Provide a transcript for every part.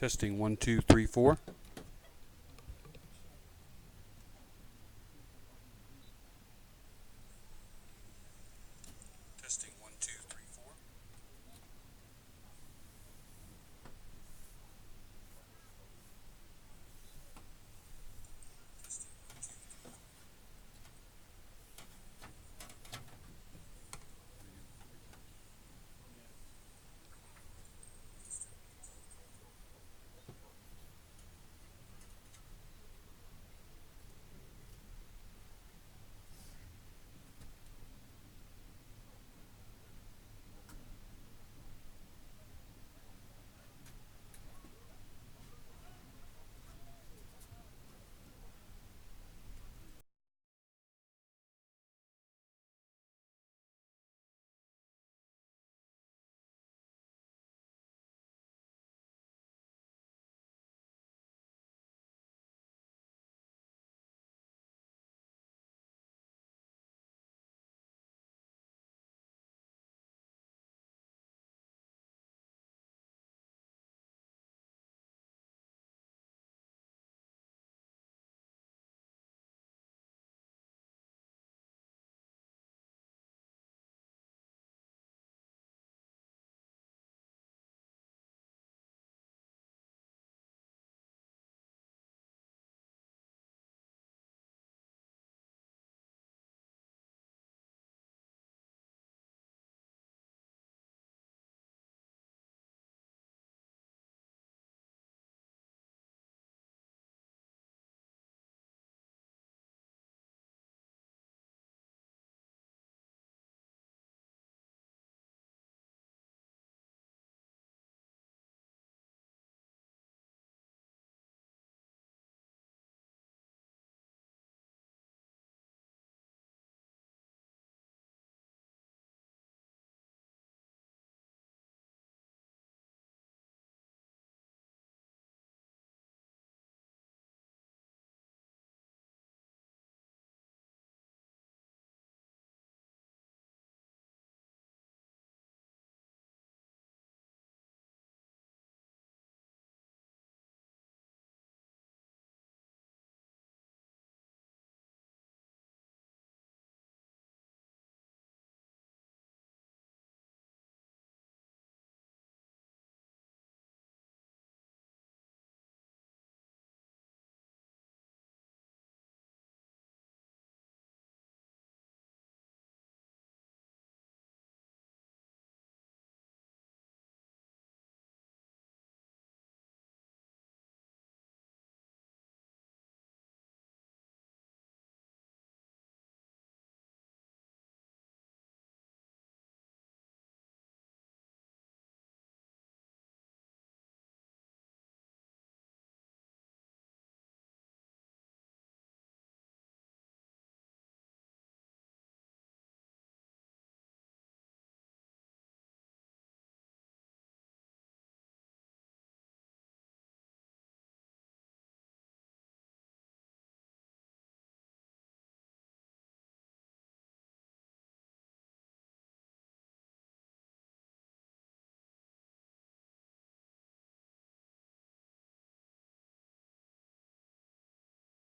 Testing 1 2 3 4. Testing 1 2 3 4.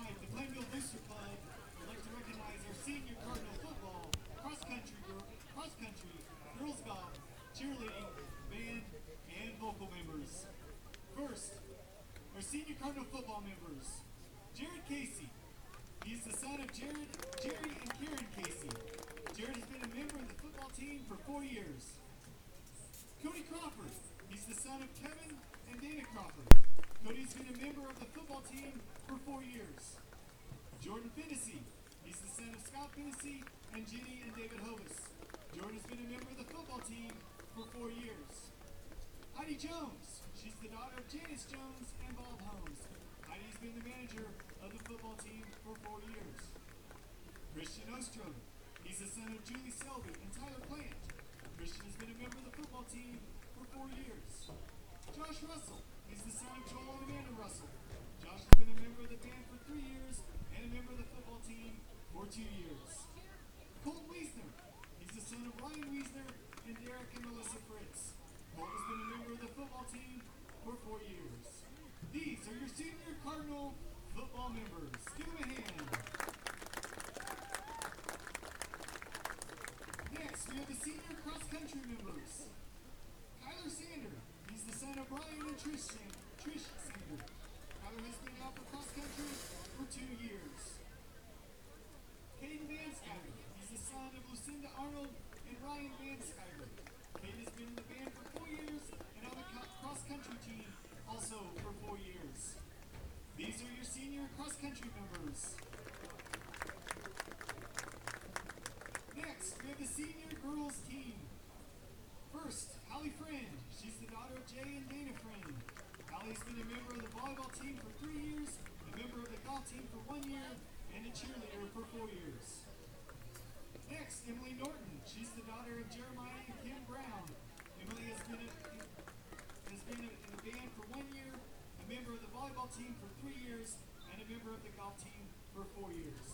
The Plainville Booster Club would like to recognize our senior Cardinal football, cross-country, girls golf, cheerleading, band, and vocal members. First, our senior Cardinal football members. Jared Casey. He's the son of Jerry and Karen Casey. Jared has been a member of the football team for 4 years. Cody Crawford. He's the son of Kevin and Dana Crawford. Cody's been a member of the football team for 4 years. Jordan Finnessy. He's the son of Scott Finnessy and Jenny and David Hovis. Jordan's been a member of the football team for 4 years. Heidi Jones. She's the daughter of Janice Jones and Bob Holmes. Heidi's been the manager of the football team for 4 years. Christian Ostrom. He's the son of Julie Selby and Tyler Plant. Christian has been a member of the football team for 4 years. Josh Russell. He's the son of Joel and Amanda Russell. Josh has been a member of the band for 3 years and a member of the football team for 2 years. Colton Wiesner. He's the son of Ryan Wiesner and Derek and Melissa Fritz. Colton has been a member of the football team for 4 years. These are your senior Cardinal football members. Give them a hand. Next, we have the senior cross-country members. Kyler Sander, he's the son of Brian and Trish Sander. Kyler has been out for cross-country for 2 years. Caden Van Skyler, he's the son of Lucinda Arnold and Ryan Van Skyler. Caden has been in the band for 4 years and on the cross-country team also for 4 years. These are your senior cross-country members. Next, we have the senior girls team. First, Hallie Friend. She's the daughter of Jay and Dana Friend. Hallie's been a member of the volleyball team for 3 years, a member of the golf team for 1 year, and a cheerleader for 4 years. Next, Emily Norton. She's the daughter of Jeremiah and Kim Brown. Emily has been in the band for 1 year, a member of the volleyball team for 3 years, and a member of the golf team for 4 years.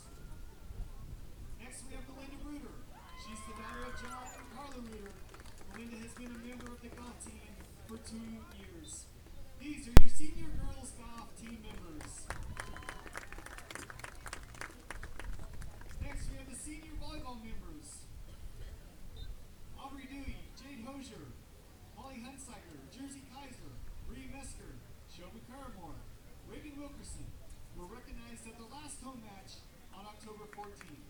Next, we have Belinda Reuter. She's the daughter of John and Carla Reuter. Belinda has been a member of the golf team for 2 years. These are your senior girls golf team members. Next, we have the senior volleyball members. Aubrey Dewey, Jade Hosier, Molly Hunsiker, Jersey Kaiser, Bree Mesker, Shelby Paramore, Reagan Wilkerson were recognized at the last home match on October 14th.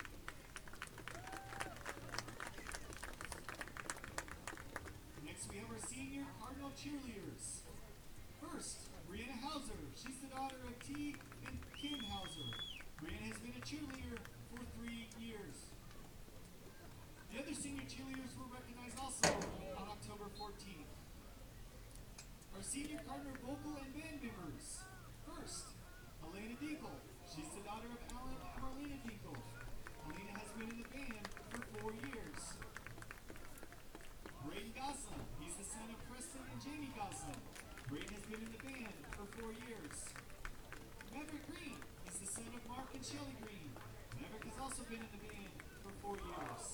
Next, we have our senior Cardinal cheerleaders. First, Brianna Hauser. She's the daughter of T and Kim Hauser. Brianna has been a cheerleader for 3 years. The other senior cheerleaders were recognized also on October 14th. Our senior Cardinal vocal and band members. First, Elena Dinkle. She's the daughter of Alan and Marlena Dinkle. Elena has been in the band for 4 years. Braden Goslin. He's the son of Preston and Jamie Goslin. Braden has been in the band for 4 years. Maverick Green is the son of Mark and Shelly Green. Maverick has also been in the band for 4 years.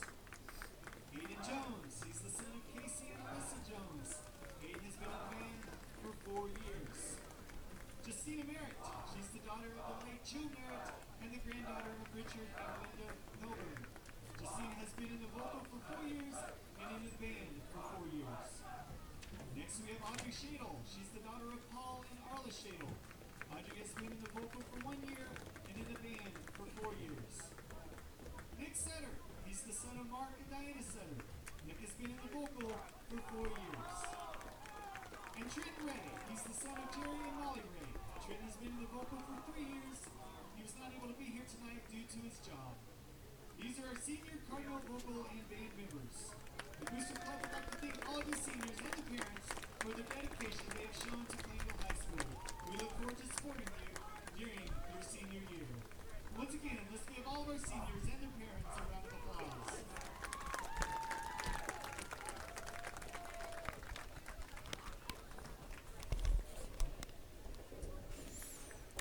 Aiden Jones, he's the son of Casey and Alyssa Jones. Aiden has been in the band for 4 years. Justina Merritt, she's the daughter of the late Joe Merritt and the granddaughter of Richard and Linda Milburn. Justina has been in the vocal for 4 years and in the band for 4 years. Next, we have Audrey Shadle. She's the daughter of Paul and Arla Shadle. Audrey has been in the vocal for 1 year and in the band for 4 years. Nick Setter. He's the son of Mark and Diana Setter. Nick has been in the vocal for 4 years. And Trent Ray. He's the son of Jerry and Molly Ray. Trent has been in the vocal for 3 years. He was not able to be here tonight due to his job. These are our senior Cardinal vocal and band members. The Booster Club would like to thank all of the seniors and the parents for the dedication they have shown to Plainville High School. We look forward to supporting you during your senior year. Once again, let's give all of our seniors and their parents a round of applause.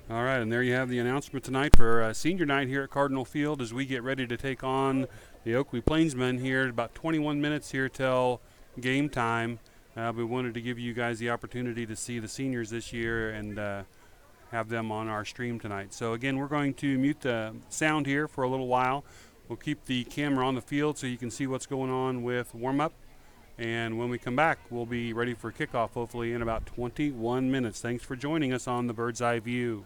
All right, and there you have the announcement tonight for senior night here at Cardinal Field as we get ready to take on the Oakley Plainsmen here. About 21 minutes here till game time. We wanted to give you guys the opportunity to see the seniors this year and have them on our stream tonight. So again, we're going to mute the sound here for a little while. We'll keep the camera on the field so you can see what's going on with warm-up. And when we come back, we'll be ready for kickoff hopefully in about 21 minutes. Thanks for joining us on the Bird's Eye View.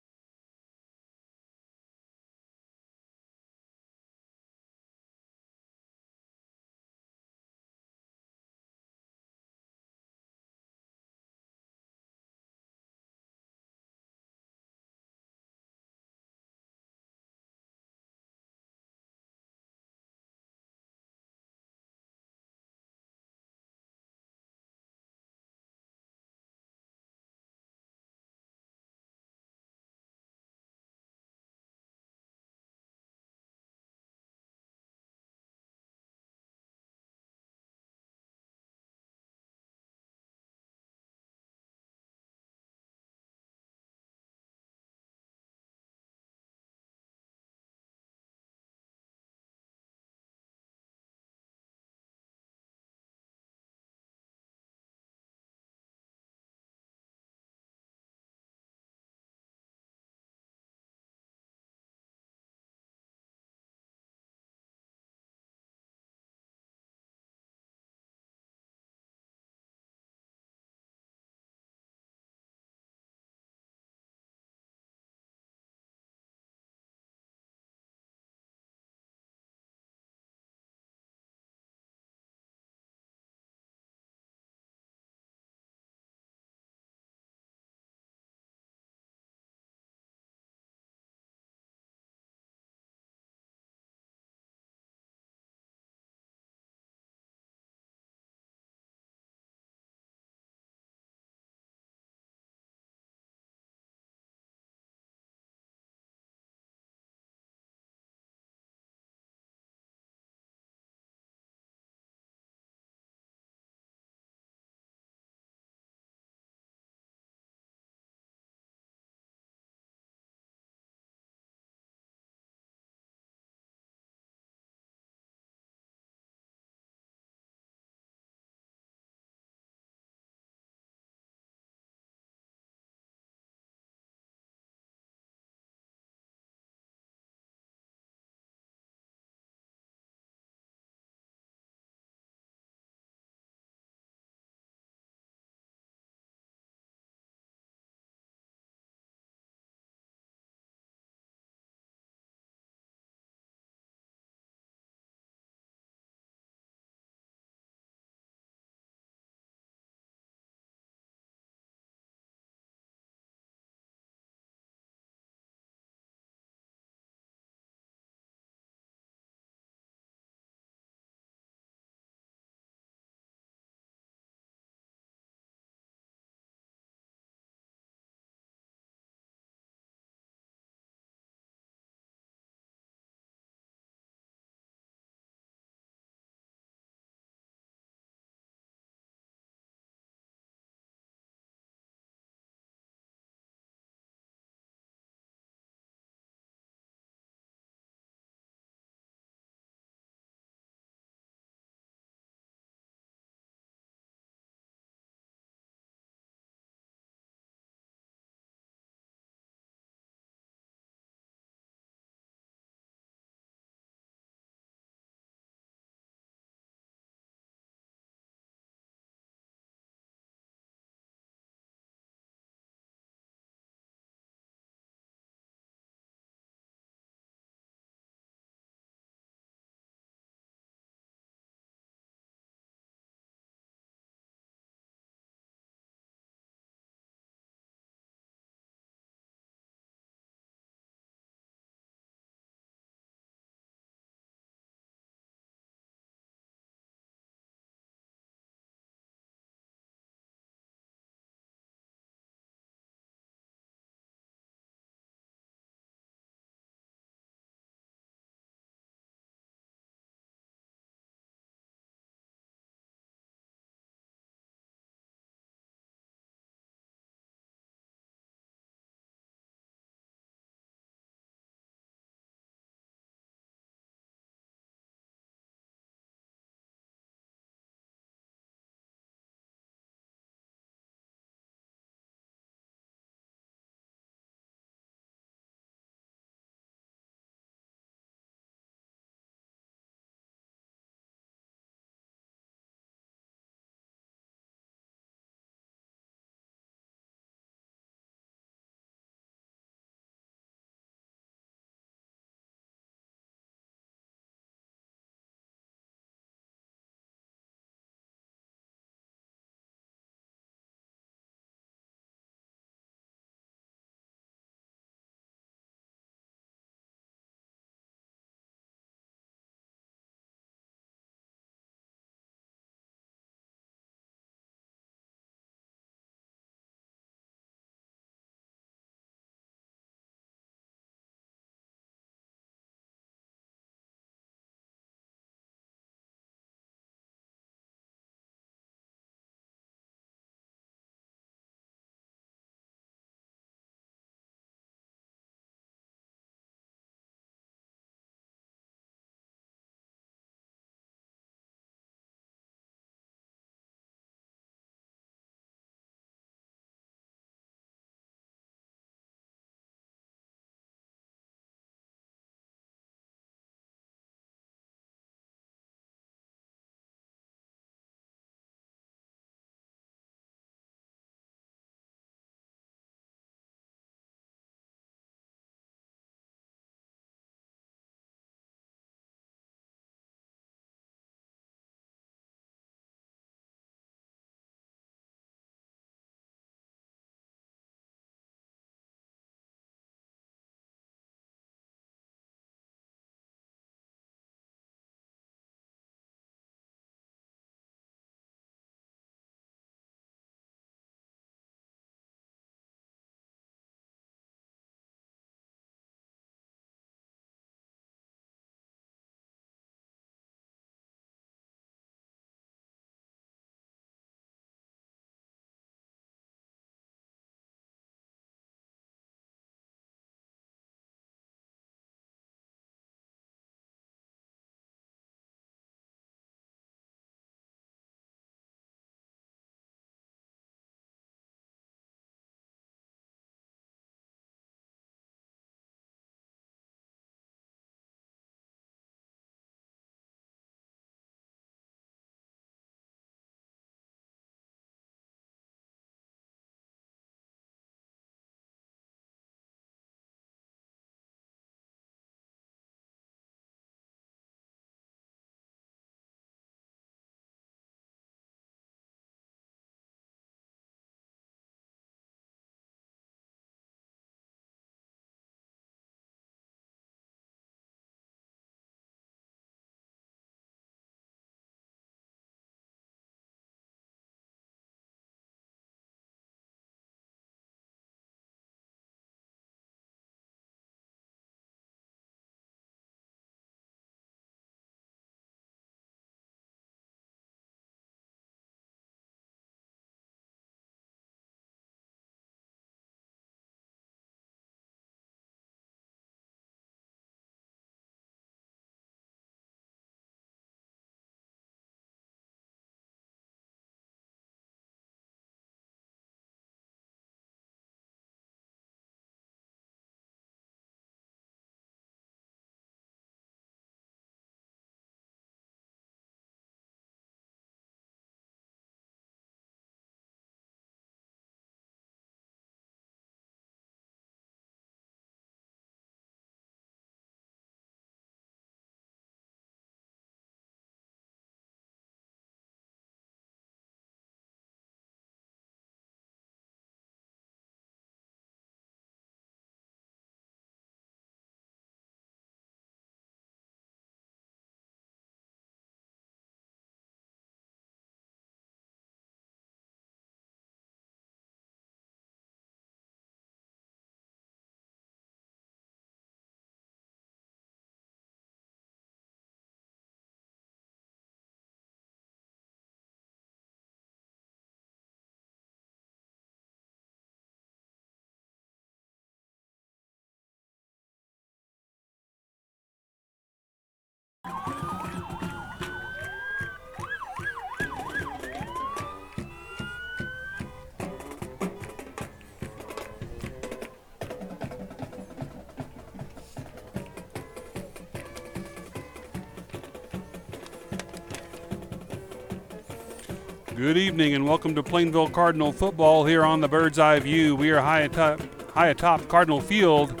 Good evening and welcome to Plainville Cardinal football here on the Bird's Eye View. We are high atop Cardinal Field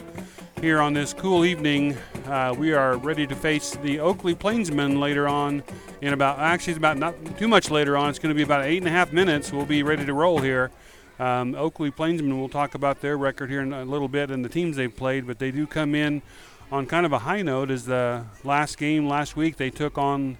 here on this cool evening. We are ready to face the Oakley Plainsmen later on in it's about not too much later on. It's going to be about 8.5 minutes. We'll be ready to roll here. Oakley Plainsmen, we'll talk about their record here in a little bit and the teams they've played, but they do come in on kind of a high note as the last game last week they took on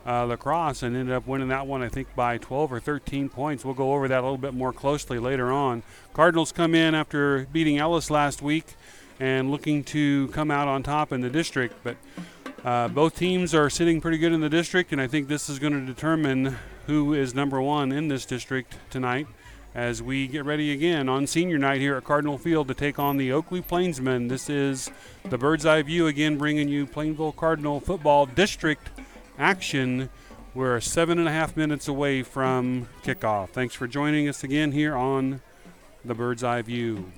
La Crosse and ended up winning that one, I think, by 12 or 13 points. We'll go over that a little bit more closely later on. Cardinals come in after beating Ellis last week and looking to come out on top in the district. But both teams are sitting pretty good in the district, and I think this is going to determine who is number one in this district tonight as we get ready again on senior night here at Cardinal Field to take on the Oakley Plainsmen. This is the Bird's Eye View again, bringing you Plainville Cardinal football district action. We're 7.5 minutes away from kickoff. Thanks for joining us again here on the Bird's Eye View.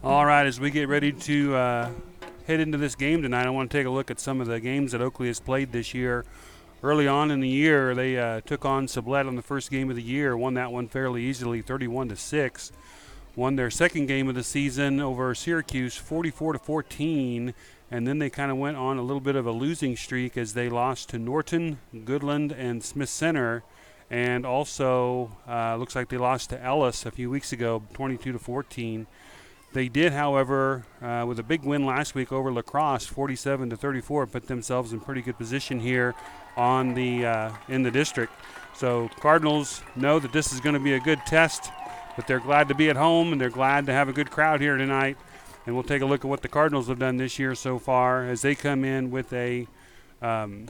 All right, as we get ready to head into this game tonight, I want to take a look at some of the games that Oakley has played this year. Early on in the year, they took on Sublette on the first game of the year, won that one fairly easily, 31-6. Won their second game of the season over Syracuse, 44-14, and then they kind of went on a little bit of a losing streak as they lost to Norton, Goodland, and Smith Center, and also looks like they lost to Ellis a few weeks ago, 22-14. They did, however, with a big win last week over La Crosse, 47-34, put themselves in pretty good position here on the in the district. So Cardinals know that this is going to be a good test, but they're glad to be at home and they're glad to have a good crowd here tonight. And we'll take a look at what the Cardinals have done this year so far as they come in with a 6-1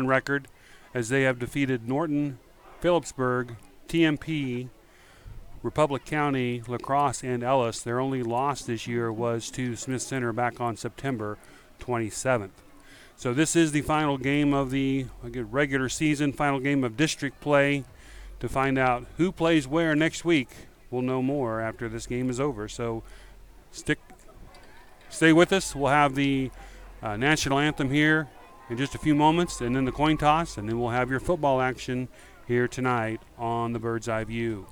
record as they have defeated Norton, Phillipsburg, TMP, Republic County, La Crosse, and Ellis. Their only loss this year was to Smith Center back on September 27th. So this is the final game of the regular season, final game of district play. To find out who plays where next week, we'll know more after this game is over. So stay with us. We'll have the national anthem here in just a few moments, and then the coin toss, and then we'll have your football action here tonight on the Bird's Eye View.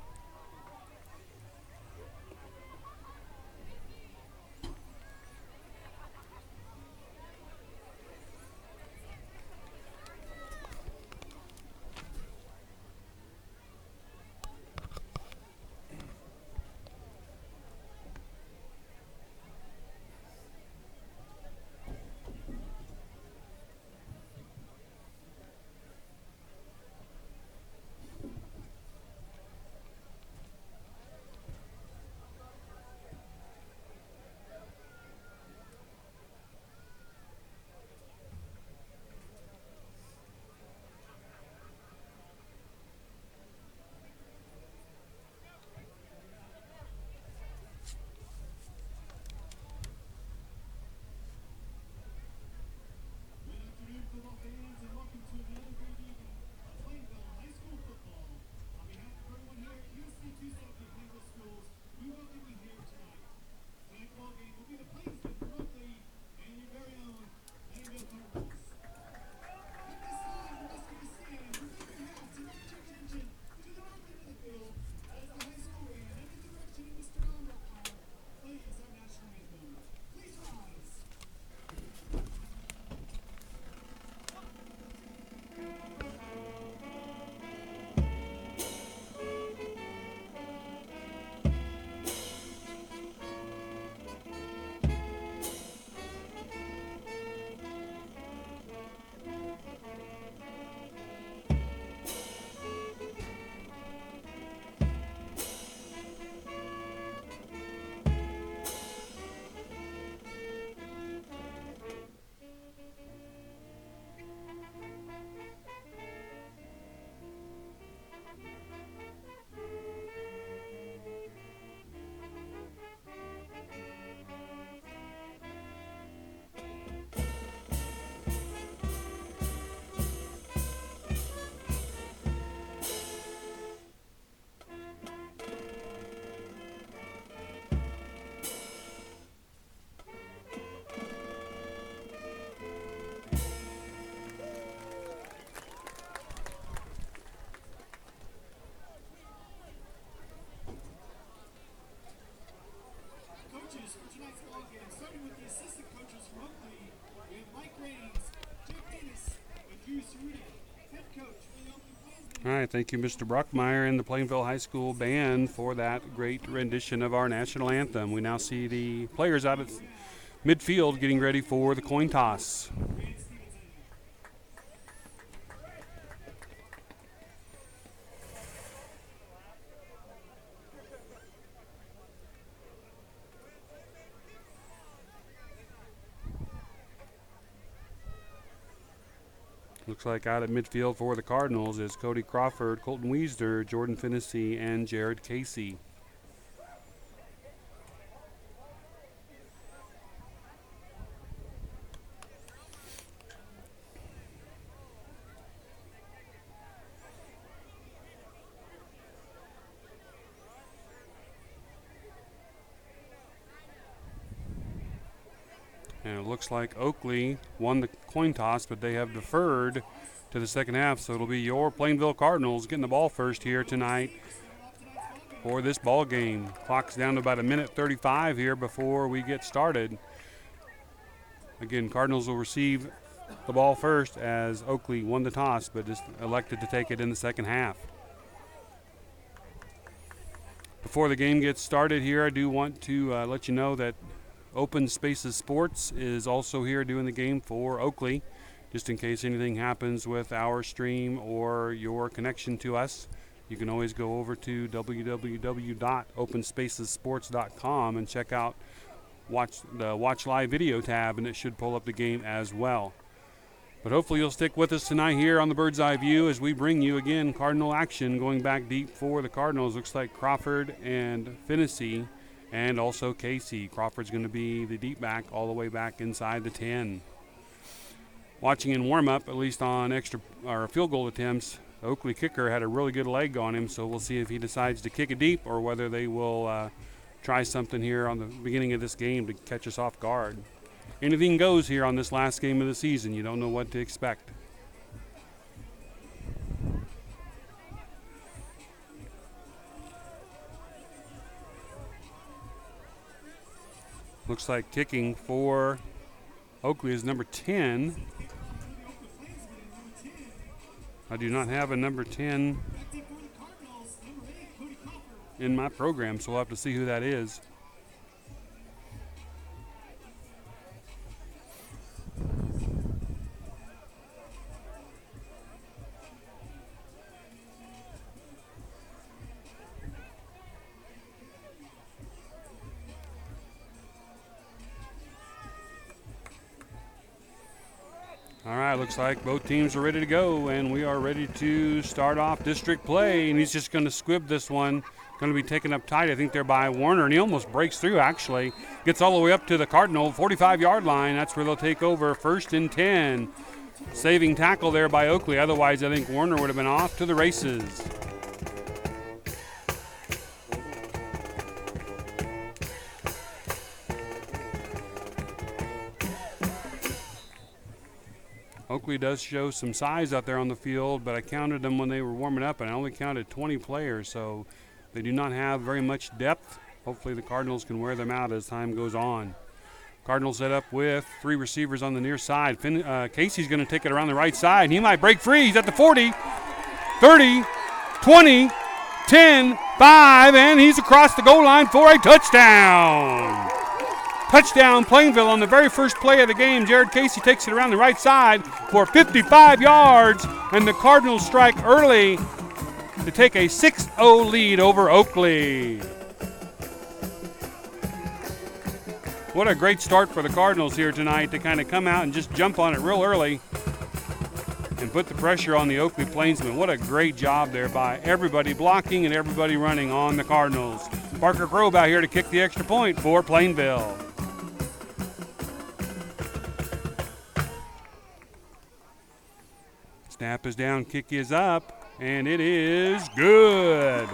All right, thank you, Mr. Brockmeyer and the Plainville High School Band for that great rendition of our national anthem. We now see the players out at midfield getting ready for the coin toss. Looks like out at midfield for the Cardinals is Cody Crawford, Colton Wiesner, Jordan Finnessy, and Jared Casey. And it looks like Oakley won the coin toss, but they have deferred to the second half. So it'll be your Plainville Cardinals getting the ball first here tonight for this ball game. Clock's down to about 1:35 here before we get started. Again, Cardinals will receive the ball first as Oakley won the toss, but just elected to take it in the second half. Before the game gets started here, I do want to let you know that Open Spaces Sports is also here doing the game for Oakley, just in case anything happens with our stream or your connection to us. You can always go over to www.openspacessports.com and check out the Watch Live video tab, and it should pull up the game as well. But hopefully you'll stick with us tonight here on the Bird's Eye View as we bring you, again, Cardinal action going back deep for the Cardinals. Looks like Crawford and Finnessy and also Casey. Crawford's going to be the deep back all the way back inside the 10. Watching in warm-up, at least on extra or field goal attempts, the Oakley kicker had a really good leg on him, so we'll see if he decides to kick it deep or whether they will try something here on the beginning of this game to catch us off guard. Anything goes here on this last game of the season. You don't know what to expect. Looks like kicking for Oakley is number 10. I do not have a number 10 in my program, so we'll have to see who that is. All right, looks like both teams are ready to go, and we are ready to start off district play. And he's just going to squib this one. Going to be taken up tight, I think, there by Warner, and he almost breaks through, actually. Gets all the way up to the Cardinal 45-yard line. That's where they'll take over, 1st and 10. Saving tackle there by Oakley. Otherwise, I think Warner would have been off to the races. Oakley does show some size out there on the field, but I counted them when they were warming up, and I only counted 20 players, so they do not have very much depth. Hopefully the Cardinals can wear them out as time goes on. Cardinals set up with 3 receivers on the near side. Casey's going to take it around the right side, and he might break free. He's at the 40, 30, 20, 10, 5, and he's across the goal line for a touchdown. Touchdown Plainville on the very first play of the game. Jared Casey takes it around the right side for 55 yards, and the Cardinals strike early to take a 6-0 lead over Oakley. What a great start for the Cardinals here tonight to kind of come out and just jump on it real early and put the pressure on the Oakley Plainsmen. What a great job there by everybody blocking and everybody running on the Cardinals. Parker Grove out here to kick the extra point for Plainville. Snap is down, kick is up, and it is good.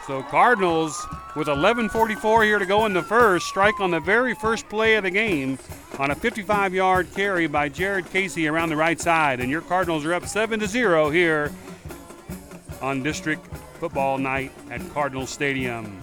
So Cardinals with 11:44 here to go in the first, strike on the very first play of the game on a 55-yard carry by Jared Casey around the right side. And your Cardinals are up 7-0 here on district football night at Cardinals Stadium.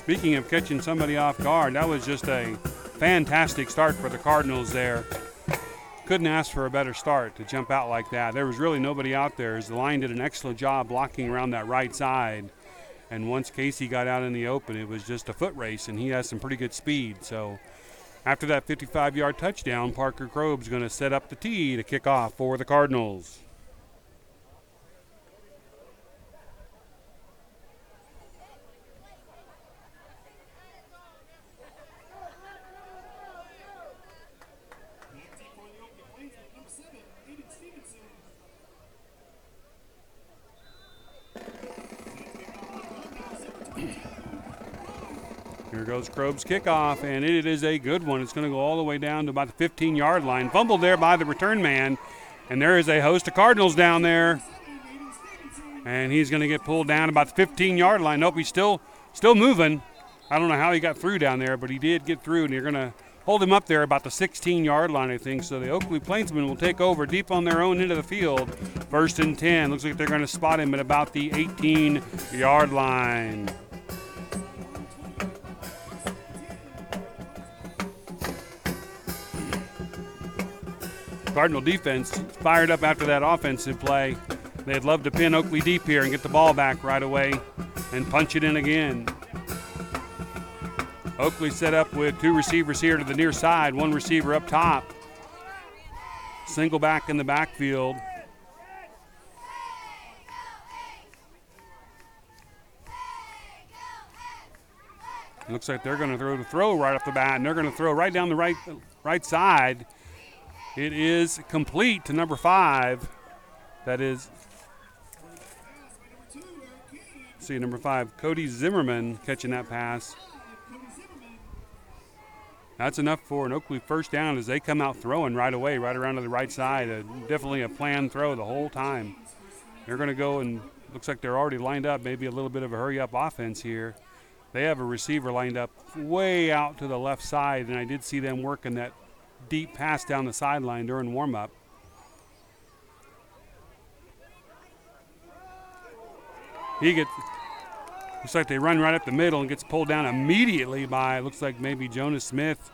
Speaking of catching somebody off guard, that was just a fantastic start for the Cardinals there. Couldn't ask for a better start to jump out like that. There was really nobody out there as the line did an excellent job blocking around that right side. And once Casey got out in the open, it was just a foot race, and he has some pretty good speed. So after that 55-yard touchdown, Parker Kroeb's going to set up the tee to kick off for the Cardinals. Here goes Kroeb's kickoff, and it is a good one. It's going to go all the way down to about the 15-yard line. Fumbled there by the return man, and there is a host of Cardinals down there. And he's going to get pulled down about the 15-yard line. Nope, he's still moving. I don't know how he got through down there, but he did get through, and you're going to hold him up there about the 16-yard line, I think. So the Oakley Plainsmen will take over deep on their own end of the field. 1st and 10. Looks like they're going to spot him at about the 18-yard line. Cardinal defense fired up after that offensive play. They'd love to pin Oakley deep here and get the ball back right away and punch it in again. Oakley set up with 2 receivers here to the near side, 1 receiver up top. Single back in the backfield. It looks like they're going to throw right off the bat, and they're going to throw right down the right side. It is complete to number 5. That is, see, number 5, Cody Zimmerman catching that pass. That's enough for an Oakley first down as they come out throwing right away, right around to the right side. Definitely a planned throw the whole time. They're going to go, and looks like they're already lined up, maybe a little bit of a hurry-up offense here. They have a receiver lined up way out to the left side, and I did see them working that deep pass down the sideline during warm-up. Looks like they run right up the middle and gets pulled down immediately by, looks like maybe Jonas Smith.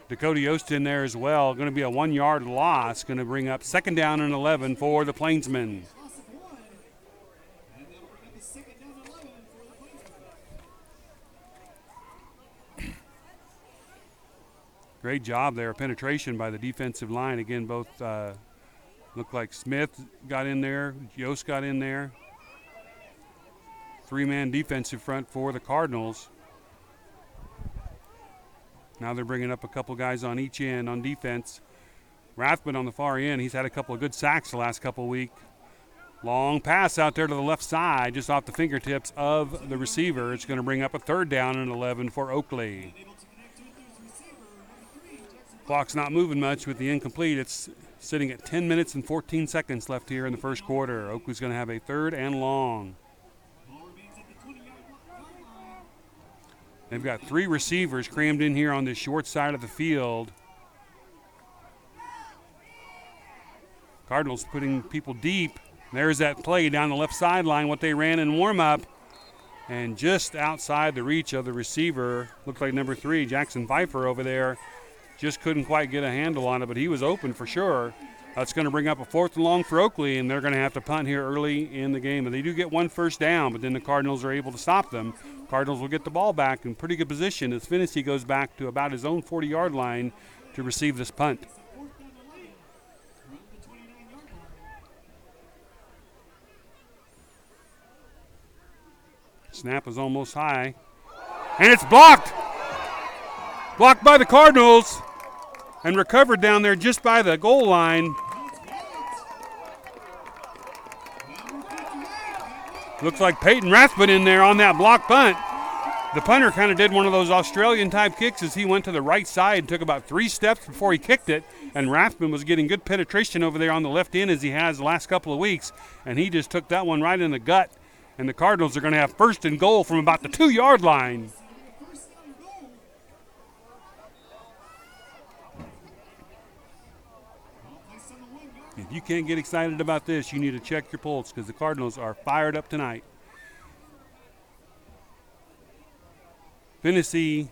Dakota Yost in there as well. Going to be a 1-yard loss. Going to bring up 2nd down and 11 for the Plainsmen. Great job there, penetration by the defensive line. Again, both look like Smith got in there, Yost got in there. 3-man defensive front for the Cardinals. Now they're bringing up a couple guys on each end on defense. Rathman on the far end, he's had a couple of good sacks the last couple of weeks. Long pass out there to the left side, just off the fingertips of the receiver. It's going to bring up a 3rd down and 11 for Oakley. Clock's not moving much with the incomplete. It's sitting at 10 minutes and 14 seconds left here in the first quarter. Oakley's going to have a 3rd and long. They've got 3 receivers crammed in here on this short side of the field. Cardinals putting people deep. There's that play down the left sideline, what they ran in warm-up. And just outside the reach of the receiver, looked like number 3, Jackson Pfeiffer over there. Just couldn't quite get a handle on it, but he was open for sure. That's going to bring up a 4th and long for Oakley, and they're going to have to punt here early in the game. And they do get 1 first down, but then the Cardinals are able to stop them. Cardinals will get the ball back in pretty good position as Finney goes back to about his own 40-yard line to receive this punt. Snap is almost high, and it's blocked. Blocked by the Cardinals and recovered down there just by the goal line. Looks like Peyton Rathbun in there on that block punt. The punter kind of did one of those Australian-type kicks as he went to the right side and took about 3 steps before he kicked it, and Rathbun was getting good penetration over there on the left end as he has the last couple of weeks, and he just took that one right in the gut, and the Cardinals are going to have 1st and goal from about the 2-yard line. If you can't get excited about this, you need to check your pulse because the Cardinals are fired up tonight. Finney.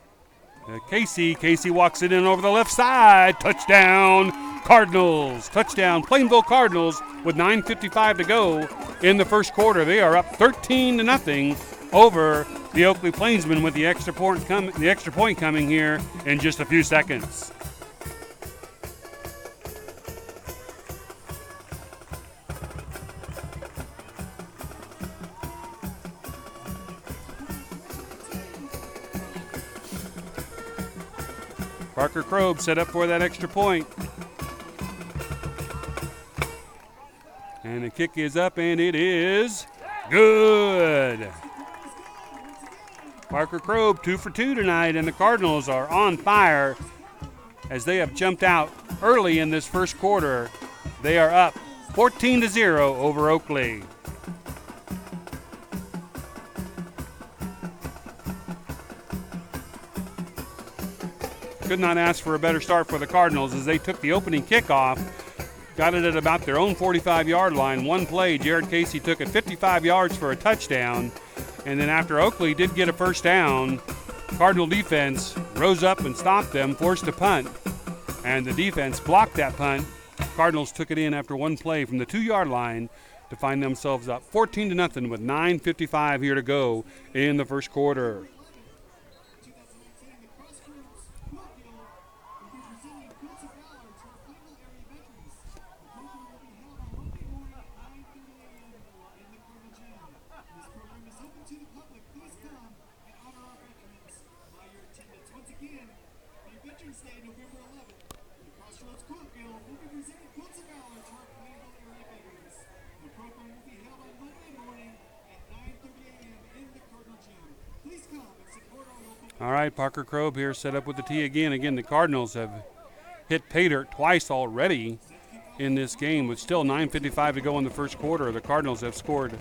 Casey. Casey walks it in over the left side. Touchdown, Cardinals. Touchdown, Plainville Cardinals with 9:55 to go in the first quarter. They are up 13-0 over the Oakley Plainsmen with the extra point coming here in just a few seconds. Parker Krobe set up for that extra point. And the kick is up, and it is good. Parker Krobe 2 for 2 tonight, and the Cardinals are on fire as they have jumped out early in this first quarter. They are up 14-0 over Oakley. Could not ask for a better start for the Cardinals as they took the opening kickoff, got it at about their own 45-yard line. One play, Jared Casey took it 55 yards for a touchdown, and then after Oakley did get a first down, Cardinal defense rose up and stopped them, forced a punt, and the defense blocked that punt. Cardinals took it in after one play from the 2-yard line to find themselves up 14-0 with 9:55 here to go in the first quarter. All right, Parker Krobe here set up with the tee again. Again, the Cardinals have hit pay dirt twice already in this game with still 9:55 to go in the first quarter. The Cardinals have scored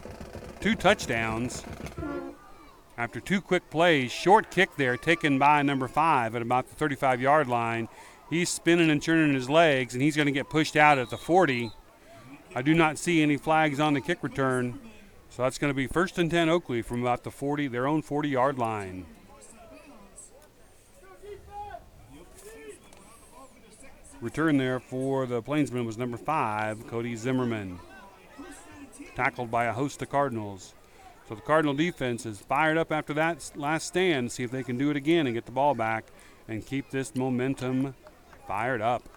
2 touchdowns after 2 quick plays. Short kick there taken by number 5 at about the 35-yard line. He's spinning and turning his legs, and he's going to get pushed out at the 40. I do not see any flags on the kick return, so that's going to be 1st and 10 Oakley from about the 40, their own 40-yard line. Return there for the Plainsmen was number 5, Cody Zimmerman. Tackled by a host of Cardinals. So the Cardinal defense is fired up after that last stand, see if they can do it again and get the ball back and keep this momentum fired up.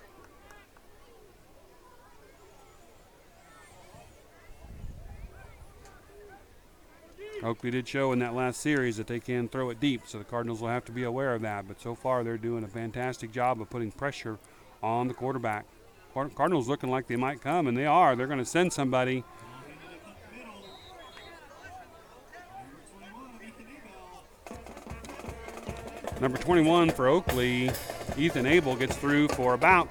Oakley did show in that last series that they can throw it deep, so the Cardinals will have to be aware of that. But so far they're doing a fantastic job of putting pressure on the quarterback. Cardinals looking like they might come, and they are. They're going to send somebody. Number 21 for Oakley, Ethan Abel, gets through for about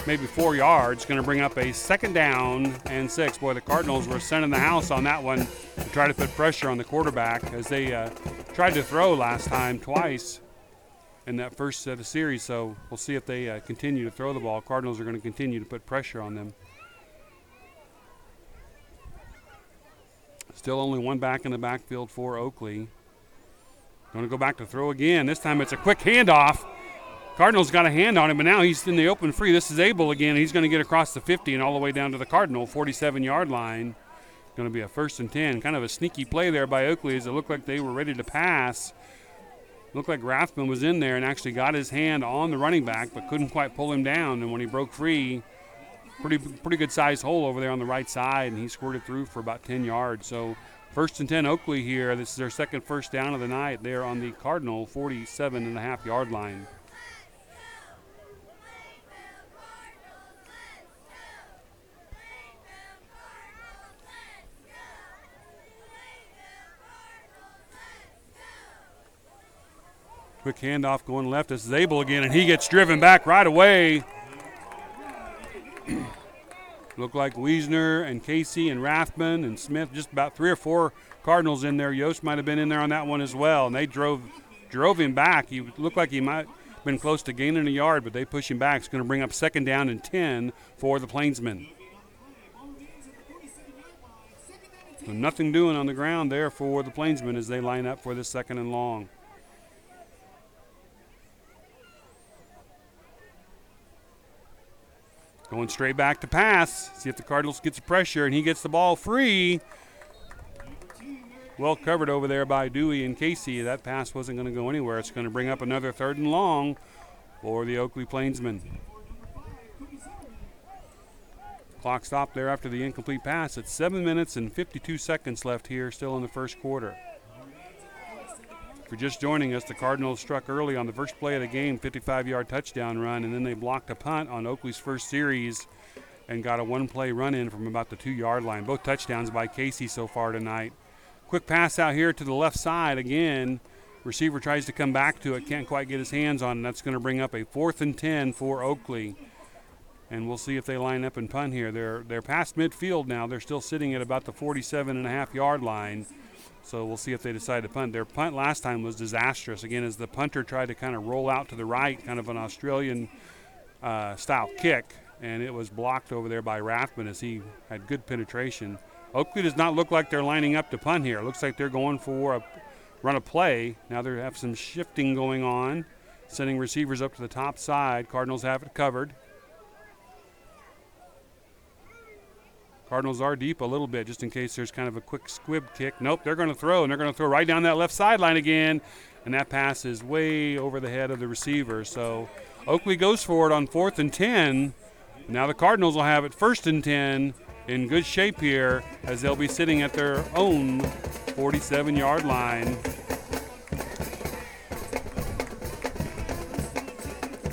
maybe 4 yards. Going to bring up a 2nd down and 6. Boy, the Cardinals were sending the house on that one to try to put pressure on the quarterback as they tried to throw last time twice in that first set of series. So we'll see if they continue to throw the ball. Cardinals are going to continue to put pressure on them. Still only one back in the backfield for Oakley. Going to go back to throw again. This time it's a quick handoff. Cardinals got a hand on him, but now he's in the open free. This is Abel again. He's going to get across the 50 and all the way down to the Cardinal 47-yard line. Going to be a 1st and 10. Kind of a sneaky play there by Oakley as it looked like they were ready to pass. Looked like Rathman was in there and actually got his hand on the running back, but couldn't quite pull him down. And when he broke free, pretty good sized hole over there on the right side, and he squirted through for about 10 yards. So 1st and 10 Oakley here. This is their 2nd first down of the night. They're on the Cardinal 47.5-yard line. Quick handoff going left. This is Abel again, and he gets driven back right away. Looked like Wiesner and Casey and Rathman and Smith, just about 3 or 4 Cardinals in there. Yost might have been in there on that one as well, and they drove him back. He looked like he might have been close to gaining a yard, but they push him back. It's going to bring up 2nd down and 10 for the Plainsmen. So nothing doing on the ground there for the Plainsmen as they line up for this 2nd and long. Going straight back to pass. See if the Cardinals gets the pressure, and he gets the ball free. Well covered over there by Dewey and Casey. That pass wasn't going to go anywhere. It's going to bring up another 3rd and long for the Oakley Plainsmen. Clock stopped there after the incomplete pass. It's 7 minutes and 52 seconds left here, still in the first quarter. If you're just joining us, the Cardinals struck early on the first play of the game, 55-yard touchdown run, and then they blocked a punt on Oakley's first series and got a one-play run-in from about the 2-yard line. Both touchdowns by Casey so far tonight. Quick pass out here to the left side again. Receiver tries to come back to it, can't quite get his hands on it. That's going to bring up a 4th and 10 for Oakley. And we'll see if they line up and punt here. They're past midfield now. They're still sitting at about the 47.5-yard line. So we'll see if they decide to punt. Their punt last time was disastrous. Again, as the punter tried to kind of roll out to the right, kind of an Australian style kick, and it was blocked over there by Rathman as he had good penetration. Oakley does not look like they're lining up to punt here. It looks like they're going for a run a play. Now they have some shifting going on, sending receivers up to the top side. Cardinals have it covered. Cardinals are deep a little bit just in case there's kind of a quick squib kick. Nope, they're going to throw, and they're going to throw right down that left sideline again, and that pass is way over the head of the receiver. So Oakley goes for it on 4th and 10. Now the Cardinals will have it 1st and 10 in good shape here as they'll be sitting at their own 47-yard line.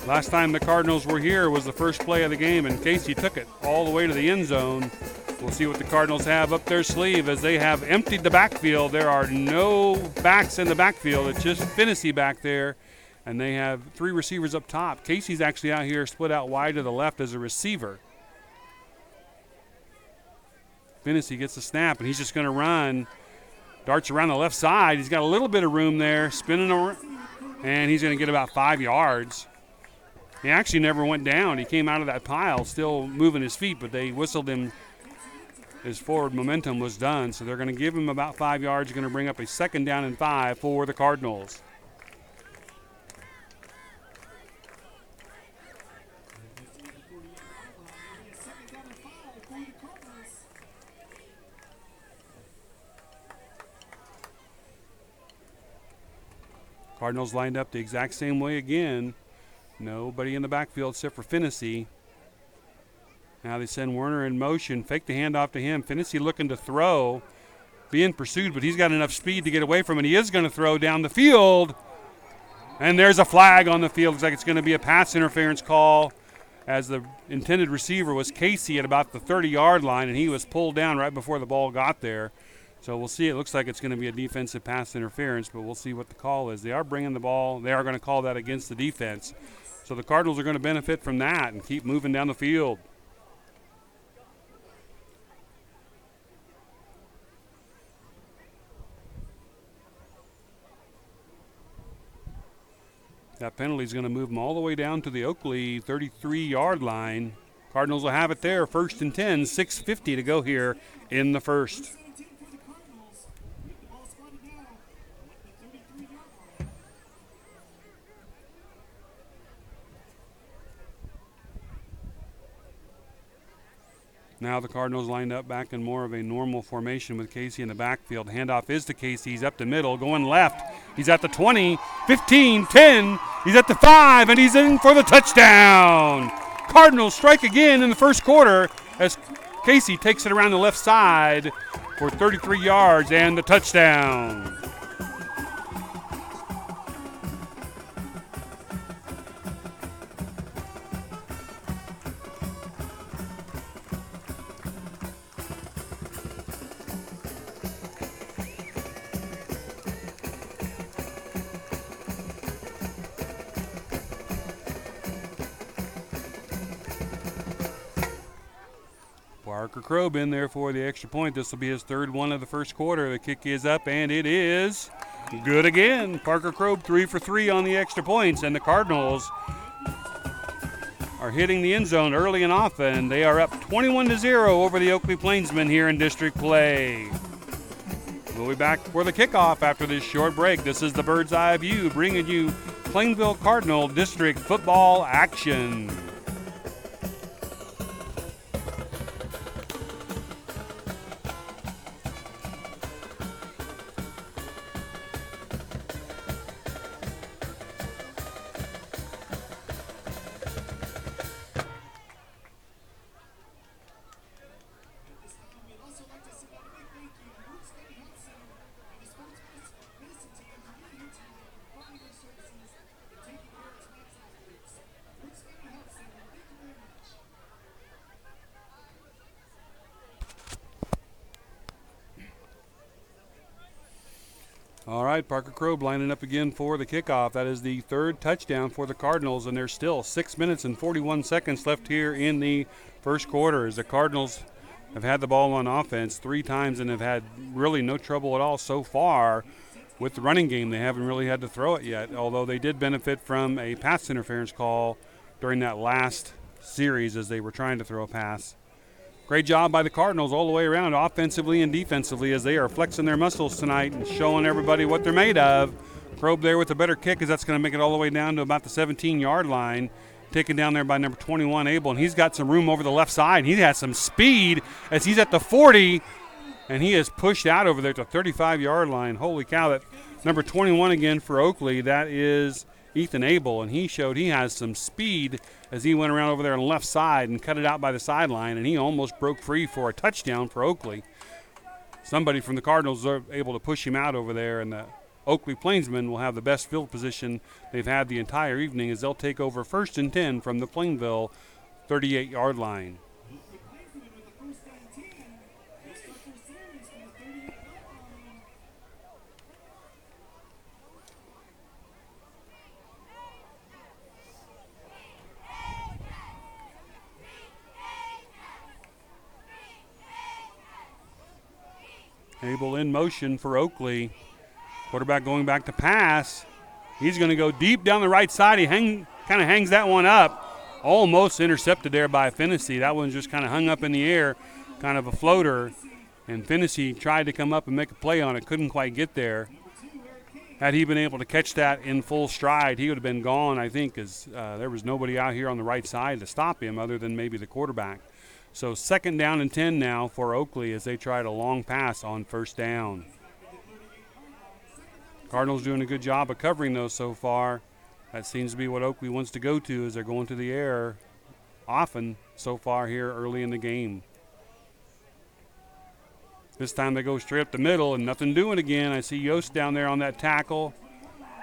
Last time the Cardinals were here was the first play of the game, and Casey took it all the way to the end zone. We'll see what the Cardinals have up their sleeve as they have emptied the backfield. There are no backs in the backfield. It's just Finney back there, and they have 3 receivers up top. Casey's actually out here split out wide to the left as a receiver. Finney gets the snap, and he's just going to run. Darts around the left side. He's got a little bit of room there, spinning around, and he's going to get about 5 yards. He actually never went down. He came out of that pile still moving his feet, but they whistled him. His forward momentum was done, so they're going to give him about 5 yards. Going to bring up a 2nd down and 5 for the Cardinals. Cardinals lined up the exact same way again. Nobody in the backfield except for Finney. Now they send Werner in motion, fake the handoff to him. Finney looking to throw, being pursued, but he's got enough speed to get away from it. He is going to throw down the field, and there's a flag on the field. Looks like it's going to be a pass interference call as the intended receiver was Casey at about the 30-yard line, and he was pulled down right before the ball got there. So we'll see. It looks like it's going to be a defensive pass interference, but we'll see what the call is. They are bringing the ball. They are going to call that against the defense. So the Cardinals are going to benefit from that and keep moving down the field. That penalty is going to move them all the way down to the Oakley 33-yard line. Cardinals will have it there, 1st and 10, 6:50 to go here in the first. Now the Cardinals lined up back in more of a normal formation with Casey in the backfield. Handoff is to Casey. He's up the middle, going left. He's at the 20, 15, 10. He's at the 5, and he's in for the touchdown. Cardinals strike again in the first quarter as Casey takes it around the left side for 33 yards and the touchdown. Parker Crobe in there for the extra point. This will be his 3rd one of the first quarter. The kick is up, and it is good again. Parker Crobe 3 for 3 on the extra points, and the Cardinals are hitting the end zone early and often. They are up 21-0 over the Oakley Plainsmen here in district play. We'll be back for the kickoff after this short break. This is the Bird's Eye View bringing you Plainville Cardinal District football action. All right, Parker Crowe lining up again for the kickoff. That is the third touchdown for the Cardinals, and there's still 6 minutes and 41 seconds left here in the first quarter as the Cardinals have had the ball on offense 3 times and have had really no trouble at all so far with the running game. They haven't really had to throw it yet, although they did benefit from a pass interference call during that last series as they were trying to throw a pass. Great job by the Cardinals all the way around, offensively and defensively, as they are flexing their muscles tonight and showing everybody what they're made of. Probe there with a better kick, as that's going to make it all the way down to about the 17-yard line. Taken down there by number 21, Abel, and he's got some room over the left side. He has some speed as he's at the 40, and he is pushed out over there at the 35-yard line. Holy cow, that number 21 again for Oakley, that is Ethan Abel, and he showed he has some speed as he went around over there on the left side and cut it out by the sideline, and he almost broke free for a touchdown for Oakley. Somebody from the Cardinals was able to push him out over there, and the Oakley Plainsmen will have the best field position they've had the entire evening as they'll take over 1st and 10 from the Plainville 38-yard line. Abel in motion for Oakley. Quarterback going back to pass. He's going to go deep down the right side. He kind of hangs that one up. Almost intercepted there by Fennessy. That one just kind of hung up in the air, kind of a floater. And Fennessy tried to come up and make a play on it. Couldn't quite get there. Had he been able to catch that in full stride, he would have been gone, I think, as there was nobody out here on the right side to stop him other than maybe the quarterback. So 2nd down and 10 now for Oakley as they tried a long pass on 1st down. Cardinals doing a good job of covering those so far. That seems to be what Oakley wants to go to as they're going to the air often so far here early in the game. This time they go straight up the middle and nothing doing again. I see Yost down there on that tackle.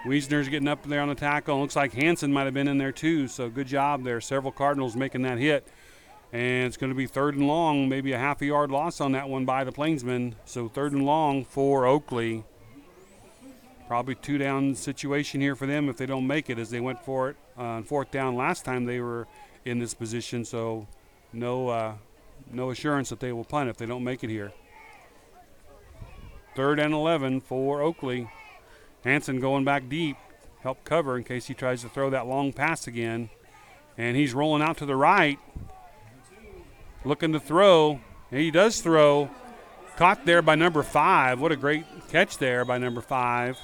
Wiesner's getting up there on the tackle. Looks like Hansen might have been in there too, so good job there. Several Cardinals making that hit. And it's going to be 3rd and long, maybe a half a yard loss on that one by the Plainsmen. So 3rd and long for Oakley. Probably 2-down situation here for them if they don't make it, as they went for it on 4th down last time they were in this position. So no assurance that they will punt if they don't make it here. 3rd and 11 for Oakley. Hansen going back deep, help cover in case he tries to throw that long pass again. And he's rolling out to the right. Looking to throw. He does throw. Caught there by number 5. What a great catch there by number 5.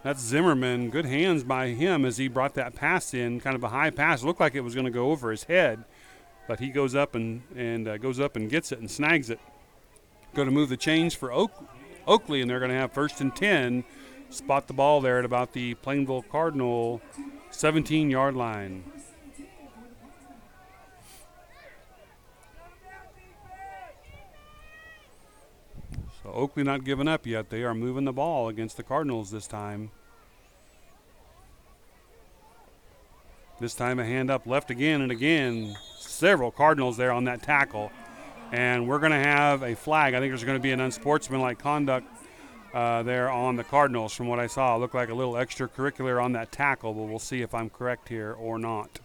That's Zimmerman. Good hands by him as he brought that pass in. Kind of a high pass. Looked like it was going to go over his head. But he goes up and goes up and gets it and snags it. Going to move the chains for Oakley, and they're going to have 1st and 10. Spot the ball there at about the Plainville Cardinal 17-yard line. So Oakley not giving up yet. They are moving the ball against the Cardinals this time. This time a hand up left again and again. Several Cardinals there on that tackle. And we're going to have a flag. I think there's going to be an unsportsmanlike conduct there on the Cardinals from what I saw. It looked like a little extracurricular on that tackle, but we'll see if I'm correct here or not.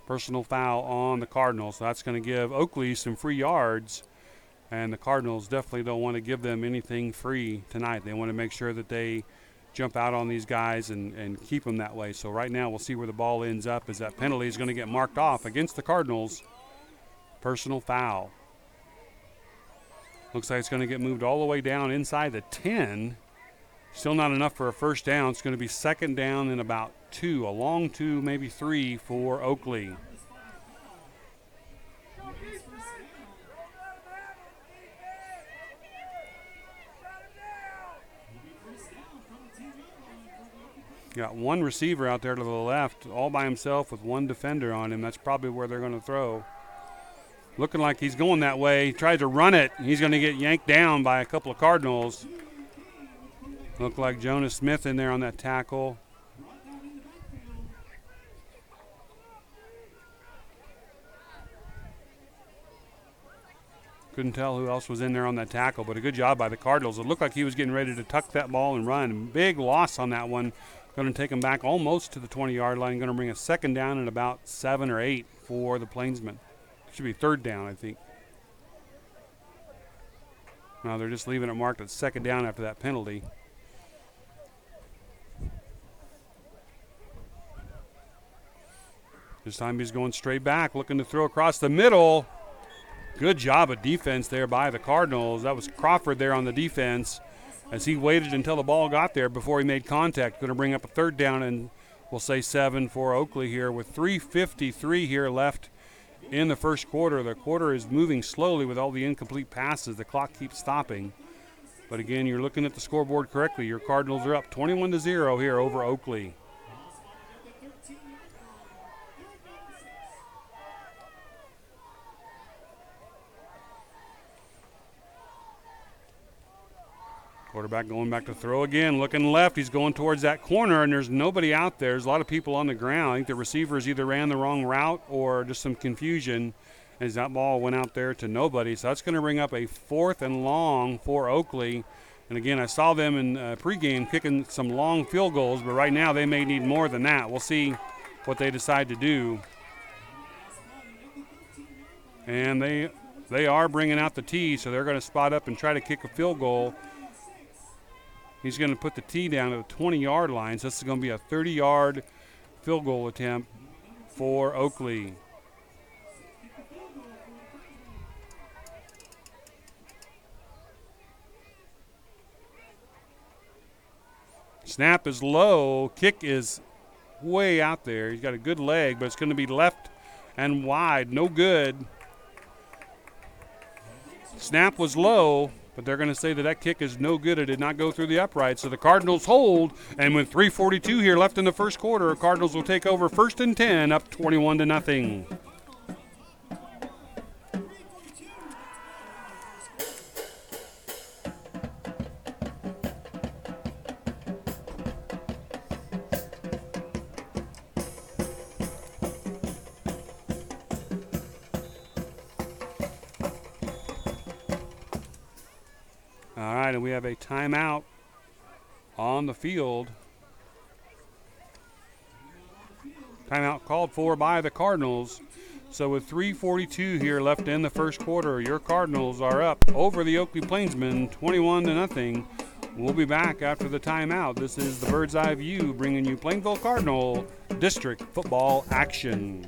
Personal foul on the Cardinals. So that's going to give Oakley some free yards. And the Cardinals definitely don't want to give them anything free tonight. They want to make sure that they jump out on these guys and keep them that way. So right now we'll see where the ball ends up as that penalty is going to get marked off against the Cardinals. Personal foul. Looks like it's going to get moved all the way down inside the 10. Still not enough for a 1st down. It's going to be 2nd down and about 2, a long 2, maybe 3 for Oakley. Got one receiver out there to the left all by himself with one defender on him. That's probably where they're going to throw. Looking like he's going that way. He tries to run it. He's going to get yanked down by a couple of Cardinals. Looked like Jonas Smith in there on that tackle. Couldn't tell who else was in there on that tackle, but a good job by the Cardinals. It looked like he was getting ready to tuck that ball and run. Big loss on that one. Going to take him back almost to the 20-yard line. Going to bring a second down and about 7 or 8 for the Plainsmen. Should be third down, I think. No, they're just leaving it marked at second down after that penalty. This time he's going straight back, looking to throw across the middle. Good job of defense there by the Cardinals. That was Crawford there on the defense as he waited until the ball got there before he made contact. Going to bring up a third down, and we'll say 7 for Oakley here with 3:53 here left in the first quarter. The quarter is moving slowly with all the incomplete passes. The clock keeps stopping. But again, you're looking at the scoreboard correctly. Your Cardinals are up 21-0 here over Oakley. Quarterback going back to throw again, looking left. He's going towards that corner, and there's nobody out there. There's a lot of people on the ground. I think the receivers either ran the wrong route or just some confusion as that ball went out there to nobody. So that's going to bring up a 4th and long for Oakley. And again, I saw them in pregame kicking some long field goals, but right now they may need more than that. We'll see what they decide to do. And they are bringing out the tee, so they're going to spot up and try to kick a field goal. He's going to put the tee down at the 20-yard line, so this is going to be a 30-yard field goal attempt for Oakley. Snap is low. Kick is way out there. He's got a good leg, but it's going to be left and wide. No good. Snap was low, but they're going to say that kick is no good. It did not go through the upright. So the Cardinals hold, and with 3:42 here left in the first quarter, Cardinals will take over 1st and 10, up 21-0. All right, and we have a timeout on the field. Timeout called for by the Cardinals. So with 3:42 here left in the first quarter, your Cardinals are up over the Oakley Plainsmen 21-0. We'll be back after the timeout. This is the Bird's Eye View bringing you Plainville Cardinal District football action.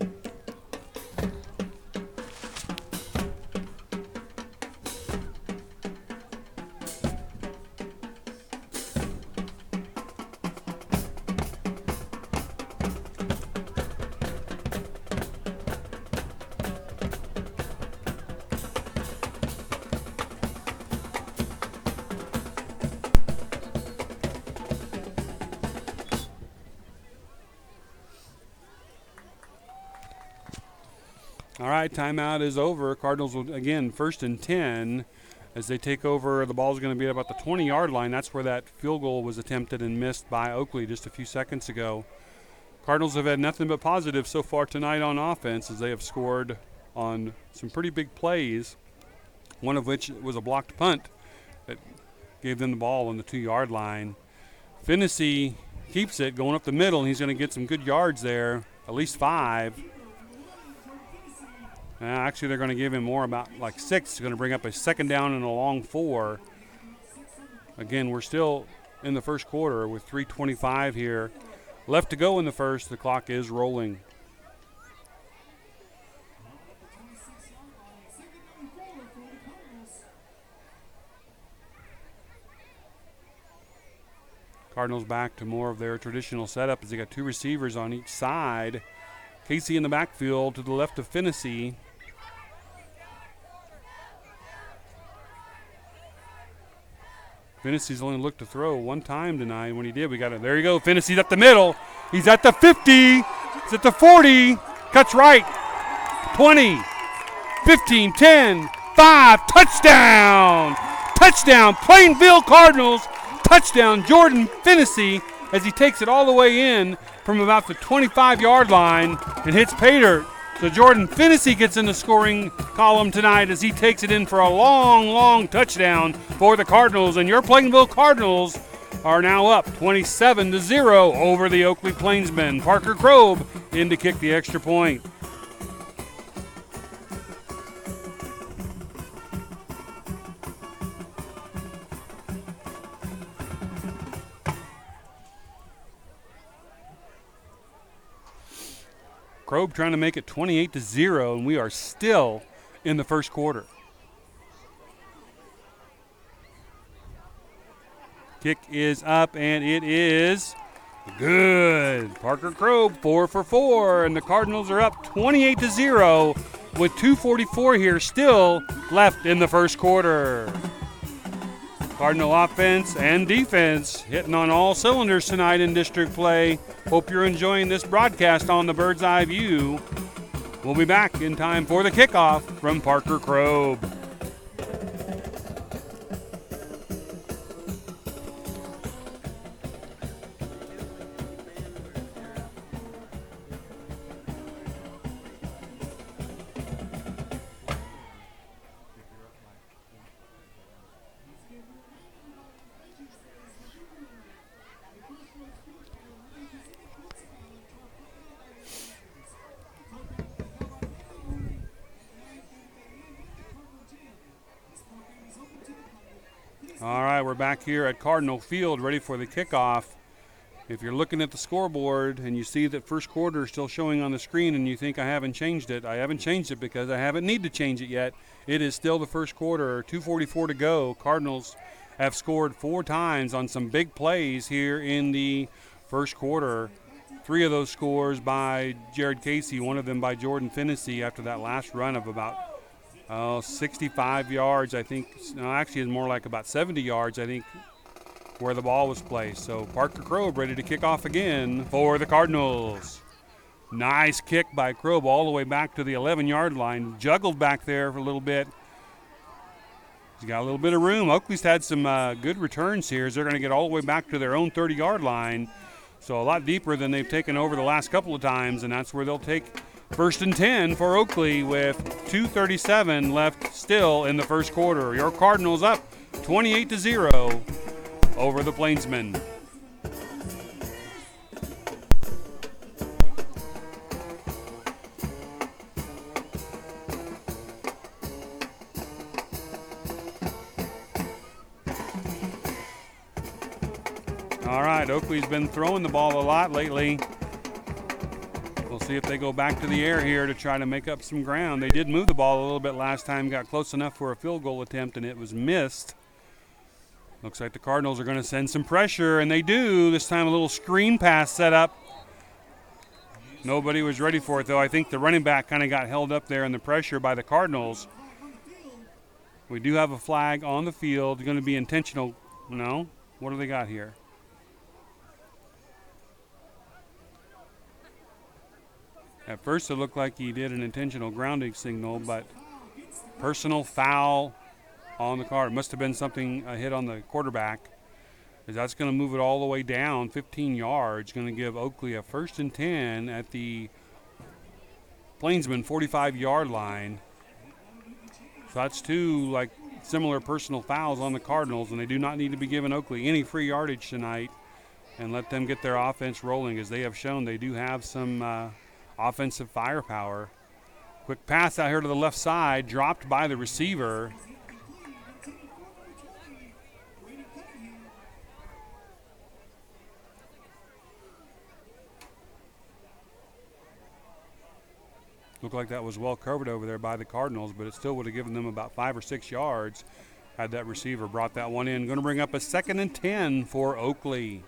All right, timeout is over. Cardinals will, again, 1st and 10 as they take over. The ball's going to be at about the 20-yard line. That's where that field goal was attempted and missed by Oakley just a few seconds ago. Cardinals have had nothing but positive so far tonight on offense as they have scored on some pretty big plays, one of which was a blocked punt that gave them the ball on the 2-yard line. Finney keeps it going up the middle, and he's going to get some good yards there, at least 5. Actually, they're going to give him more, about like 6. He's going to bring up a 2nd down and a long 4. Again, we're still in the first quarter with 3:25 here left to go in the first. The clock is rolling. Cardinals back to more of their traditional setup as they got 2 receivers on each side. Casey in the backfield to the left of Finney. Finney's only looked to throw one time tonight. When he did, we got it. There you go. Finney's up the middle. He's at the 50. He's at the 40. Cuts right. 20, 15, 10, 5. Touchdown. Touchdown. Plainville Cardinals. Touchdown. Jordan Finney as he takes it all the way in from about the 25-yard line and hits pay dirt. So Jordan Finney gets in the scoring column tonight as he takes it in for a long, long touchdown for the Cardinals. And your Plainville Cardinals are now up 27-0 over the Oakley Plainsmen. Parker Kroeb in to kick the extra point. Kroeb trying to make it 28-0, and we are still in the first quarter. Kick is up, and it is good. Parker Kroeb, 4 for 4, and the Cardinals are up 28-0 with 2:44 here still left in the first quarter. Cardinal offense and defense hitting on all cylinders tonight in district play. Hope you're enjoying this broadcast on the Bird's Eye View. We'll be back in time for the kickoff from Parker Kroeb. All right, we're back here at Cardinal Field ready for the kickoff. If you're looking at the scoreboard and you see that first quarter is still showing on the screen and you think I haven't changed it, I haven't changed it because I haven't need to change it yet. It is still the first quarter, 2:44 to go. Cardinals have scored 4 times on some big plays here in the first quarter. 3 of those scores by Jared Casey, one of them by Jordan Finney after that last run of about 65 yards, I think. No, actually, it's more like about 70 yards, I think, where the ball was placed. So Parker Kroeb ready to kick off again for the Cardinals. Nice kick by Kroeb all the way back to the 11-yard line. Juggled back there for a little bit. He's got a little bit of room. Oakley's had some good returns here as they're going to get all the way back to their own 30-yard line. So a lot deeper than they've taken over the last couple of times, and that's where they'll take first and 10 for Oakley with 2:37 left still in the first quarter. Your Cardinals up 28-0 over the Plainsmen. All right, Oakley's been throwing the ball a lot lately. We'll see if they go back to the air here to try to make up some ground. They did move the ball a little bit last time, got close enough for a field goal attempt, and it was missed. Looks like the Cardinals are going to send some pressure, and they do. This time a little screen pass set up. Nobody was ready for it, though. I think the running back kind of got held up there in the pressure by the Cardinals. We do have a flag on the field. It's going to be intentional. No? What do they got here? At first it looked like he did an intentional grounding signal, but personal foul on the card. It must have been something, a hit on the quarterback, because that's going to move it all the way down 15 yards, going to give Oakley a first and 10 at the Plainsman 45-yard line. So that's 2 like similar personal fouls on the Cardinals, and they do not need to be giving Oakley any free yardage tonight and let them get their offense rolling, as they have shown they do have some offensive firepower. Quick pass out here to the left side, dropped by the receiver. Looked like that was well covered over there by the Cardinals, but it still would have given them about 5 or 6 yards had that receiver brought that one in. Going to bring up a second and 10 for Oakley.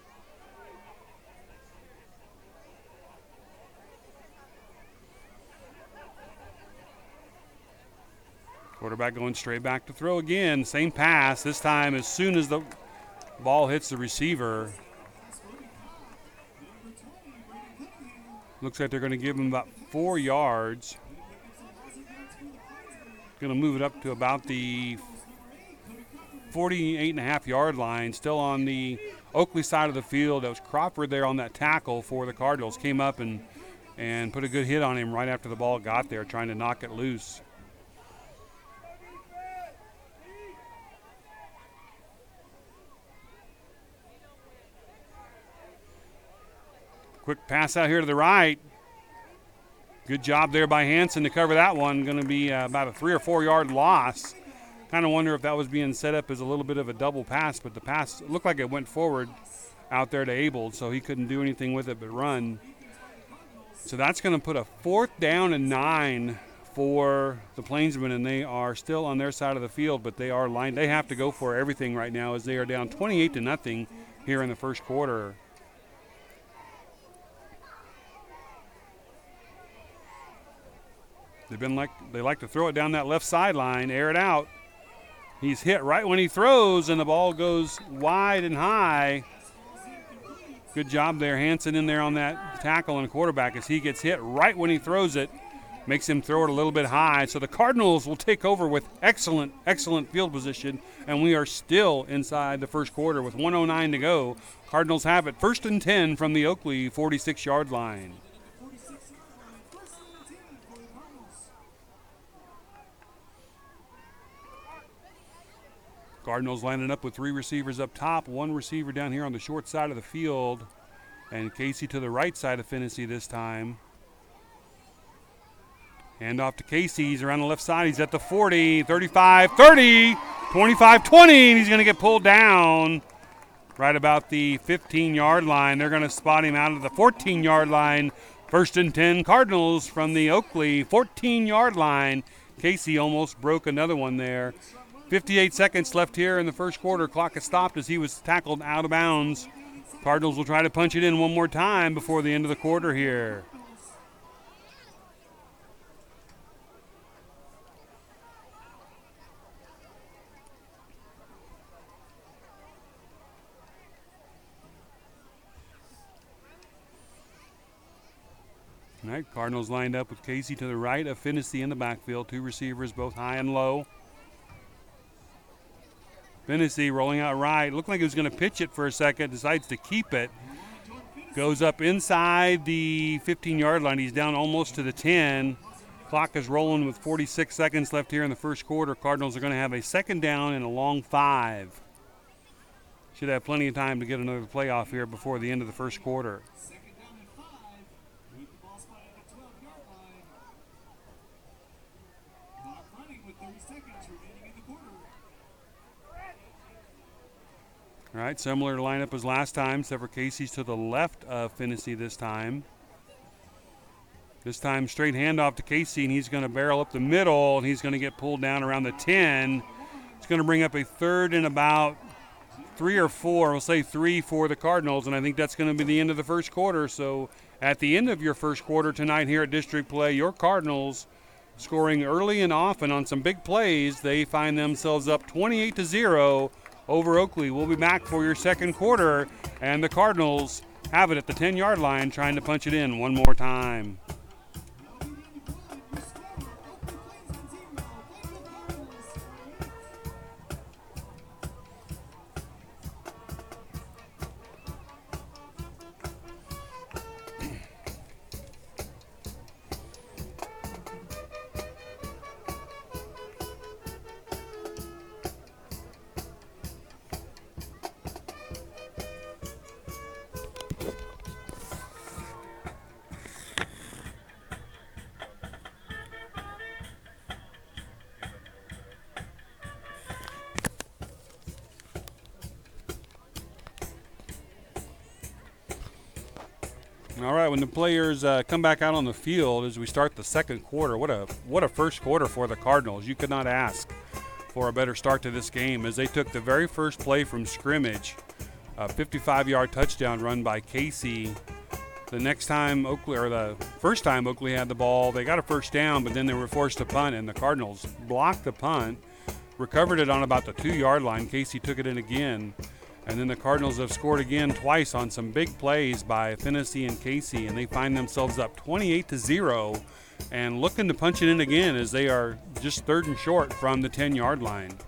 Quarterback going straight back to throw again. Same pass. This time as soon as the ball hits the receiver. Looks like they're going to give him about 4 yards. Going to move it up to about the 48.5-yard line. Still on the Oakley side of the field. That was Crawford there on that tackle for the Cardinals. Came up and and put a good hit on him right after the ball got there, trying to knock it loose. Quick pass out here to the right. Good job there by Hansen to cover that one. Going to be about a 3 or 4 yard loss. Kind of wonder if that was being set up as a little bit of a double pass, but the pass looked like it went forward out there to Abel, so he couldn't do anything with it but run. So that's going to put a 4th down and 9 for the Plainsmen, and they are still on their side of the field, but they are lined. They have to go for everything right now as they are down 28-0 here in the first quarter. They like to throw it down that left sideline, air it out. He's hit right when he throws, and the ball goes wide and high. Good job there, Hansen in there on that tackle and quarterback as he gets hit right when he throws it. Makes him throw it a little bit high. So the Cardinals will take over with excellent field position, and we are still inside the first quarter with 1:09 to go. Cardinals have it 1st and 10 from the Oakley 46-yard line. Cardinals lining up with 3 receivers up top, 1 receiver down here on the short side of the field, and Casey to the right side of Finney this time. Hand off to Casey. He's around the left side. He's at the 40, 35, 30, 25, 20, and he's going to get pulled down right about the 15-yard line. They're going to spot him out of the 14-yard line. 1st and 10 Cardinals from the Oakley 14-yard line. Casey almost broke another one there. 58 seconds left here in the first quarter. Clock has stopped as he was tackled out of bounds. Cardinals will try to punch it in one more time before the end of the quarter here. All right, Cardinals lined up with Casey to the right of Finney in the backfield. 2 receivers, both high and low. Finney rolling out right. Looked like he was going to pitch it for a second. Decides to keep it. Goes up inside the 15-yard line. He's down almost to the 10. Clock is rolling with 46 seconds left here in the first quarter. Cardinals are going to have a 2nd down and a long 5. Should have plenty of time to get another playoff here before the end of the first quarter. All right, similar lineup as last time, except for Casey's to the left of Finney this time. This time straight handoff to Casey, and he's going to barrel up the middle, and he's going to get pulled down around the 10. It's going to bring up a 3rd and about 3 or 4. We'll say 3 for the Cardinals, and I think that's going to be the end of the first quarter. So at the end of your first quarter tonight here at District Play, your Cardinals scoring early and often on some big plays. They find themselves up 28-0 over Oakley. We'll be back for your second quarter, and the Cardinals have it at the 10-yard line trying to punch it in one more time. All right, when the players come back out on the field as we start the second quarter, what a first quarter for the Cardinals. You could not ask for a better start to this game as they took the very first play from scrimmage, a 55-yard touchdown run by Casey. The next time Oakley, or the first time Oakley had the ball, they got a first down, but then they were forced to punt, and the Cardinals blocked the punt, recovered it on about the 2-yard line. Casey took it in again. And then the Cardinals have scored again twice on some big plays by Finney and Casey, and they find themselves up 28-0 and looking to punch it in again as they are just 3rd and short from the 10-yard line.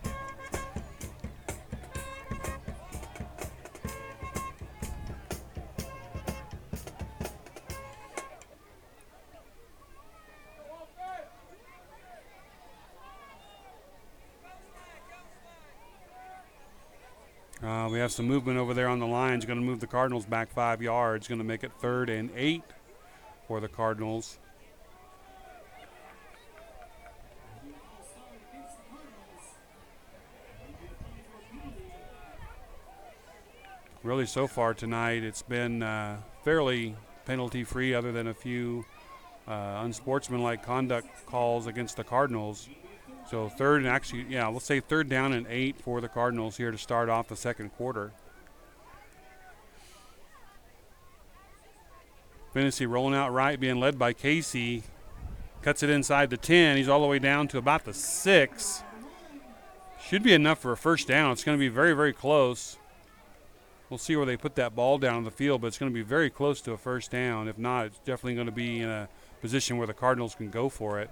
We have some movement over there on the line. It's going to move the Cardinals back 5 yards. Going to make it 3rd and 8 for the Cardinals. Really, so far tonight, it's been fairly penalty-free, other than a few unsportsmanlike conduct calls against the Cardinals. So we'll say 3rd down and 8 for the Cardinals here to start off the second quarter. Finney rolling out right, being led by Casey. Cuts it inside the 10. He's all the way down to about the 6. Should be enough for a first down. It's going to be very, very close. We'll see where they put that ball down on the field, but it's going to be very close to a first down. If not, it's definitely going to be in a position where the Cardinals can go for it.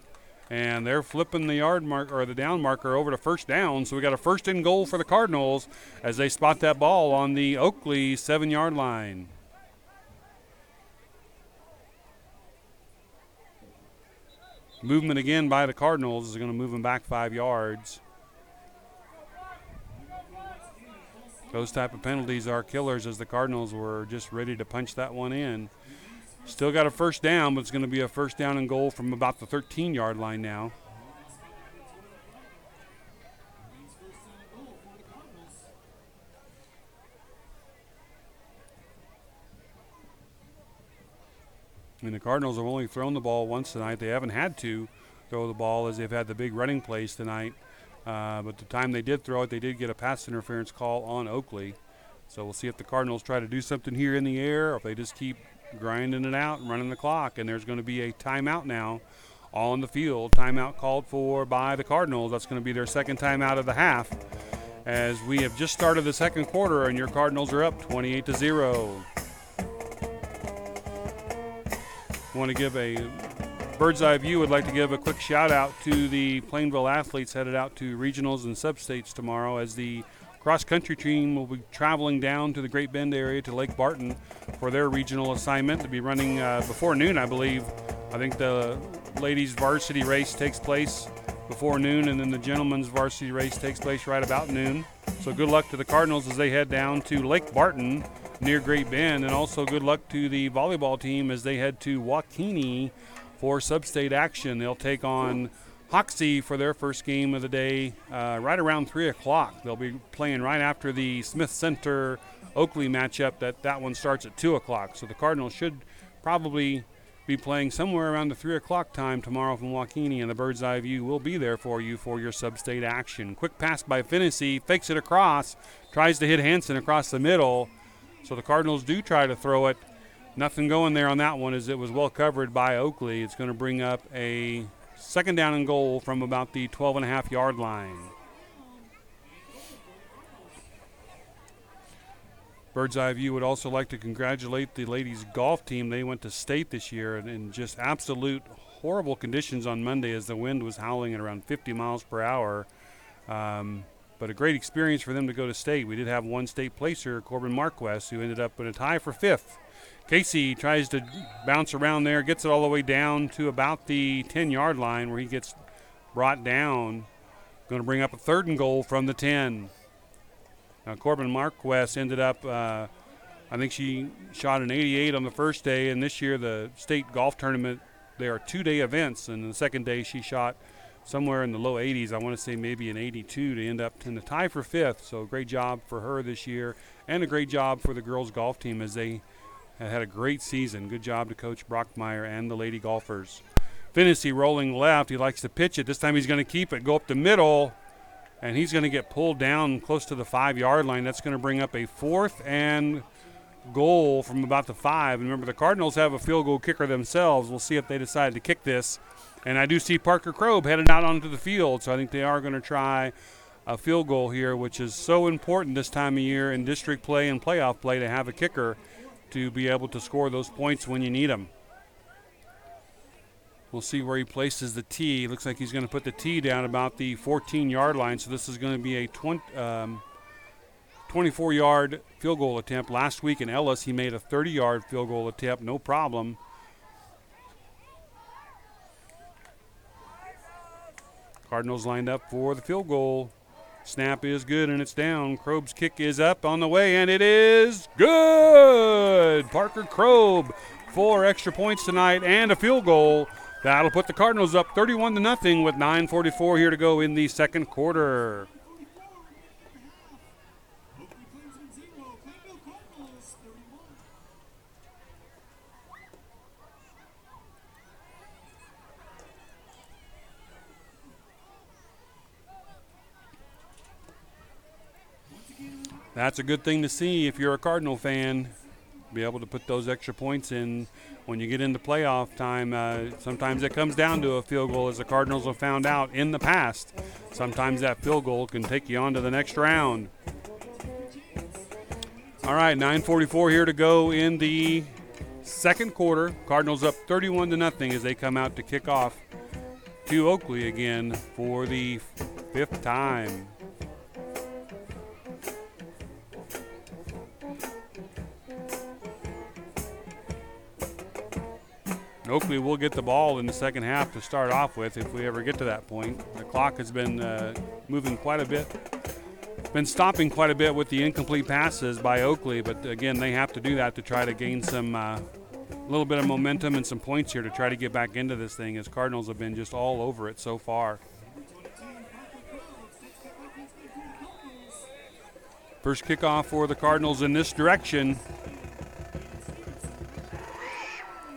And they're flipping the yard mark or the down marker over to first down. So we got a 1st and goal for the Cardinals as they spot that ball on the Oakley 7-yard line. Movement again by the Cardinals is going to move them back 5 yards. Those type of penalties are killers, as the Cardinals were just ready to punch that one in. Still got a first down, but it's going to be a 1st down and goal from about the 13-yard line now. And the Cardinals have only thrown the ball once tonight. They haven't had to throw the ball as they've had the big running plays tonight. But the time they did throw it, they did get a pass interference call on Oakley. So we'll see if the Cardinals try to do something here in the air or if they just keep grinding it out and running the clock. And there's going to be a timeout now on the field. Timeout called for by the Cardinals. That's going to be their 2nd timeout of the half, as we have just started the second quarter and your Cardinals are up 28-0. Want to give a bird's eye view. Would like to give a quick shout out to the Plainville athletes headed out to regionals and sub-states tomorrow, as the cross-country team will be traveling down to the Great Bend area to Lake Barton for their regional assignment to be running before noon, I believe. I think the ladies' varsity race takes place before noon, and then the gentlemen's varsity race takes place right about noon. So good luck to the Cardinals as they head down to Lake Barton near Great Bend, and also good luck to the volleyball team as they head to Waukene for sub-state action. They'll take on Hoxie for their first game of the day right around 3 o'clock. They'll be playing right after the Smith Center Oakley matchup. That one starts at 2 o'clock. So the Cardinals should probably be playing somewhere around the 3 o'clock time tomorrow from Waukene, and the bird's eye view will be there for you for your sub-state action. Quick pass by Finney, fakes it across, tries to hit Hansen across the middle. So the Cardinals do try to throw it. Nothing going there on that one, as it was well covered by Oakley. It's going to bring up a 2nd down and goal from about the 12.5-yard line. Bird's Eye View would also like to congratulate the ladies golf team. They went to state this year in just absolute horrible conditions on Monday, as the wind was howling at around 50 miles per hour. But a great experience for them to go to state. We did have one state placer, Corbin Marquez, who ended up in a tie for 5th. Casey tries to bounce around there, gets it all the way down to about the 10-yard line, where he gets brought down. Going to bring up a 3rd and goal from the 10. Now, Corbin Marquez ended up, I think she shot an 88 on the first day, and this year the state golf tournament, they are 2-day events, and the second day she shot somewhere in the low 80s. I want to say maybe an 82 to end up in the tie for 5th. So great job for her this year, and a great job for the girls golf team as they had a great season. Good job to Coach Brockmeyer and the lady golfers. Finney rolling left. He likes to pitch it. This time he's going to keep it, go up the middle, and he's going to get pulled down close to the 5-yard line. That's going to bring up a 4th and goal from about the 5. And remember, the Cardinals have a field goal kicker themselves. We'll see if they decide to kick this. And I do see Parker Kroeb headed out onto the field, so I think they are going to try a field goal here, which is so important this time of year in district play and playoff play to have a kicker to be able to score those points when you need them. We'll see where he places the tee. Looks like he's going to put the tee down about the 14-yard line, so this is going to be a 24-yard field goal attempt. Last week in Ellis, he made a 30-yard field goal attempt, no problem. Cardinals lined up for the field goal. Snap is good, and it's down. Kroeb's kick is up on the way, and it is good. Parker Kroeb, 4 extra points tonight and a field goal. That'll put the Cardinals up 31-0 with 9:44 here to go in the second quarter. Oakley Plainsmen 0, Plainville Cardinals 31. That's a good thing to see if you're a Cardinal fan. Be able to put those extra points in when you get into playoff time. Sometimes it comes down to a field goal, as the Cardinals have found out in the past. Sometimes that field goal can take you on to the next round. All right, 9:44 here to go in the second quarter. Cardinals up 31-0 as they come out to kick off to Oakley again for the 5th time. Oakley will get the ball in the second half to start off with if we ever get to that point. The clock has been moving quite a bit. Been stopping quite a bit with the incomplete passes by Oakley, but again, they have to do that to try to gain some little bit of momentum and some points here to try to get back into this thing, as Cardinals have been just all over it so far. First kickoff for the Cardinals in this direction.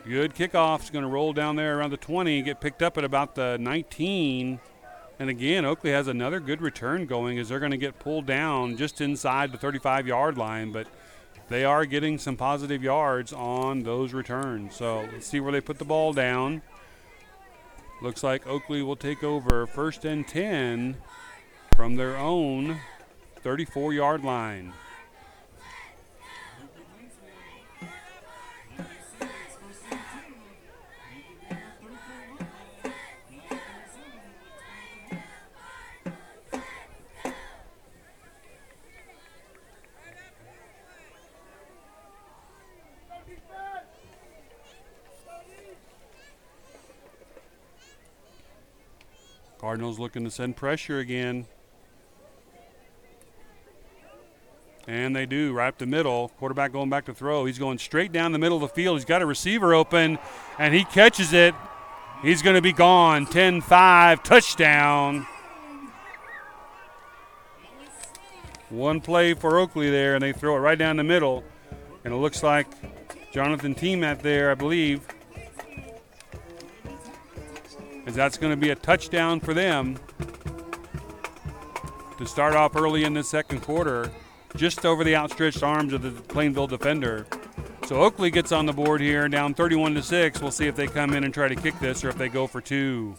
Good kickoff. It's going to roll down there around the 20, get picked up at about the 19. And again, Oakley has another good return going, as they're going to get pulled down just inside the 35-yard line. But they are getting some positive yards on those returns. So let's see where they put the ball down. Looks like Oakley will take over 1st and 10 from their own 34-yard line. Cardinals looking to send pressure again. And they do, right up the middle. Quarterback going back to throw. He's going straight down the middle of the field. He's got a receiver open, and he catches it. He's going to be gone. 10-5, touchdown. One play for Oakley there, and they throw it right down the middle. And it looks like Jonathan Teamat there, I believe, as that's going to be a touchdown for them to start off early in the second quarter, just over the outstretched arms of the Plainville defender. So Oakley gets on the board here, down 31-6. We'll see if they come in and try to kick this or if they go for 2.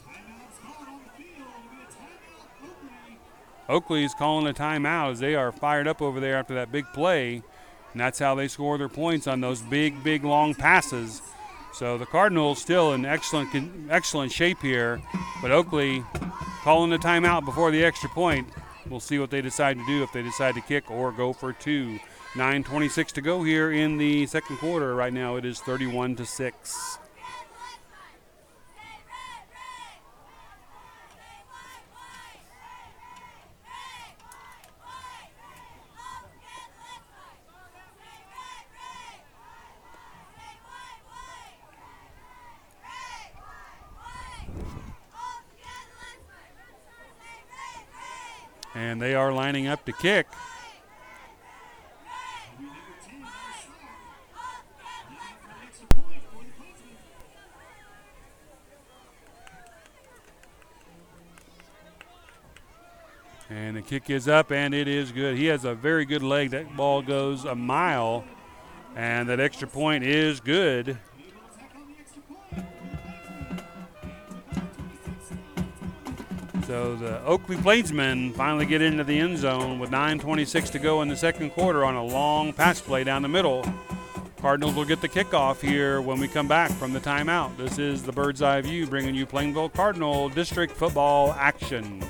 Oakley's calling a timeout as they are fired up over there after that big play, and that's how they score their points on those big, long passes. So the Cardinals still in excellent shape here, but Oakley calling a timeout before the extra point. We'll see what they decide to do, if they decide to kick or go for 2. 9:26 to go here in the second quarter. Right now it is 31-6. And they are lining up to kick. And the kick is up, and it is good. He has a very good leg. That ball goes a mile, and that extra point is good. So the Oakley Plainsmen finally get into the end zone with 9:26 to go in the second quarter on a long pass play down the middle. Cardinals will get the kickoff here when we come back from the timeout. This is the Bird's Eye View bringing you Plainville Cardinal District football action.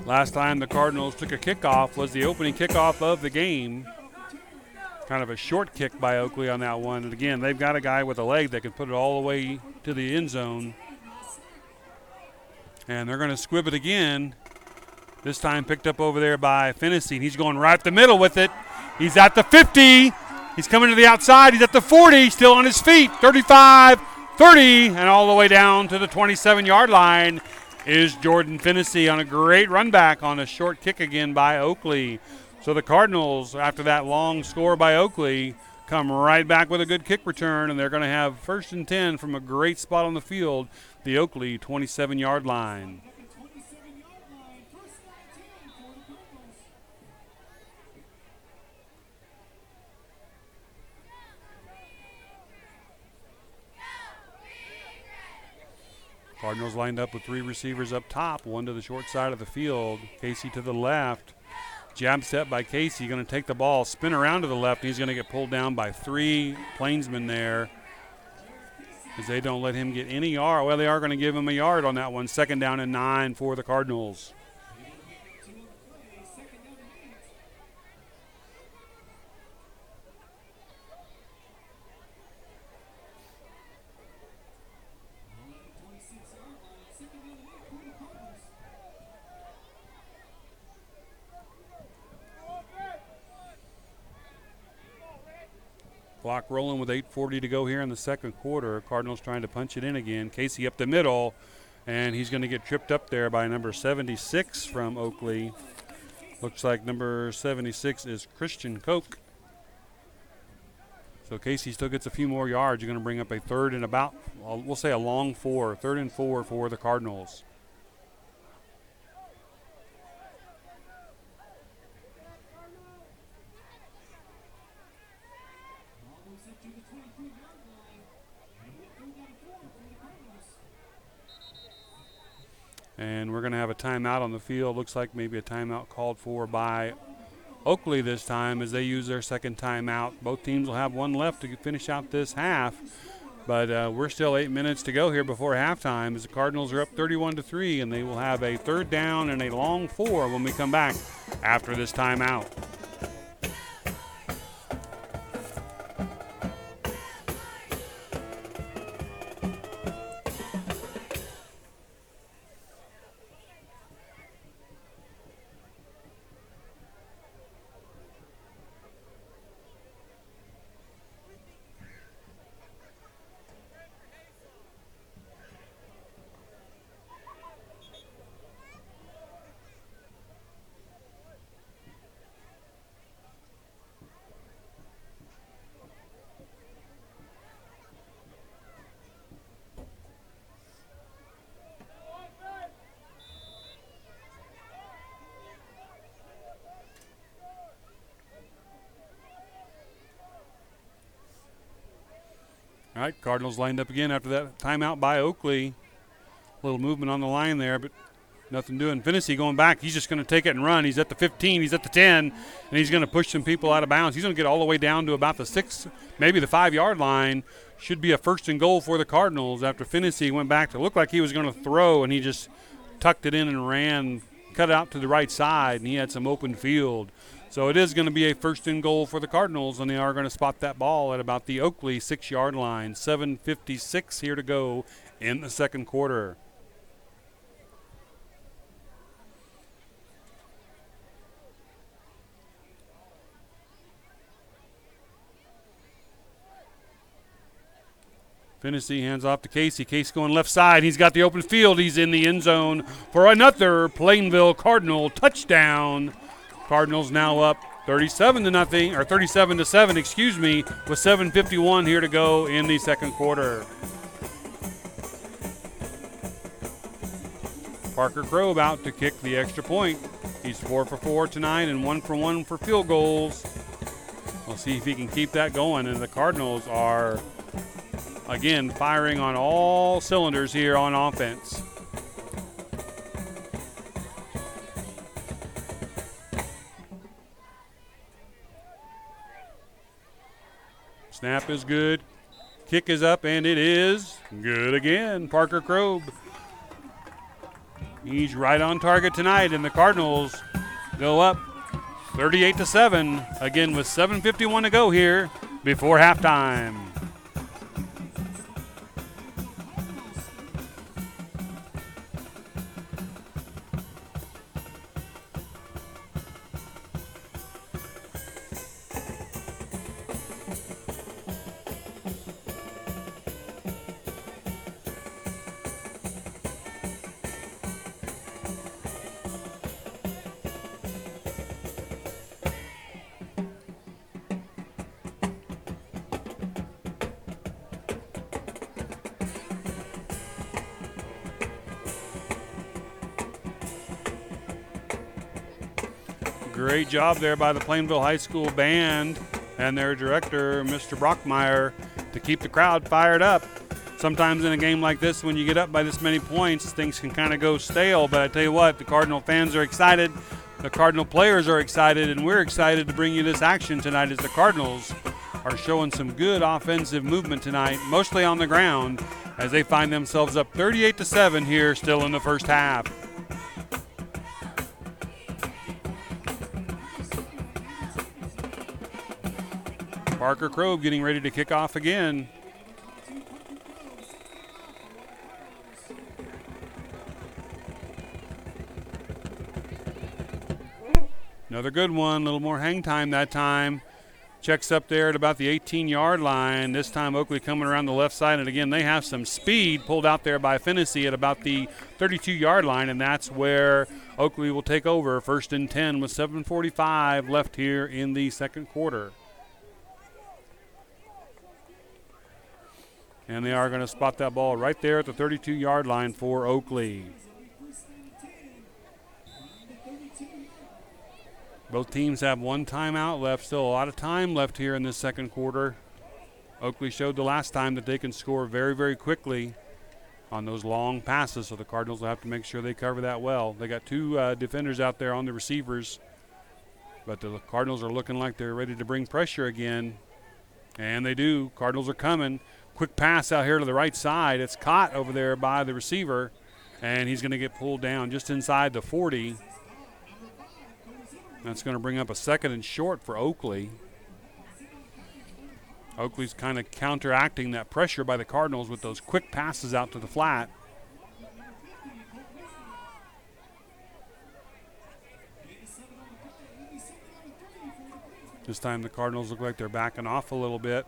Last time the Cardinals took a kickoff was the opening kickoff of the game. Kind of a short kick by Oakley on that one. And again, they've got a guy with a leg that can put it all the way to the end zone. And they're going to squib it again. This time picked up over there by Fennessy. He's going right up the middle with it. He's at the 50. He's coming to the outside. He's at the 40, still on his feet. 35, 30, and all the way down to the 27-yard line is Jordan Fennessy on a great run back on a short kick again by Oakley. So the Cardinals, after that long score by Oakley, come right back with a good kick return, and they're going to have 1st and 10 from a great spot on the field, the Oakley 27-yard line. Cardinals lined up with 3 receivers up top, one to the short side of the field. Casey to the left. Jab step by Casey, going to take the ball, spin around to the left. He's going to get pulled down by 3 Plainsmen there as they don't let him get any yard. Well, they are going to give him a yard on that one. 2nd down and 9 for the Cardinals. Clock rolling with 8:40 to go here in the second quarter. Cardinals trying to punch it in again. Casey up the middle, and he's going to get tripped up there by number 76 from Oakley. Looks like number 76 is Christian Koch. So Casey still gets a few more yards. You're going to bring up a 3rd and about, we'll say a long 4, 3rd and 4 for the Cardinals. And we're going to have a timeout on the field. Looks like maybe a timeout called for by Oakley this time as they use their 2nd timeout. Both teams will have one left to finish out this half. But we're still 8 minutes to go here before halftime as the Cardinals are up 31-3, and they will have a 3rd down and a long 4 when we come back after this timeout. All right, Cardinals lined up again after that timeout by Oakley. A little movement on the line there, but nothing doing. Fennessy going back. He's just going to take it and run. He's at the 15. He's at the 10, and he's going to push some people out of bounds. He's going to get all the way down to about the 6, maybe the 5-yard line. Should be a 1st and goal for the Cardinals after Fennessy went back to look like he was going to throw, and he just tucked it in and ran, cut it out to the right side, and he had some open field. So it is going to be a 1st and goal for the Cardinals, and they are going to spot that ball at about the Oakley 6-yard line. 7:56 here to go in the second quarter. Fennessy hands off to Casey. Casey going left side. He's got the open field. He's in the end zone for another Plainville Cardinal touchdown. Cardinals now up 37-7, excuse me, with 7:51 here to go in the second quarter. Parker Crow about to kick the extra point. He's 4 for 4 tonight and 1 for 1 for field goals. We'll see if he can keep that going. And the Cardinals are, again, firing on all cylinders here on offense. Snap is good. Kick is up, and it is good again. Parker Crow He's right on target tonight, and the Cardinals go up 38-7, again with 7:51 to go here before halftime. Great job there by the Plainville High School band and their director, Mr. Brockmeyer, to keep the crowd fired up. Sometimes in a game like this, when you get up by this many points, things can kind of go stale. But I tell you what, the Cardinal fans are excited, the Cardinal players are excited, and we're excited to bring you this action tonight as the Cardinals are showing some good offensive movement tonight, mostly on the ground, as they find themselves up 38-7 here still in the first half. Parker Krogh getting ready to kick off again. Another good one, a little more hang time that time. Checks up there at about the 18-yard line. This time Oakley coming around the left side, and again they have some speed pulled out there by Finnessy at about the 32-yard line, and that's where Oakley will take over. 1st and 10 with 7:45 left here in the second quarter. And they are going to spot that ball right there at the 32-yard line for Oakley. Both teams have one timeout left. Still a lot of time left here in this second quarter. Oakley showed the last time that they can score very, very quickly on those long passes, so the Cardinals will have to make sure they cover that well. They got two defenders out there on the receivers, but the Cardinals are looking like they're ready to bring pressure again, and they do. Cardinals are coming. Quick pass out here to the right side. It's caught over there by the receiver, and he's going to get pulled down just inside the 40. That's going to bring up a 2nd and short for Oakley. Oakley's kind of counteracting that pressure by the Cardinals with those quick passes out to the flat. This time the Cardinals look like they're backing off a little bit.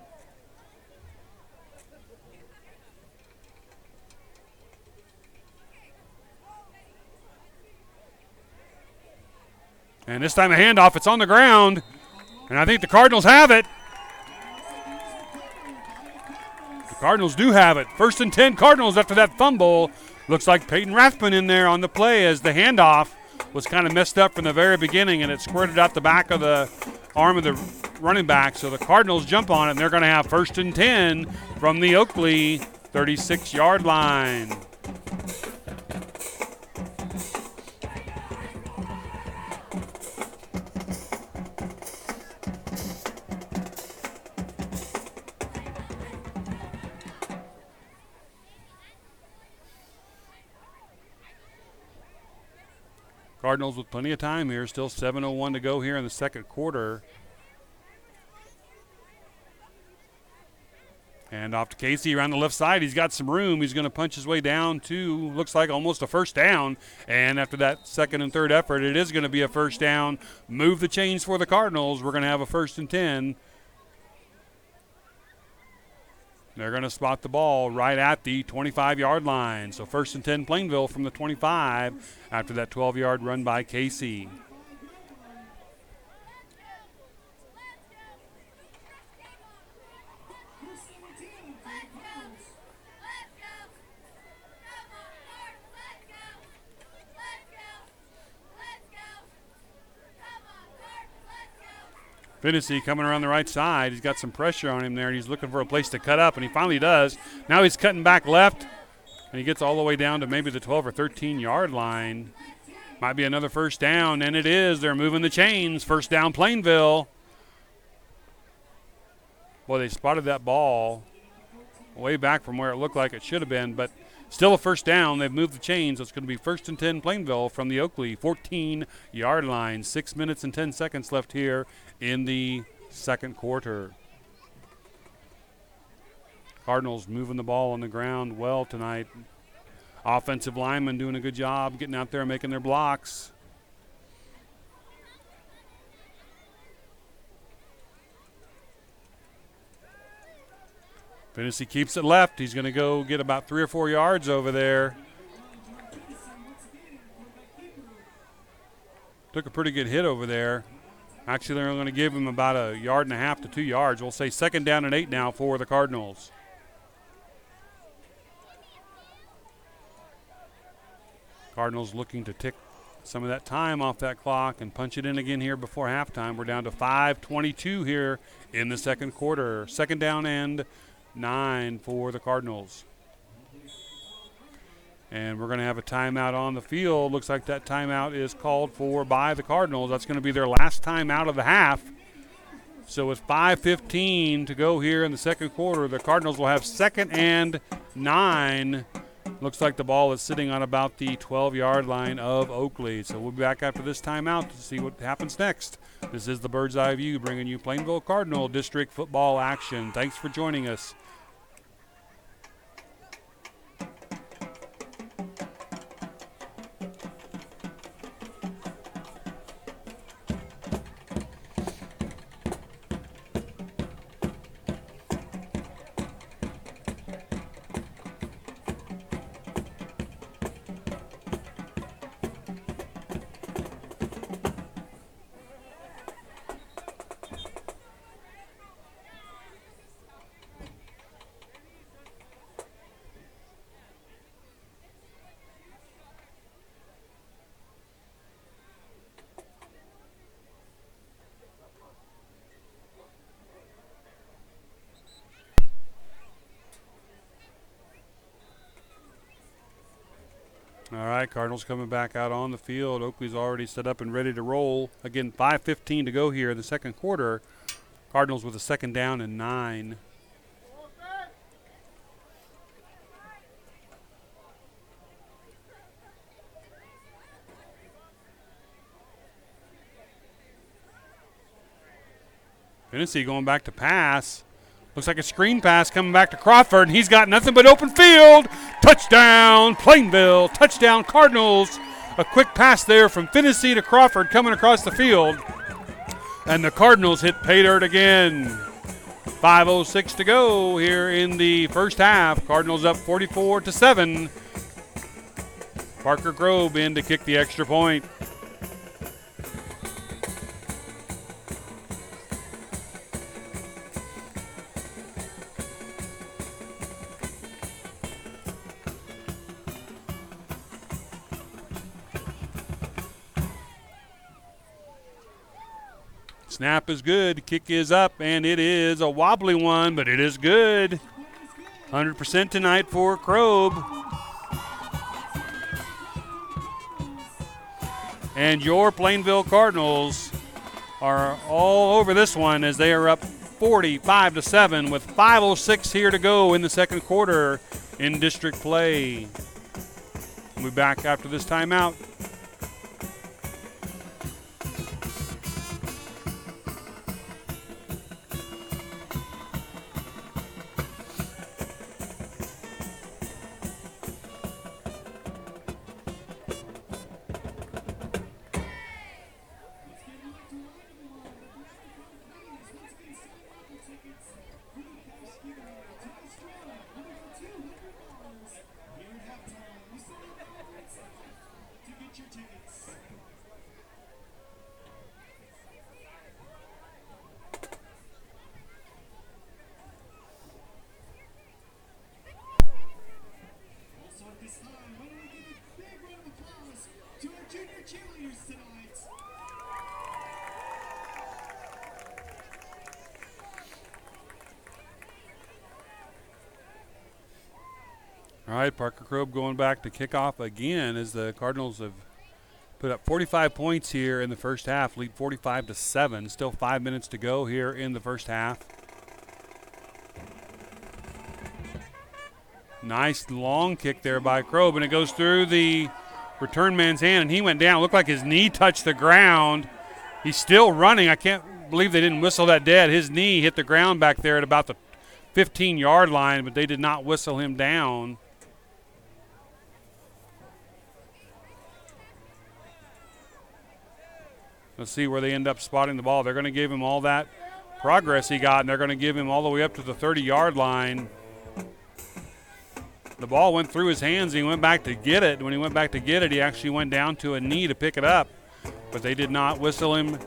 And this time a handoff, it's on the ground, and I think the Cardinals have it. The Cardinals do have it. 1st and 10 Cardinals after that fumble. Looks like Peyton Rathman in there on the play as the handoff was kind of messed up from the very beginning, and it squirted out the back of the arm of the running back. So the Cardinals jump on it, and they're going to have 1st and 10 from the Oakley 36-yard line. Cardinals with plenty of time here. Still 7:01 to go here in the second quarter. And off to Casey around the left side. He's got some room. He's going to punch his way down to, looks like almost a first down. And after that second and third effort, it is going to be a first down. Move the chains for the Cardinals. We're going to have a 1st and 10. They're going to spot the ball right at the 25-yard line. So 1st and 10 Plainville from the 25 after that 12-yard run by Casey. Finnessy coming around the right side. He's got some pressure on him there, and he's looking for a place to cut up, and he finally does. Now he's cutting back left, and he gets all the way down to maybe the 12 or 13-yard line. Might be another first down, and it is. They're moving the chains. First down, Plainville. Boy, they spotted that ball way back from where it looked like it should have been, but Still a first down. They've moved the chains. So it's going to be 1st and 10 Plainville from the Oakley 14-yard line. 6 minutes and 10 seconds left here in the second quarter. Cardinals moving the ball on the ground well tonight. Offensive linemen doing a good job getting out there and making their blocks. Finney keeps it left. He's going to go get about 3 or 4 yards over there. Took a pretty good hit over there. Actually, they're going to give him about 1.5 yards to 2 yards. We'll say 2nd down and 8 now for the Cardinals. Cardinals looking to tick some of that time off that clock and punch it in again here before halftime. We're down to 5:22 here in the second quarter. 2nd down and 9 for the Cardinals. And we're going to have a timeout on the field. Looks like that timeout is called for by the Cardinals. That's going to be their last timeout of the half. So with 5:15 to go here in the second quarter, the Cardinals will have 2nd and 9. Looks like the ball is sitting on about the 12-yard line of Oakley. So we'll be back after this timeout to see what happens next. This is the Bird's Eye View bringing you Plainville Cardinal District football action. Thanks for joining us. All right, Cardinals coming back out on the field. Oakley's already set up and ready to roll. Again, 5:15 to go here in the second quarter. Cardinals with a 2nd down and 9. Tennessee going back to pass. Looks like a screen pass coming back to Crawford, and he's got nothing but open field. Touchdown, Plainville. Touchdown, Cardinals. A quick pass there from Finney to Crawford coming across the field. And the Cardinals hit pay dirt again. 5:06 to go here in the first half. Cardinals up 44-7. Parker Grove in to kick the extra point. Snap is good. Kick is up, and it is a wobbly one, but it is good. 100% tonight for Kroeb. And your Plainville Cardinals are all over this one as they are up 45-7 with 5:06 here to go in the second quarter in district play. We'll be back after this timeout. All right, Parker Kroeb going back to kick off again as the Cardinals have put up 45 points here in the first half, lead 45-7. Still 5 minutes to go here in the first half. Nice long kick there by Crow, and it goes through the return man's hand, and he went down. It looked like his knee touched the ground. He's still running. I can't believe they didn't whistle that dead. His knee hit the ground back there at about the 15-yard line, but they did not whistle him down. Let's see where they end up spotting the ball. They're going to give him all that progress he got, and they're going to give him all the way up to the 30-yard line. The ball went through his hands. He went back to get it. When he went back to get it, he actually went down to a knee to pick it up, but they did not whistle him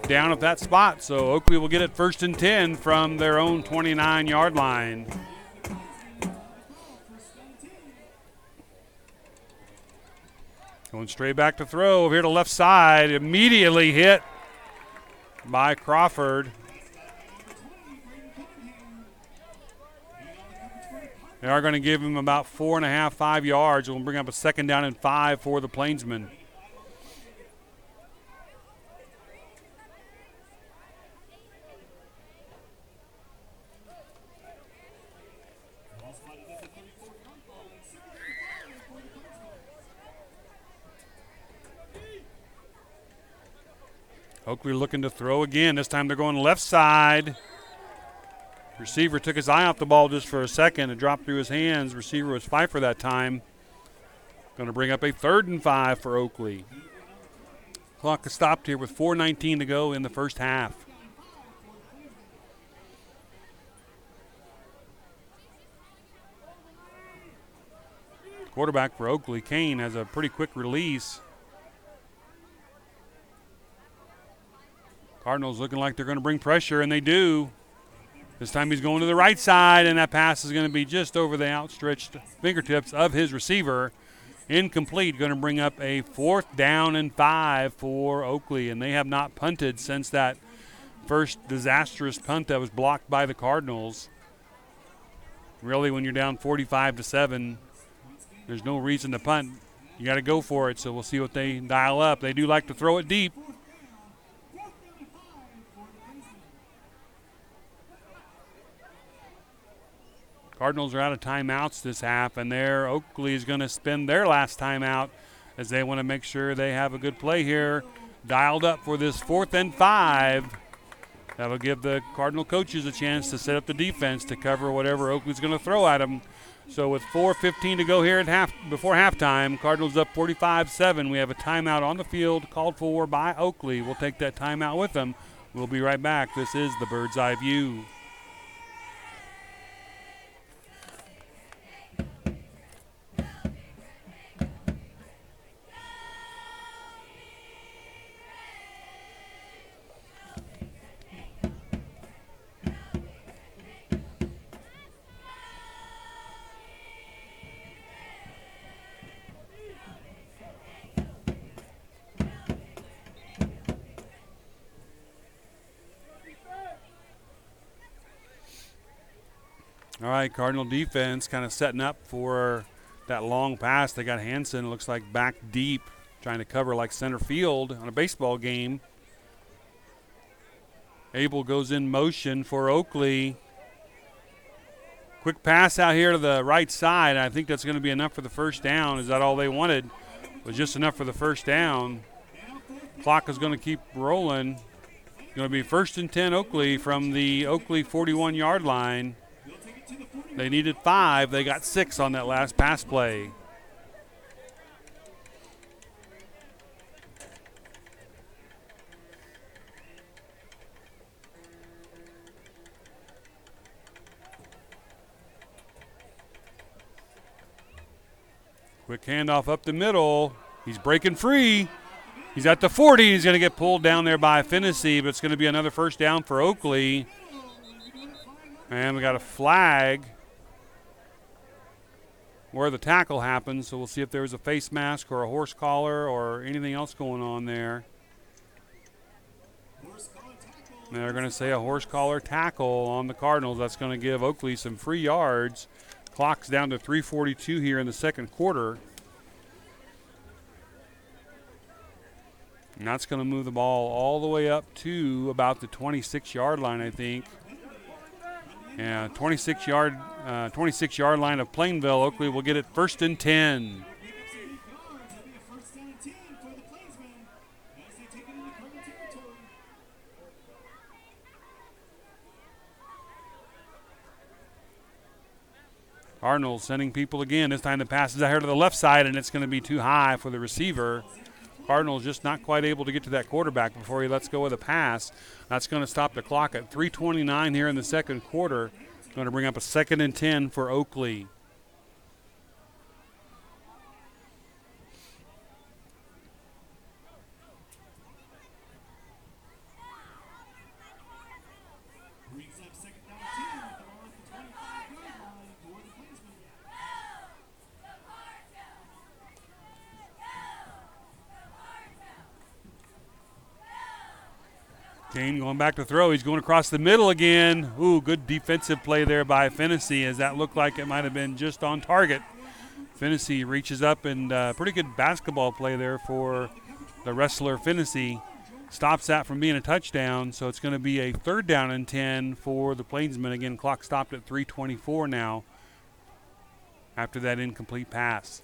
down at that spot. So Oakley will get it 1st and 10 from their own 29-yard line. Going straight back to throw over here to left side. Immediately hit by Crawford. They are going to give him about 4.5, 5 yards. We'll bring up a 2nd down and 5 for the Plainsmen. Oakley looking to throw again. This time they're going left side. Receiver took his eye off the ball just for a second. It dropped through his hands. Receiver was Pfeiffer that time. Going to bring up a 3rd and 5 for Oakley. Clock is stopped here with 4:19 to go in the first half. Quarterback for Oakley, Kane, has a pretty quick release. Cardinals looking like they're going to bring pressure, and they do. This time he's going to the right side, and that pass is going to be just over the outstretched fingertips of his receiver. Incomplete, going to bring up a 4th down and 5 for Oakley, and they have not punted since that first disastrous punt that was blocked by the Cardinals. Really, when you're down 45-7, there's no reason to punt. You got to go for it, so we'll see what they dial up. They do like to throw it deep. Cardinals are out of timeouts this half, and there Oakley is going to spend their last timeout as they want to make sure they have a good play here. Dialed up for this 4th and 5. That'll give the Cardinal coaches a chance to set up the defense to cover whatever Oakley's going to throw at them. So with 4:15 to go here before halftime, Cardinals up 45-7. We have a timeout on the field called for by Oakley. We'll take that timeout with them. We'll be right back. This is the Bird's Eye View. All right, Cardinal defense kind of setting up for that long pass. They got Hansen, looks like back deep, trying to cover like center field on a baseball game. Abel goes in motion for Oakley. Quick pass out here to the right side. I think that's going to be enough for the first down. Is that all they wanted? Was just enough for the first down. Clock is going to keep rolling. Going to be 1st and 10 Oakley from the Oakley 41-yard line. They needed 5. They got 6 on that last pass play. Quick handoff up the middle. He's breaking free. He's at the 40. He's going to get pulled down there by Finnessy, but it's going to be another first down for Oakley. And we got a flag where the tackle happened, so we'll see if there was a face mask or a horse collar or anything else going on there. And they're going to say a horse collar tackle on the Cardinals. That's going to give Oakley some free yards. Clock's down to 3:42 here in the second quarter. And that's going to move the ball all the way up to about the 26-yard line, I think. Yeah, 26-yard 26-yard line of Plainville. Oakley will get it 1st and 10. That'll be a first down and 10 for the Plainsmen as they take it into Cardinal territory. Cardinals sending people again. This time the pass is out here to the left side, and it's going to be too high for the receiver. Cardinals just not quite able to get to that quarterback before he lets go of the pass. That's going to stop the clock at 3:29 here in the second quarter. Going to bring up a 2nd and 10 for Oakley. Brings up 2nd down and 10 with the ball at the 25-yard line for the Plainsmen. Kane going back to throw. He's going across the middle again. Ooh, good defensive play there by Fennessy, as that looked like it might have been just on target. Fennessy reaches up, and pretty good basketball play there for the wrestler Fennessy. Stops that from being a touchdown, so it's going to be a 3rd down and 10 for the Plainsmen. Again, clock stopped at 3:24 now after that incomplete pass.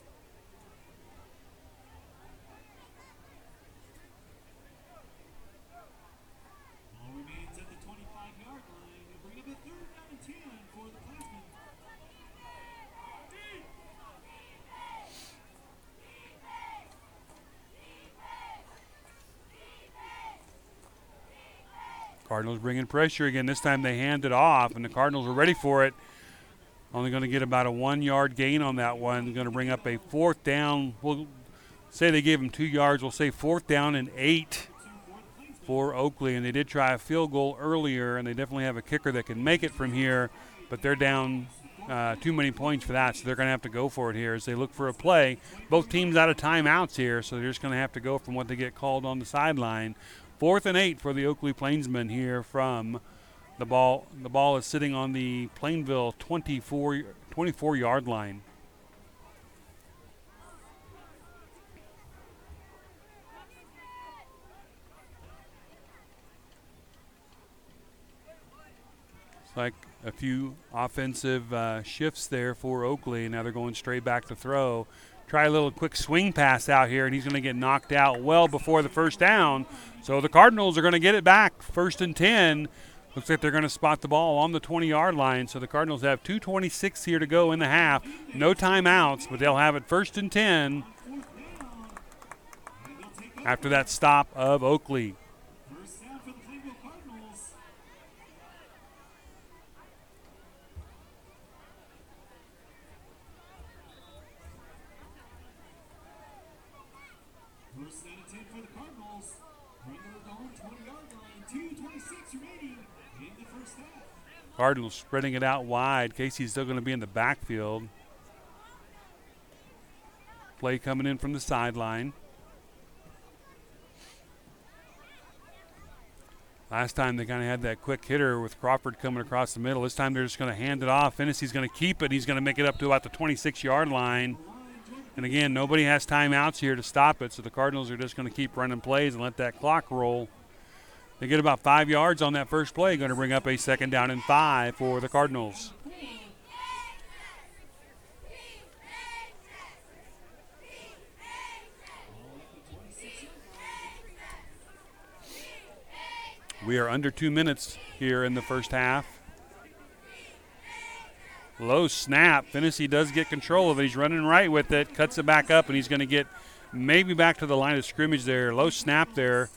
Ball remains at the 25-yard line. They'll bring up a 3rd down and 10 for the Plainsmen. Cardinals bringing pressure again. This time they hand it off, and the Cardinals are ready for it. Only going to get about a 1-yard gain on that one. Going to bring up a 4th down. We'll say they gave them 2 yards. We'll say 4th down and 8 for Oakley. And they did try a field goal earlier, and they definitely have a kicker that can make it from here. But they're down too many points for that, so they're going to have to go for it here as they look for a play. Both teams out of timeouts here, so they're just going to have to go from what they get called on the sideline. 4th and 8 for the Oakley Plainsmen here from the ball. The ball is sitting on the Plainville 24-yard line. It's like a few offensive shifts there for Oakley. Now they're going straight back to throw. Try a little quick swing pass out here, and he's going to get knocked out well before the 1st down. So the Cardinals are going to get it back, 1st and 10. Looks like they're going to spot the ball on the 20-yard line. So the Cardinals have 2:26 here to go in the half. No timeouts, but they'll have it 1st and 10 after that stop of Oakley. First down for the Plainville Cardinals. First down and 10 for the Cardinals. Plainville at the home 20-yard line. 2:26 remaining in the first half. Cardinals spreading it out wide. Casey's still going to be in the backfield. Play coming in from the sideline. Last time they kind of had that quick hitter with Crawford coming across the middle. This time they're just going to hand it off. Fennessy's going to keep it. He's going to make it up to about the 26-yard line. And again, nobody has timeouts here to stop it, so the Cardinals are just going to keep running plays and let that clock roll. They get about 5 yards on that first play, going to bring up a 2nd down and 5 for the Cardinals. We are under 2 minutes here in the first half. Low snap. Fennessy does get control of it. He's running right with it, cuts it back up, and he's going to get maybe back to the line of scrimmage there. Low snap there.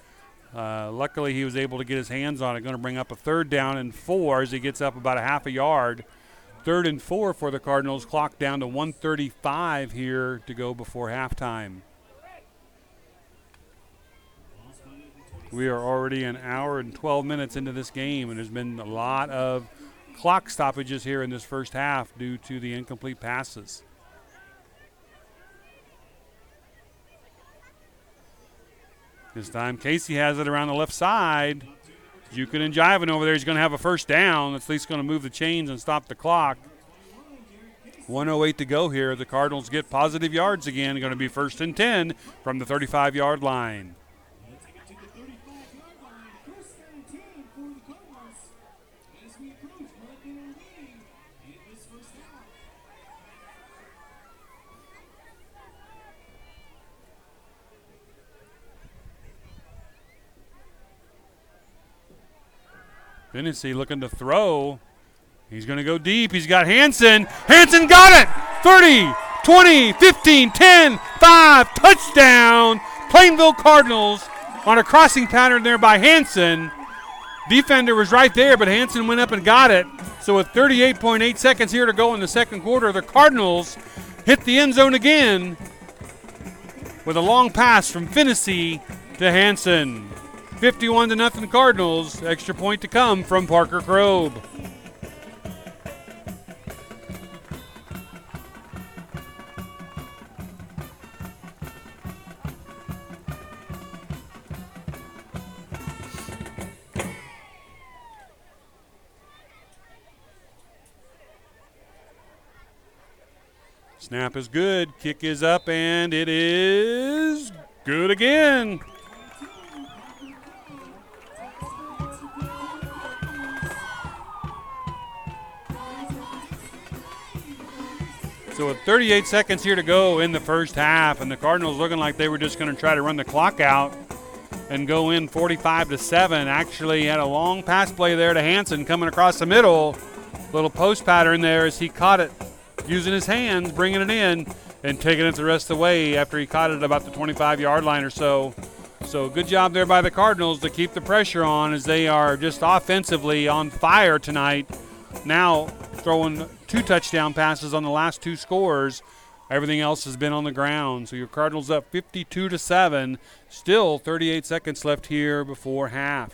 Luckily, he was able to get his hands on it. Going to bring up a 3rd down and 4 as he gets up about a half a yard. 3rd and 4 for the Cardinals. Clock down to 1:35 here to go before halftime. We are already an hour and 12 minutes into this game, and there's been a lot of clock stoppages here in this first half due to the incomplete passes. This time Casey has it around the left side. Jukin and jiving over there. He's going to have a 1st down. At least going to move the chains and stop the clock. 1:08 to go here. The Cardinals get positive yards again. Going to be 1st and 10 from the 35-yard line. Finnessy looking to throw. He's going to go deep. He's got Hansen. Hansen got it. 30, 20, 15, 10, 5. Touchdown. Plainville Cardinals on a crossing pattern there by Hansen. Defender was right there, but Hansen went up and got it. So with 38.8 seconds here to go in the second quarter, the Cardinals hit the end zone again with a long pass from Finnessy to Hansen. 51-0 Cardinals. Extra point to come from Parker Kroeb. Snap is good. Kick is up, and it is good again. So with 38 seconds here to go in the first half, and the Cardinals looking like they were just going to try to run the clock out and go in 45-7. Actually had a long pass play there to Hansen coming across the middle. Little post pattern there as he caught it using his hands, bringing it in, and taking it the rest of the way after he caught it at about the 25-yard line or so. So good job there by the Cardinals to keep the pressure on as they are just offensively on fire tonight. Now throwing 2 touchdown passes on the last 2 scores. Everything else has been on the ground. So your Cardinals up 52-7. Still 38 seconds left here before half.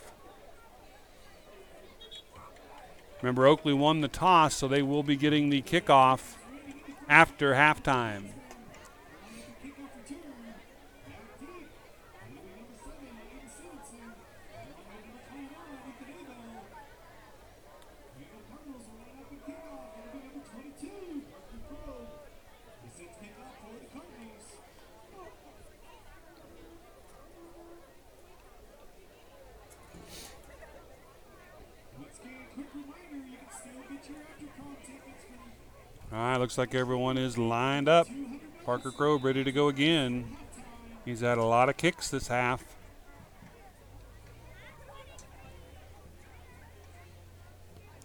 Remember, Oakley won the toss, so they will be getting the kickoff after halftime. All right, looks like everyone is lined up. Parker Kroeb ready to go again. He's had a lot of kicks this half.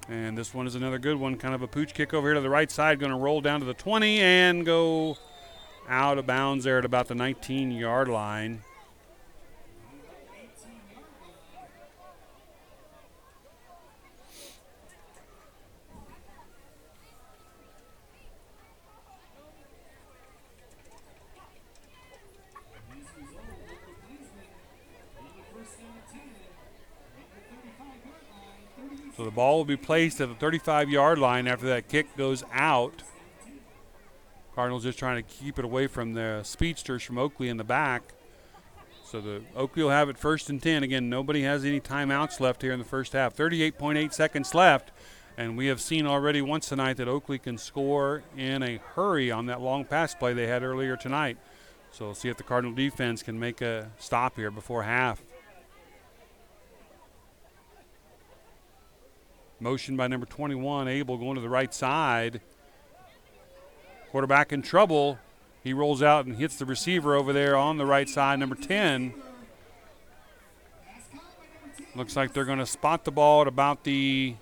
And this one is another good one, kind of a pooch kick over here to the right side, going to roll down to the 20 and go out of bounds there at about the 19-yard line. So the ball will be placed at the 35-yard line after that kick goes out. Cardinals just trying to keep it away from the speedsters from Oakley in the back. So the Oakley will have it 1st and 10. Again, nobody has any timeouts left here in the first half. 38.8 seconds left, and we have seen already once tonight that Oakley can score in a hurry on that long pass play they had earlier tonight. So we'll see if the Cardinal defense can make a stop here before half. Motion by number 21, Abel going to the right side. Quarterback in trouble. He rolls out and hits the receiver over there on the right side, number 10. Looks like they're going to spot the ball at about the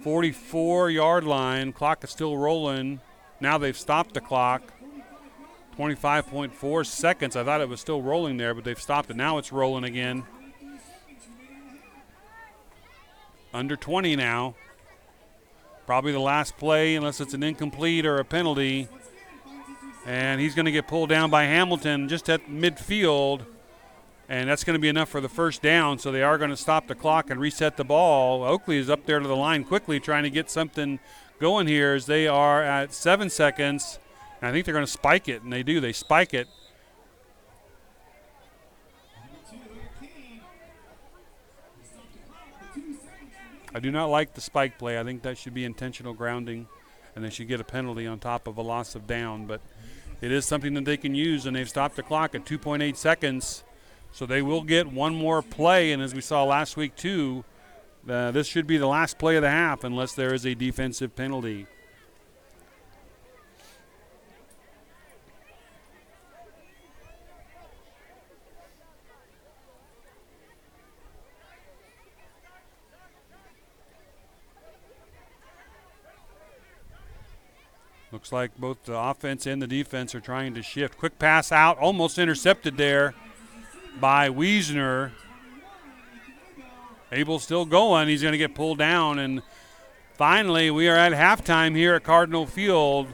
44-yard line. Clock is still rolling. Now they've stopped the clock. 25.4 seconds. I thought it was still rolling there, but they've stopped it. Now it's rolling again. Under 20 now. Probably the last play unless it's an incomplete or a penalty. And he's going to get pulled down by Hamilton just at midfield. And that's going to be enough for the first down. So they are going to stop the clock and reset the ball. Oakley is up there to the line quickly trying to get something going here as they are at 7 seconds. And I think they're going to spike it, and they do. They spike it. I do not like the spike play. I think that should be intentional grounding, and they should get a penalty on top of a loss of down. But it is something that they can use, and they've stopped the clock at 2.8 seconds. So they will get one more play, and as we saw last week too, this should be the last play of the half unless there is a defensive penalty. Looks like both the offense and the defense are trying to shift. Quick pass out, almost intercepted there by Wiesner. Abel's still going. He's going to get pulled down. And finally, we are at halftime here at Cardinal Field.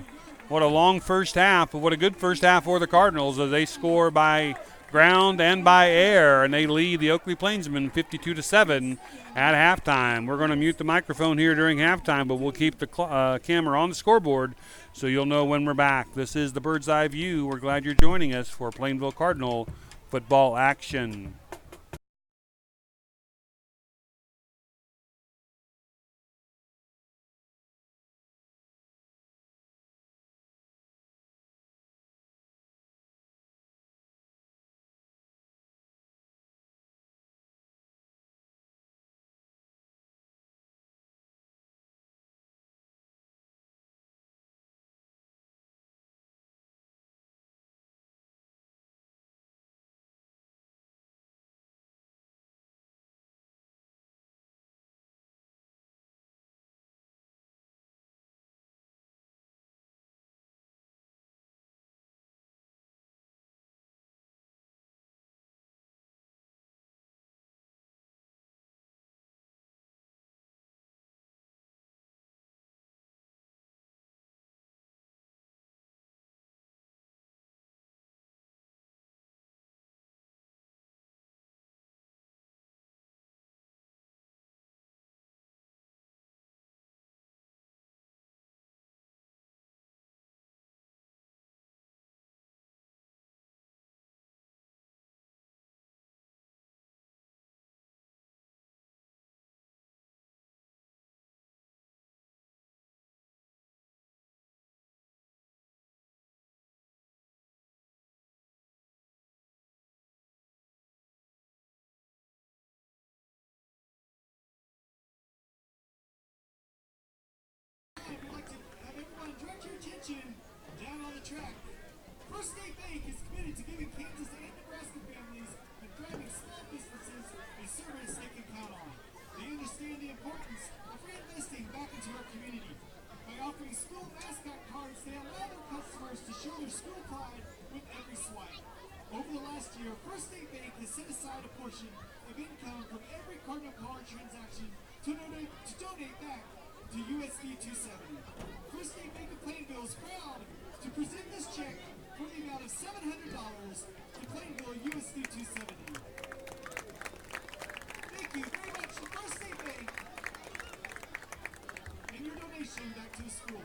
What a long first half, but what a good first half for the Cardinals as they score by ground and by air, and they lead the Oakley Plainsmen 52-7 at halftime. We're going to mute the microphone here during halftime, but we'll keep the camera on the scoreboard so you'll know when we're back. This is the Bird's Eye View. We're glad you're joining us for Plainville Cardinal football action. I'd like to have everyone direct your attention down on the track. First State Bank is committed to giving Kansas and Nebraska families and thriving small businesses a service they can count on. They understand the importance of reinvesting back into our community. By offering school mascot cards, they allow their customers to show their school pride with every swipe. Over the last year, First State Bank has set aside a portion of income from every Cardinal card transaction to donate back to USD 270. First State Bank of Plainville is proud to present this check for the amount of $700 to Plainville USD 270. Thank you very much to First State Bank and your donation back to the school.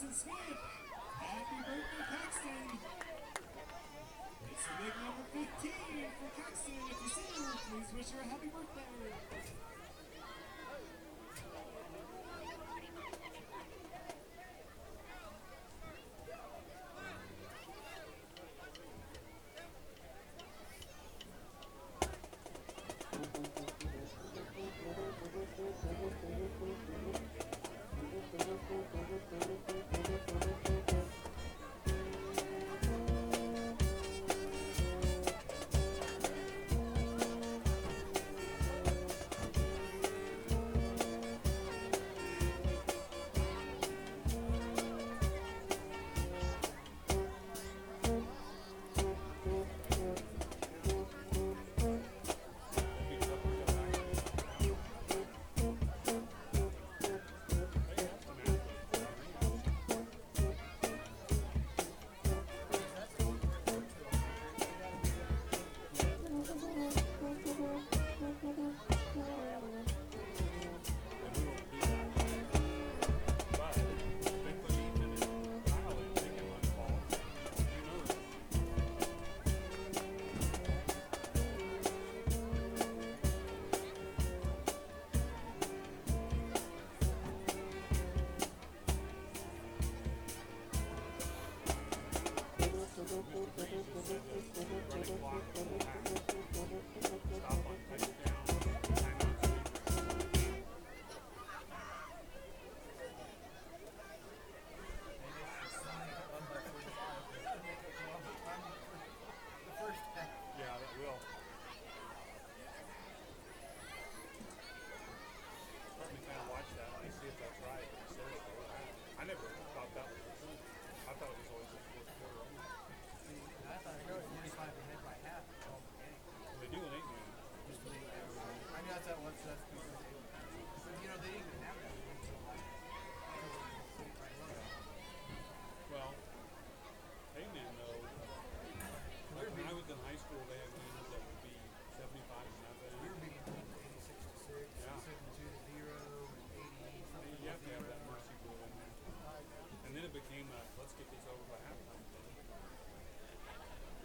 Paxton Smith. Happy birthday, Paxton. It's the big number 15 for Paxton. If you see her, please wish her a happy birthday.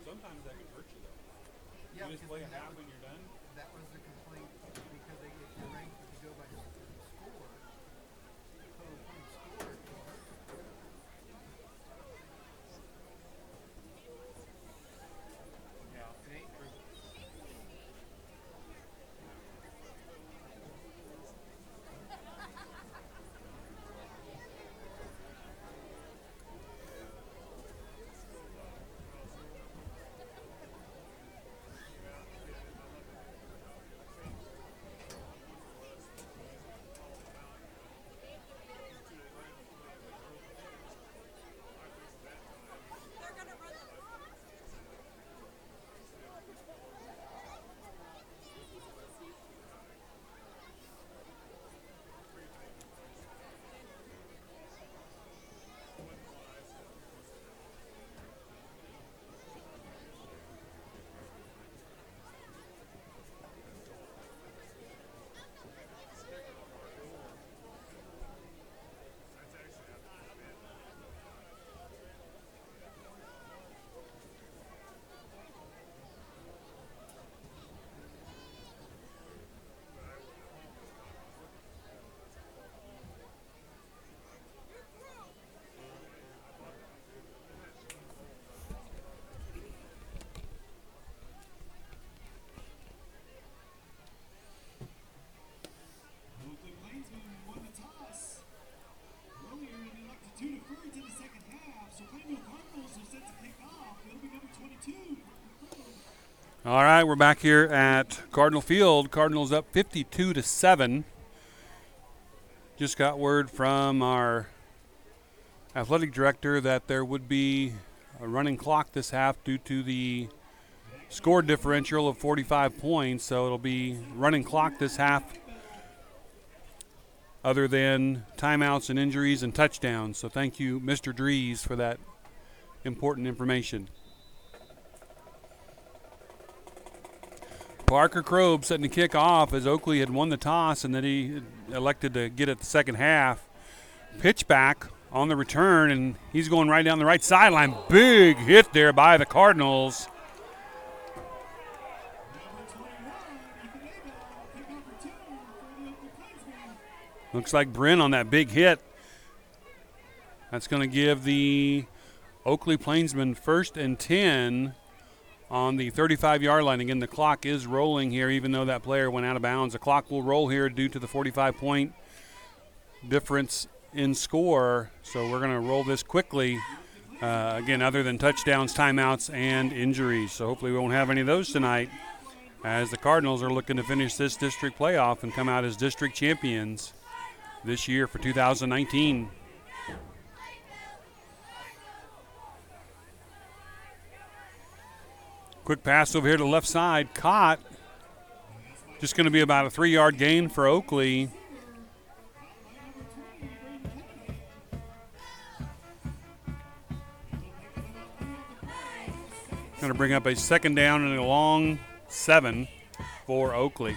Sometimes that can hurt you, though. Yeah, you just play a half when you're done? That was the complaint because if you're ranked, if you go by score, total point score, it will hurt you. Yeah, it ain't true. Oakley Plainsmen won the toss earlier and elected to defer to the second half. So Plainville Cardinals are set to kick off. It'll be number 22. All right, we're back here at Cardinal Field. Cardinals up 52-7. Just got word from our athletic director that there would be a running clock this half due to the score differential of 45 points. So it'll be running clock this half, other than timeouts and injuries and touchdowns. So thank you, Mr. Dries, for that important information. Parker Krobe setting the kick off as Oakley had won the toss and then he elected to get it the second half. Pitch back on the return, and he's going right down the right sideline. Big hit there by the Cardinals. Looks like Bryn on that big hit. That's going to give the Oakley Plainsmen 1st and 10 on the 35-yard line. Again, the clock is rolling here, even though that player went out of bounds. The clock will roll here due to the 45-point difference in score. So we're going to roll this quickly, again, other than touchdowns, timeouts, and injuries. So hopefully we won't have any of those tonight, as the Cardinals are looking to finish this district playoff and come out as district champions this year for 2019. Quick pass over here to the left side, caught. Just going to be about a 3-yard gain for Oakley. Going to bring up a 2nd down and a long 7 for Oakley.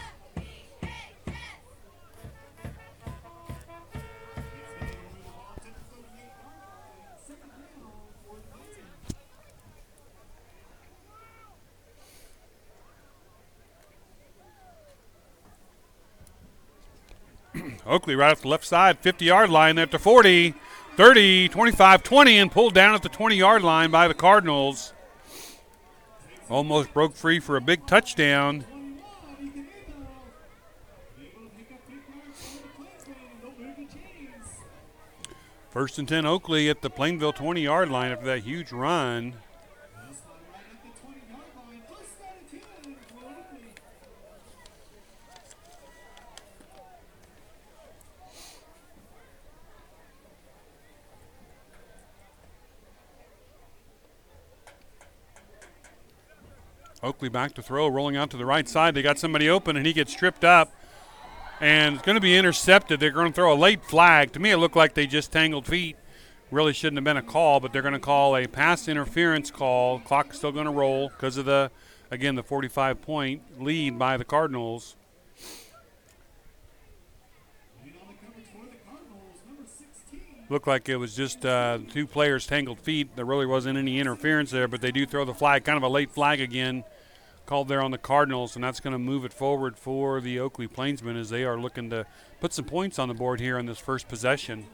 Oakley right off the left side, 50-yard line at the 40, 30, 25, 20, and pulled down at the 20-yard line by the Cardinals. Almost broke free for a big touchdown. First and 10 Oakley at the Plainville 20-yard line after that huge run. Oakley back to throw, rolling out to the right side. They got somebody open, and he gets tripped up. And it's going to be intercepted. They're going to throw a late flag. To me, it looked like they just tangled feet. Really shouldn't have been a call, but they're going to call a pass interference call. Clock's still going to roll because of the 45-point lead by the Cardinals. Looked like it was just 2 players tangled feet. There really wasn't any interference there, but they do throw the flag, kind of a late flag again, called there on the Cardinals, and that's going to move it forward for the Oakley Plainsmen as they are looking to put some points on the board here in this first possession.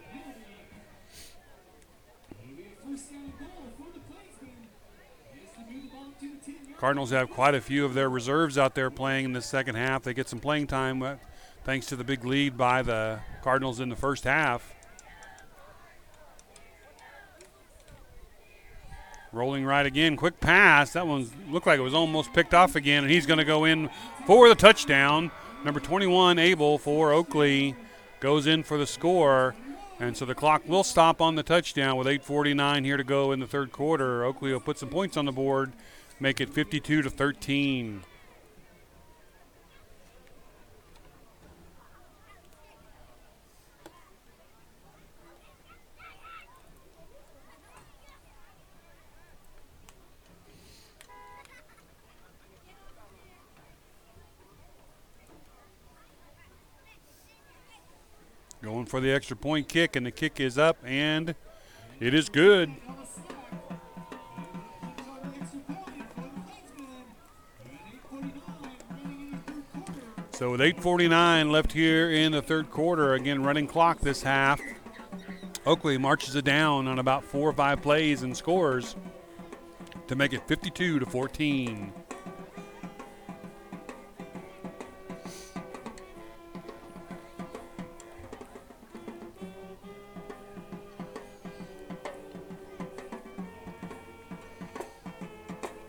Cardinals have quite a few of their reserves out there playing in the second half. They get some playing time thanks to the big lead by the Cardinals in the first half. Rolling right again, quick pass. That one looked like it was almost picked off again, and he's going to go in for the touchdown. Number 21, Abel for Oakley, goes in for the score. And so the clock will stop on the touchdown with 8:49 here to go in the third quarter. Oakley will put some points on the board, make it 52-13. Going for the extra point kick, and the kick is up, and it is good. So with 8:49 left here in the third quarter, again running clock this half, Oakley marches it down on about 4 or 5 plays and scores to make it 52-14.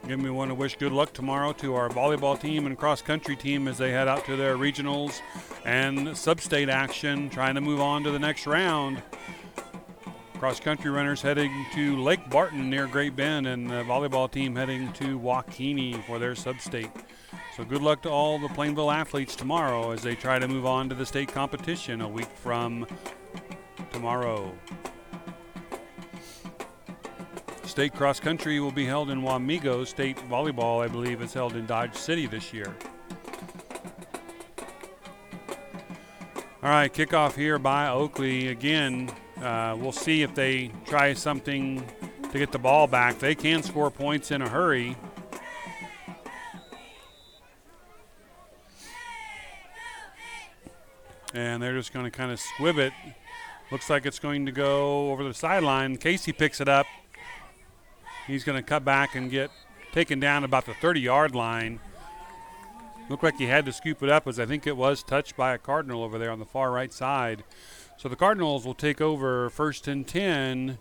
Again, we want to wish good luck tomorrow to our volleyball team and cross-country team as they head out to their regionals and sub-state action, trying to move on to the next round. Cross-country runners heading to Lake Barton near Great Bend, and the volleyball team heading to Waukene for their sub-state. So good luck to all the Plainville athletes tomorrow as they try to move on to the state competition a week from tomorrow. State cross country will be held in Wamego. State volleyball, I believe, is held in Dodge City this year. All right, kickoff here by Oakley. Again, we'll see if they try something to get the ball back. They can score points in a hurry. And they're just going to kind of squib it. Looks like it's going to go over the sideline. Casey picks it up. He's going to cut back and get taken down about the 30-yard line. Looked like he had to scoop it up, as I think it was touched by a Cardinal over there on the far right side. So the Cardinals will take over 1st and 10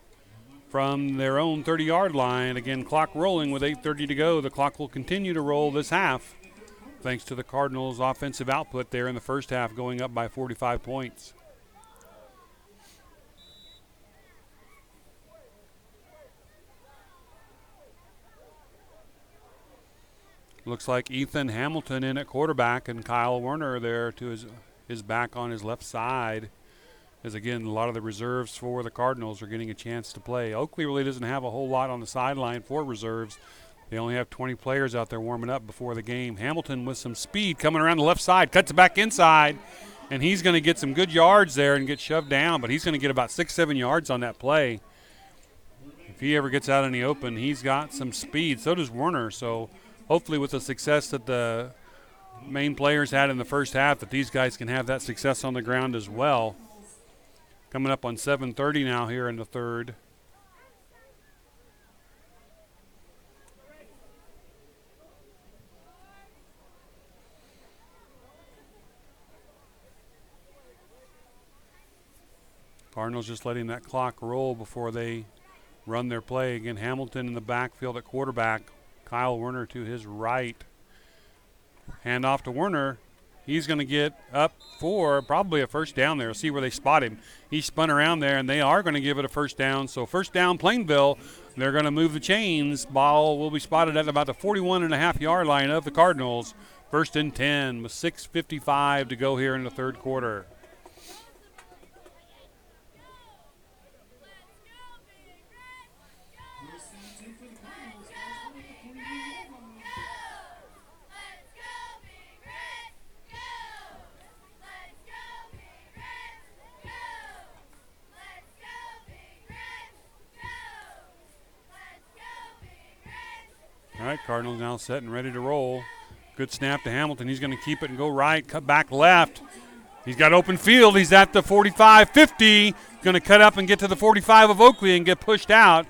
from their own 30-yard line. Again, clock rolling with 8:30 to go. The clock will continue to roll this half, thanks to the Cardinals' offensive output there in the first half, going up by 45 points. Looks like Ethan Hamilton in at quarterback and Kyle Werner there to his back on his left side. As again, a lot of the reserves for the Cardinals are getting a chance to play. Oakley really doesn't have a whole lot on the sideline for reserves. They only have 20 players out there warming up before the game. Hamilton with some speed coming around the left side, cuts it back inside, and he's going to get some good yards there and get shoved down, but he's going to get about 6-7 yards on that play. If he ever gets out in the open, he's got some speed. So does Werner. So hopefully with the success that the main players had in the first half, that these guys can have that success on the ground as well. Coming up on 7:30 now here in the third. Cardinals just letting that clock roll before they run their play. Again, Hamilton in the backfield at quarterback. Kyle Werner to his right. Hand off to Werner. He's going to get up for probably a first down there. See where they spot him. He spun around there, and they are going to give it a first down. So first down, Plainville. They're going to move the chains. Ball will be spotted at about the 41.5-yard line of the Cardinals. 1st and 10 with 6:55 to go here in the third quarter. All right, Cardinals now set and ready to roll. Good snap to Hamilton. He's going to keep it and go right, cut back left. He's got open field. He's at the 45-50. Going to cut up and get to the 45 of Oakley and get pushed out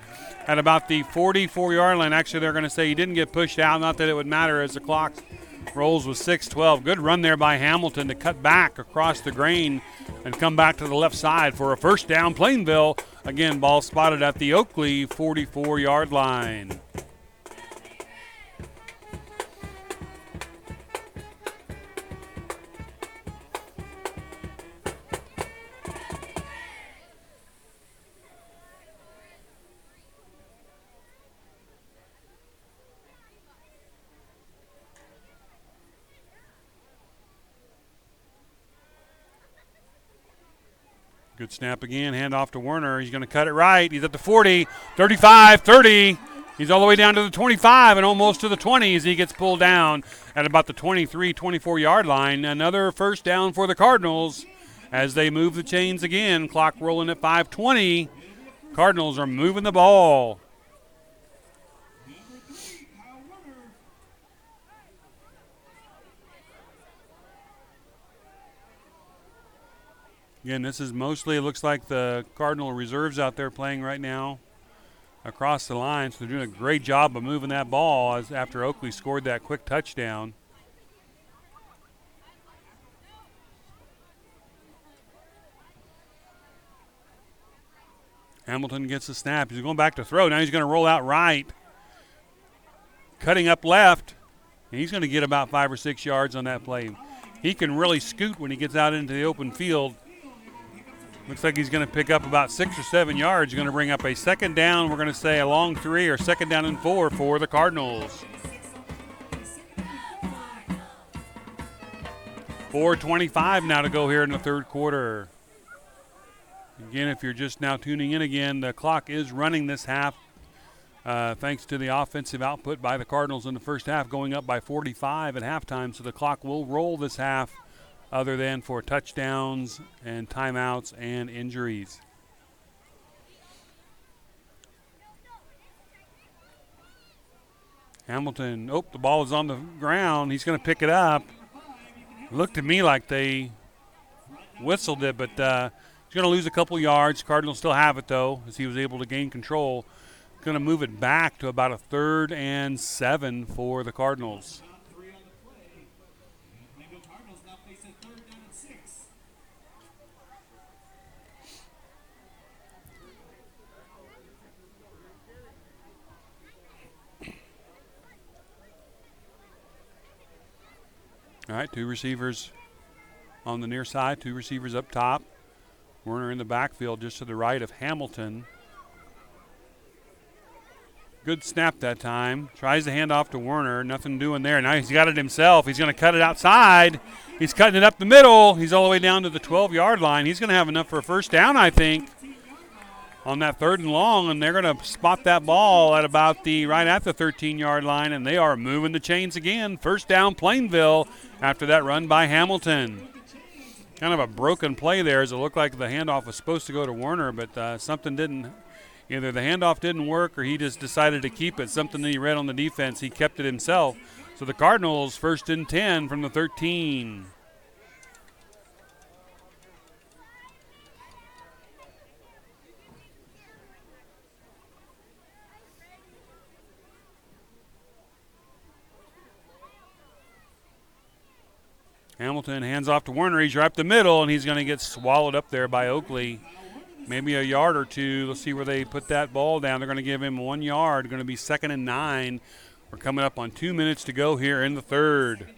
at about the 44-yard line. Actually, they're going to say he didn't get pushed out. Not that it would matter as the clock rolls with 6:12. Good run there by Hamilton to cut back across the grain and come back to the left side for a first down, Plainville. Again, ball spotted at the Oakley 44-yard line. Good snap again, hand off to Werner. He's going to cut it right. He's at the 40, 35, 30. He's all the way down to the 25 and almost to the 20 as he gets pulled down at about the 23, 24-yard line. Another first down for the Cardinals as they move the chains again. Clock rolling at 5:20. Cardinals are moving the ball. Again, this is mostly, it looks like the Cardinal reserves out there playing right now across the line. So they're doing a great job of moving that ball as after Oakley scored that quick touchdown. Hamilton gets the snap. He's going back to throw. Now he's going to roll out right. Cutting up left. And he's going to get about 5 or 6 yards on that play. He can really scoot when he gets out into the open field. Looks like he's going to pick up about 6 or 7 yards. He's going to bring up a second down. We're going to say a long 3 or second down and 4 for the Cardinals. 4:25 now to go here in the third quarter. Again, if you're just now tuning in again, the clock is running this half thanks to the offensive output by the Cardinals in the first half, going up by 45 at halftime. So the clock will roll this half other than for touchdowns and timeouts and injuries. Hamilton, the ball is on the ground. He's going to pick it up. Looked to me like they whistled it, but he's going to lose a couple yards. Cardinals still have it, though, as he was able to gain control. Going to move it back to about a 3rd and 7 for the Cardinals. All right, 2 receivers on the near side, 2 receivers up top. Werner in the backfield just to the right of Hamilton. Good snap that time. Tries to hand off to Werner. Nothing doing there. Now he's got it himself. He's going to cut it outside. He's cutting it up the middle. He's all the way down to the 12-yard line. He's going to have enough for a first down, I think, on that 3rd and long, and they're going to spot that ball at about right at the 13-yard line, and they are moving the chains again. First down, Plainville, after that run by Hamilton. Kind of a broken play there, as it looked like the handoff was supposed to go to Werner, but something didn't. Either the handoff didn't work or he just decided to keep it. Something that he read on the defense, he kept it himself. So the Cardinals 1st and 10 from the 13. Hamilton hands off to Werner. He's right up the middle, and he's going to get swallowed up there by Oakley. Maybe a yard or two. Let's see where they put that ball down. They're going to give him 1 yard. Going to be 2nd and 9. We're coming up on 2 minutes to go here in the 3rd.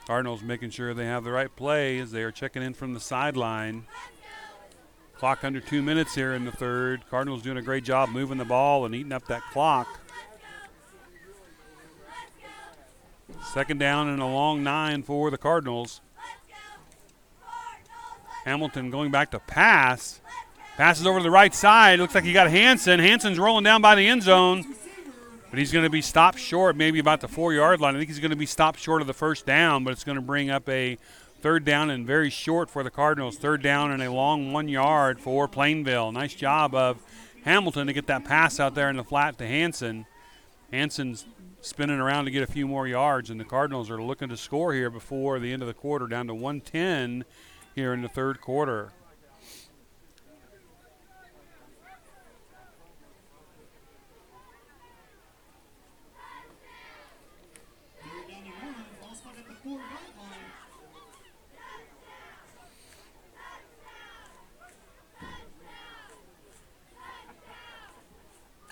Cardinals making sure they have the right play as they are checking in from the sideline. Clock under 2 minutes here in the 3rd. Cardinals doing a great job moving the ball and eating up that clock. 2nd down and a long 9 for the Cardinals. Hamilton going back to pass. Passes over to the right side. Looks like he got Hansen. Hansen's rolling down by the end zone. But he's going to be stopped short, maybe about the 4-yard line. I think he's going to be stopped short of the first down, but it's going to bring up a 3rd down and very short for the Cardinals. 3rd down and a long 1 yard for Plainville. Nice job of Hamilton to get that pass out there in the flat to Hansen. Hansen's spinning around to get a few more yards, and the Cardinals are looking to score here before the end of the quarter, down to 110 here in the 3rd quarter.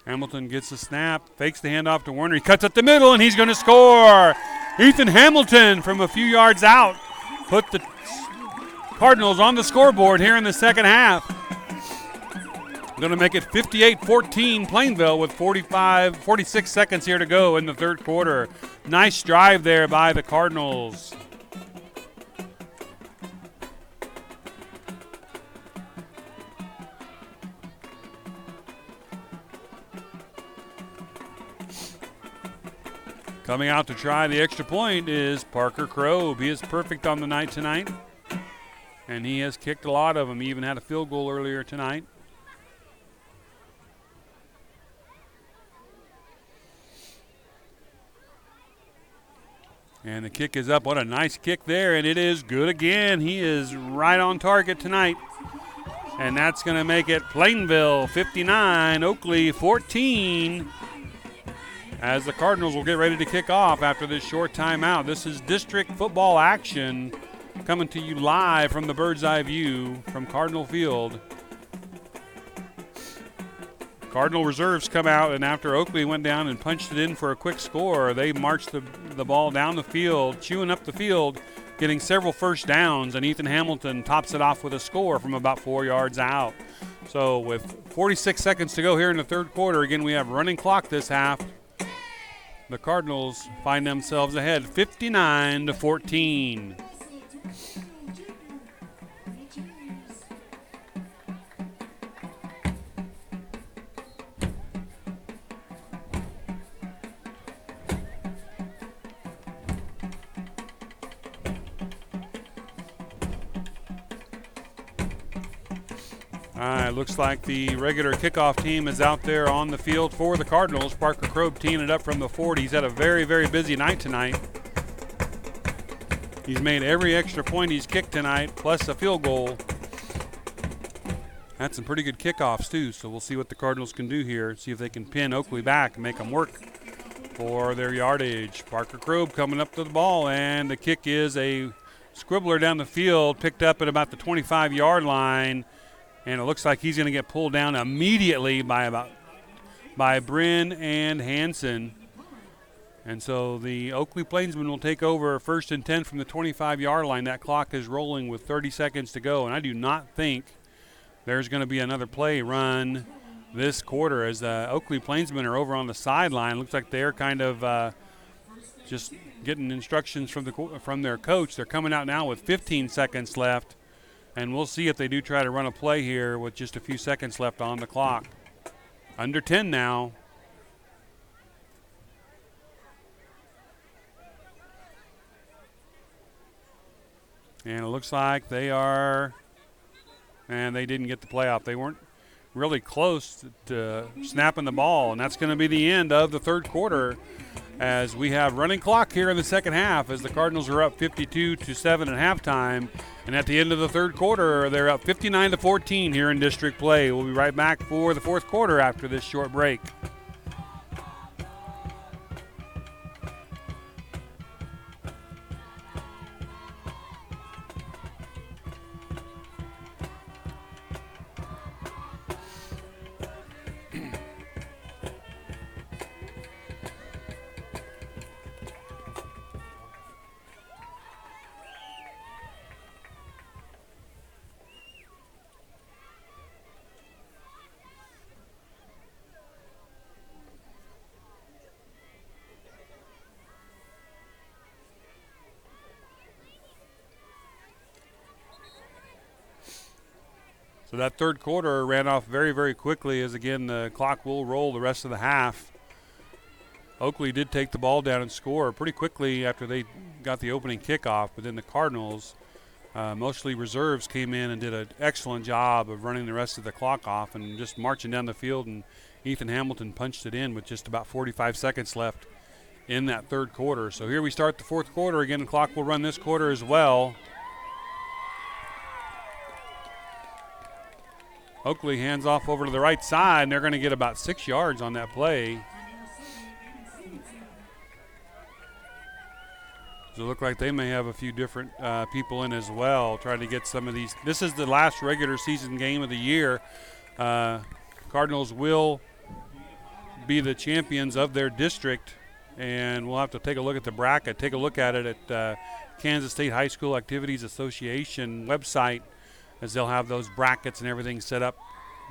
Hamilton gets the snap, fakes the handoff to Werner. He cuts up the middle, and he's going to score. Ethan Hamilton from a few yards out put the Cardinals on the scoreboard here in the 2nd half. Going to make it 58-14 Plainville with 46 seconds here to go in the 3rd quarter. Nice drive there by the Cardinals. Coming out to try the extra point is Parker Crobe. He is perfect on the night tonight, and he has kicked a lot of them. He even had a field goal earlier tonight. And the kick is up. What a nice kick there, and it is good again. He is right on target tonight. And that's going to make it Plainville 59, Oakley 14. As the Cardinals will get ready to kick off after this short timeout. This is district football action coming to you live from the bird's eye view from Cardinal Field. Cardinal reserves come out, and after Oakley went down and punched it in for a quick score, they marched the ball down the field, chewing up the field, getting several first downs, and Ethan Hamilton tops it off with a score from about 4 yards out. So with 46 seconds to go here in the 3rd quarter, again, we have running clock this half. The Cardinals find themselves ahead 59-14. Looks like the regular kickoff team is out there on the field for the Cardinals. Parker Krob teeing it up from the 40. He's had a very, very busy night tonight. He's made every extra point he's kicked tonight, plus a field goal. Had some pretty good kickoffs, too, so we'll see what the Cardinals can do here. See if they can pin Oakley back and make them work for their yardage. Parker Krob coming up to the ball, and the kick is a scribbler down the field, picked up at about the 25-yard line, and it looks like he's going to get pulled down immediately by Bryn and Hansen. And so the Oakley Plainsmen will take over 1st and 10 from the 25-yard line. That clock is rolling with 30 seconds to go, and I do not think there's going to be another play run this quarter as the Oakley Plainsmen are over on the sideline. Looks like they're kind of just getting instructions from their coach. They're coming out now with 15 seconds left, and we'll see if they do try to run a play here with just a few seconds left on the clock. Under 10 now. And it looks like they didn't get the play off. They weren't really close to snapping the ball, and that's going to be the end of the third quarter as we have running clock here in the second half as the Cardinals are up 52-7 at halftime. And at the end of the third quarter, they're up 59-14 here in district play. We'll be right back for the fourth quarter after this short break. So that third quarter ran off very, very quickly as, again, the clock will roll the rest of the half. Oakley did take the ball down and score pretty quickly after they got the opening kickoff, but then the Cardinals, mostly reserves, came in and did an excellent job of running the rest of the clock off and just marching down the field, and Ethan Hamilton punched it in with just about 45 seconds left in that third quarter. So here we start the fourth quarter. Again, the clock will run this quarter as well. Oakley hands off over to the right side, and they're going to get about 6 yards on that play. So it look like they may have a few different people in as well, trying to get some of these. This is the last regular season game of the year. Cardinals will be the champions of their district, and we'll have to take a look at the bracket, take a look at it at Kansas State High School Activities Association website, as they'll have those brackets and everything set up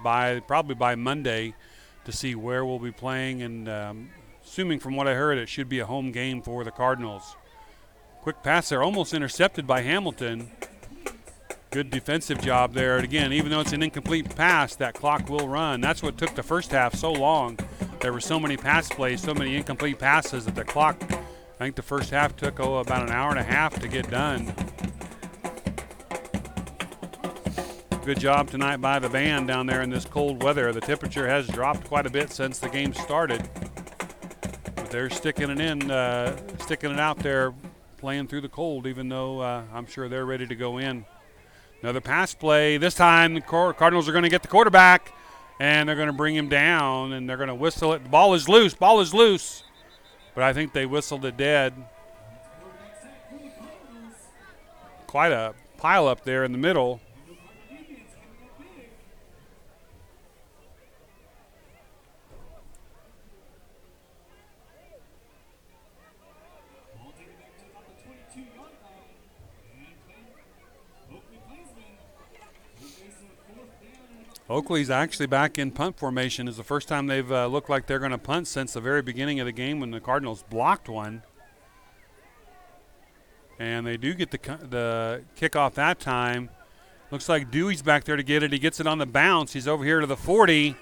probably by Monday to see where we'll be playing. And assuming from what I heard, it should be a home game for the Cardinals. Quick pass there, almost intercepted by Hamilton. Good defensive job there. And again, even though it's an incomplete pass, that clock will run. That's what took the first half so long. There were so many pass plays, so many incomplete passes that the clock, I think the first half took about an hour and a half to get done. Good job tonight by the band down there in this cold weather. The temperature has dropped quite a bit since the game started, but they're sticking it out there, playing through the cold, even though I'm sure they're ready to go in. Another pass play. This time the Cardinals are going to get the quarterback, and they're going to bring him down, and they're going to whistle it. The ball is loose. But I think they whistled it dead. Quite a pile up there in the middle. Oakley's actually back in punt formation. It's the first time they've looked like they're going to punt since the very beginning of the game when the Cardinals blocked one. And they do get the kickoff that time. Looks like Dewey's back there to get it. He gets it on the bounce. He's over here to the 40.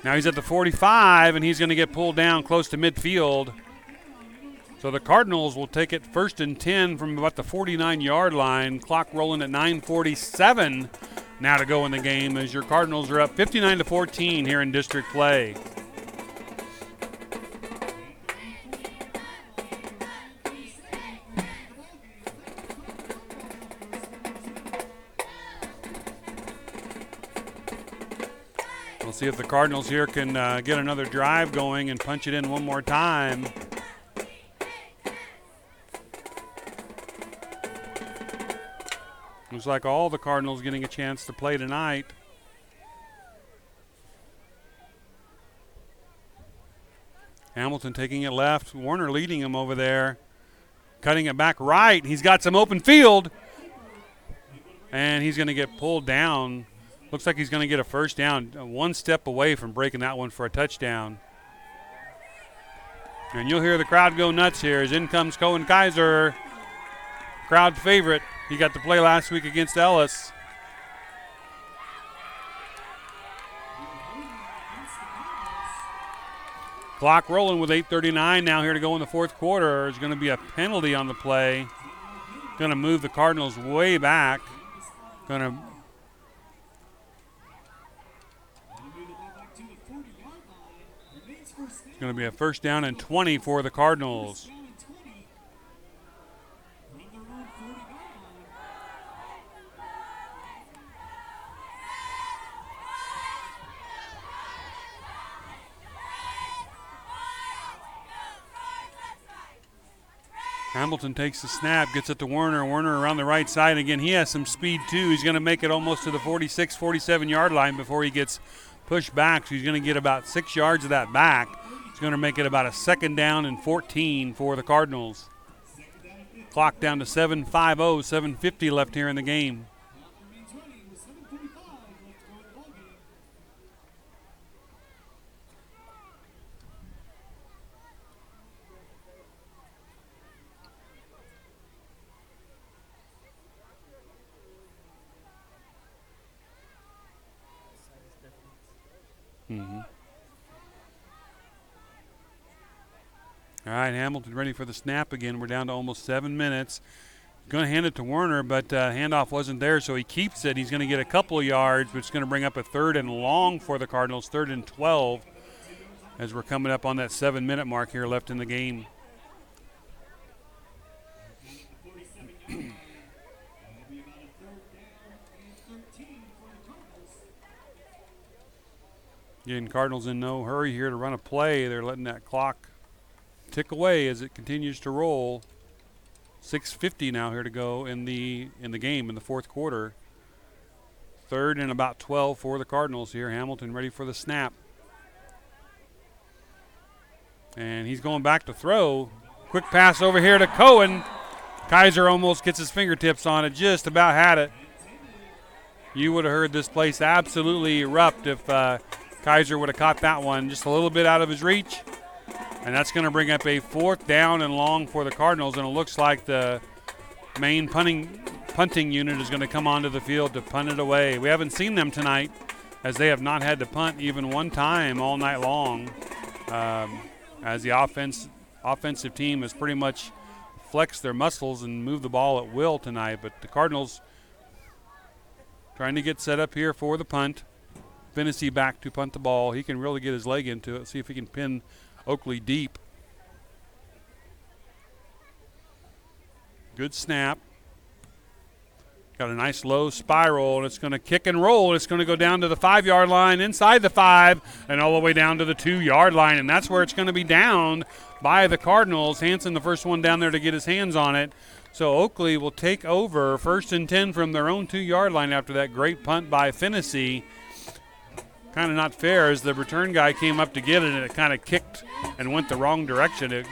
Now he's at the 45, and he's going to get pulled down close to midfield. So the Cardinals will take it 1st and 10 from about the 49-yard line. Clock rolling at 9:47 now to go in the game as your Cardinals are up 59-14 here in district play. We'll see if the Cardinals here can get another drive going and punch it in one more time. Looks like all the Cardinals getting a chance to play tonight. Hamilton taking it left. Warner leading him over there. Cutting it back right. He's got some open field. And he's going to get pulled down. Looks like he's going to get a first down. One step away from breaking that one for a touchdown. And you'll hear the crowd go nuts here as in comes Cohen Kaiser. Crowd favorite. He got to play last week against Ellis. Clock rolling with 8:39 now here to go in the fourth quarter. There's going to be a penalty on the play. Going to move the Cardinals way back. Going to be a first down and 20 for the Cardinals. Hamilton takes the snap, gets it to Werner. Werner around the right side again. He has some speed too. He's going to make it almost to the 46, 47-yard line before he gets pushed back. So he's going to get about 6 yards of that back. He's going to make it about a second down and 14 for the Cardinals. Clock down to 7:50, 7:50 left here in the game. All right, Hamilton ready for the snap again. We're down to almost 7 minutes. Going to hand it to Werner, but handoff wasn't there, so he keeps it. He's going to get a couple of yards, which is going to bring up a 3rd and long for the Cardinals, 3rd and 12, as we're coming up on that 7-minute mark here left in the game. Again, Cardinals in no hurry here to run a play. They're letting that clock tick away as it continues to roll. 6:50 now here to go in the game in the fourth quarter. 3rd and about 12 for the Cardinals here. Hamilton ready for the snap. And he's going back to throw. Quick pass over here to Cohen. Kaiser almost gets his fingertips on it, just about had it. You would have heard this place absolutely erupt if Kaiser would have caught that one just a little bit out of his reach. And that's going to bring up a 4th down and long for the Cardinals. And it looks like the main punting unit is going to come onto the field to punt it away. We haven't seen them tonight as they have not had to punt even one time all night long. As the offensive team has pretty much flexed their muscles and moved the ball at will tonight. But the Cardinals trying to get set up here for the punt. Fennessy back to punt the ball. He can really get his leg into it, see if he can pin Oakley deep. Good snap. Got a nice low spiral, and it's going to kick and roll. It's going to go down to the 5-yard line, inside the 5, and all the way down to the 2-yard line, and that's where it's going to be downed by the Cardinals. Hansen, the first one down there to get his hands on it. So Oakley will take over 1st and 10 from their own 2-yard line after that great punt by Fennessy. Kind of not fair as the return guy came up to get it, and it kind of kicked and went the wrong direction. It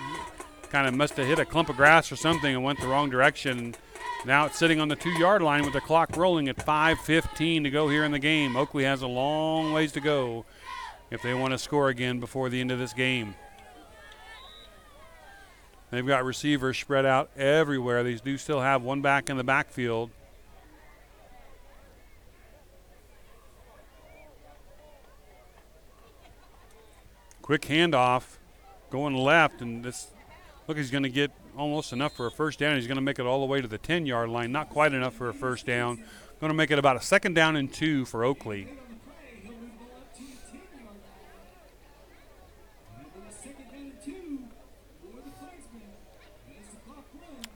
kind of must have hit a clump of grass or something and went the wrong direction. Now it's sitting on the 2-yard line with the clock rolling at 5:15 to go here in the game. Oakley has a long ways to go if they want to score again before the end of this game. They've got receivers spread out everywhere. They do still have one back in the backfield. Quick handoff going left, and this look, he's going to get almost enough for a first down. He's going to make it all the way to the 10-yard line. Not quite enough for a first down. Going to make it about a 2nd down and 2 for Oakley.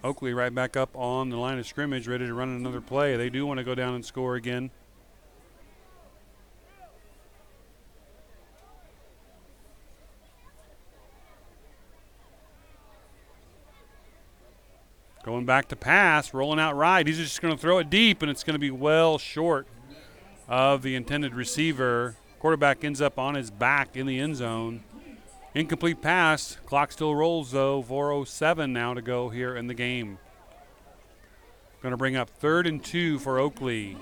Oakley right back up on the line of scrimmage, ready to run another play. They do want to go down and score again. Going back to pass, rolling out right. He's just going to throw it deep, and it's going to be well short of the intended receiver. Quarterback ends up on his back in the end zone. Incomplete pass. Clock still rolls, though. 4:07 now to go here in the game. Going to bring up 3rd and 2 for Oakley.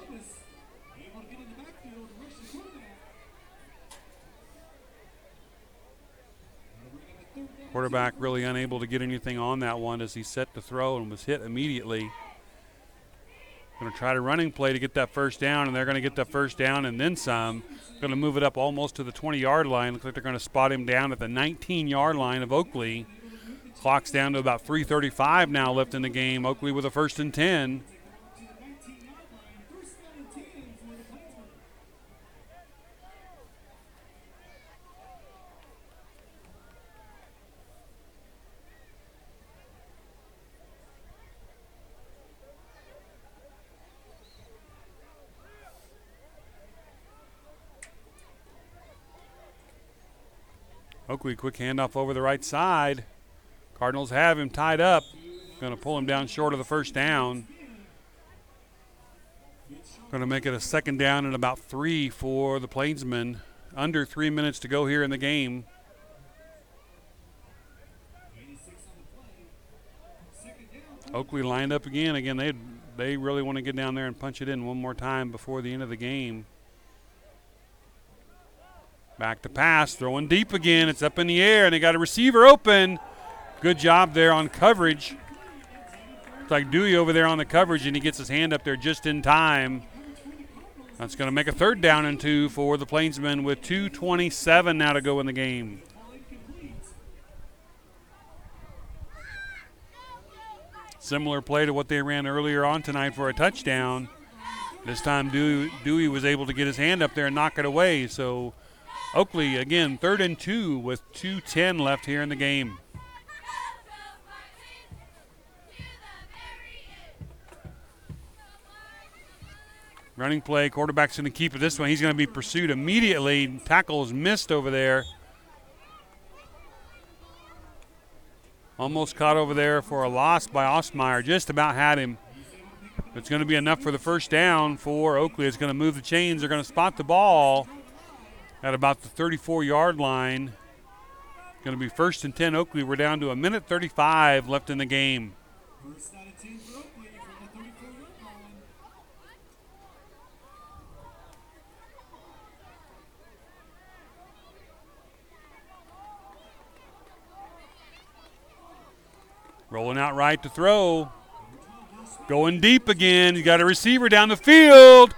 Quarterback really unable to get anything on that one as he set to throw and was hit immediately. Going to try to running play to get that 1st down, and they're going to get that 1st down and then some. Going to move it up almost to the 20-yard line. Looks like they're going to spot him down at the 19-yard line of Oakley. Clock's down to about 3:35 now left in the game. Oakley with a 1st and 10. Oakley, quick handoff over the right side. Cardinals have him tied up. Going to pull him down short of the 1st down. Going to make it a 2nd down and about 3 for the Plainsmen. Under 3 minutes to go here in the game. Oakley lined up again. Again, they really want to get down there and punch it in one more time before the end of the game. Back to pass, throwing deep again. It's up in the air, and they got a receiver open. Good job there on coverage. It's like Dewey over there on the coverage, and he gets his hand up there just in time. That's going to make a 3rd down and 2 for the Plainsmen with 2:27 now to go in the game. Similar play to what they ran earlier on tonight for a touchdown. This time Dewey was able to get his hand up there and knock it away. So Oakley, again, 3rd and 2 with 2:10 left here in the game. Running play, quarterback's going to keep it this one. He's going to be pursued immediately. Tackle is missed over there. Almost caught over there for a loss by Osmeyer. Just about had him. It's going to be enough for the 1st down for Oakley. It's going to move the chains. They're going to spot the ball at about the 34-yard line. Going to be 1st and 10 Oakley. We're down to 1:35 left in the game. 1st out of 10 for Oakley from the 34-yard line. Rolling out right to throw. Going deep again. You got a receiver down the field.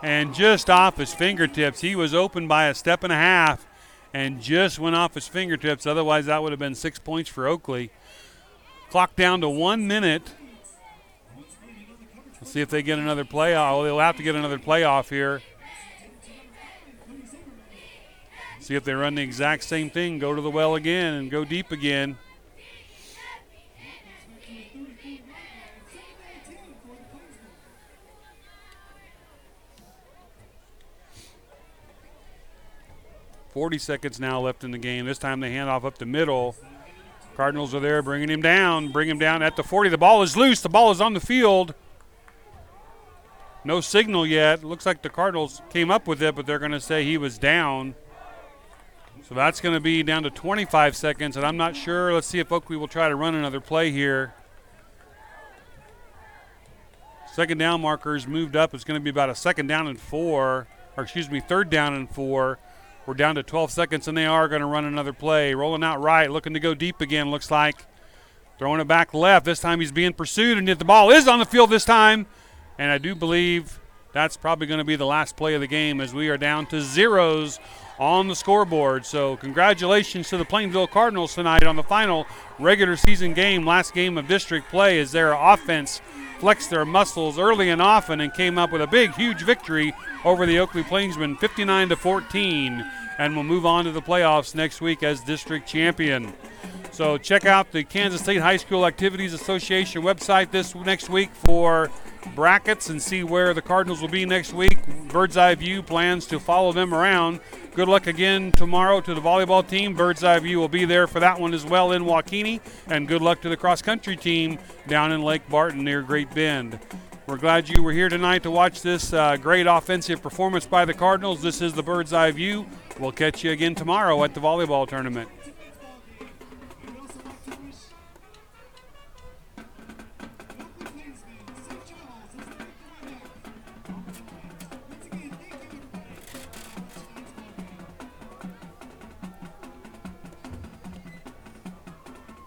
And just off his fingertips. He was open by a 1.5 steps and just went off his fingertips. Otherwise, that would have been 6 points for Oakley. Clock down to 1 minute. Let's see if they get another playoff. Well, they'll have to get another playoff here. See if they run the exact same thing. Go to the well again and go deep again. .40 seconds now left in the game. This time they hand off up the middle. Cardinals are there bringing him down. Bring him down at the 40. The ball is loose. The ball is on the field. No signal yet. Looks like the Cardinals came up with it, but they're going to say he was down. So that's going to be down to 25 seconds, and I'm not sure. Let's see if Oakley will try to run another play here. 2nd down markers moved up. It's going to be about a 3rd down and 4. We're down to 12 seconds, and they are going to run another play. Rolling out right, looking to go deep again, looks like. Throwing it back left. This time he's being pursued, and yet the ball is on the field this time. And I do believe that's probably going to be the last play of the game as we are down to zeros on the scoreboard. So congratulations to the Plainville Cardinals tonight on the final regular season game, last game of district play, as their offense flexed their muscles early and often and came up with a big, huge victory over the Oakley Plainsmen, 59-14, and will move on to the playoffs next week as district champion. So check out the Kansas State High School Activities Association website this next week for brackets and see where the Cardinals will be next week. Bird's Eye View plans to follow them around. Good luck again tomorrow to the volleyball team. Bird's Eye View will be there for that one as well in Waukene. And good luck to the cross-country team down in Lake Barton near Great Bend. We're glad you were here tonight to watch this great offensive performance by the Cardinals. This is the Bird's Eye View. We'll catch you again tomorrow at the volleyball tournament.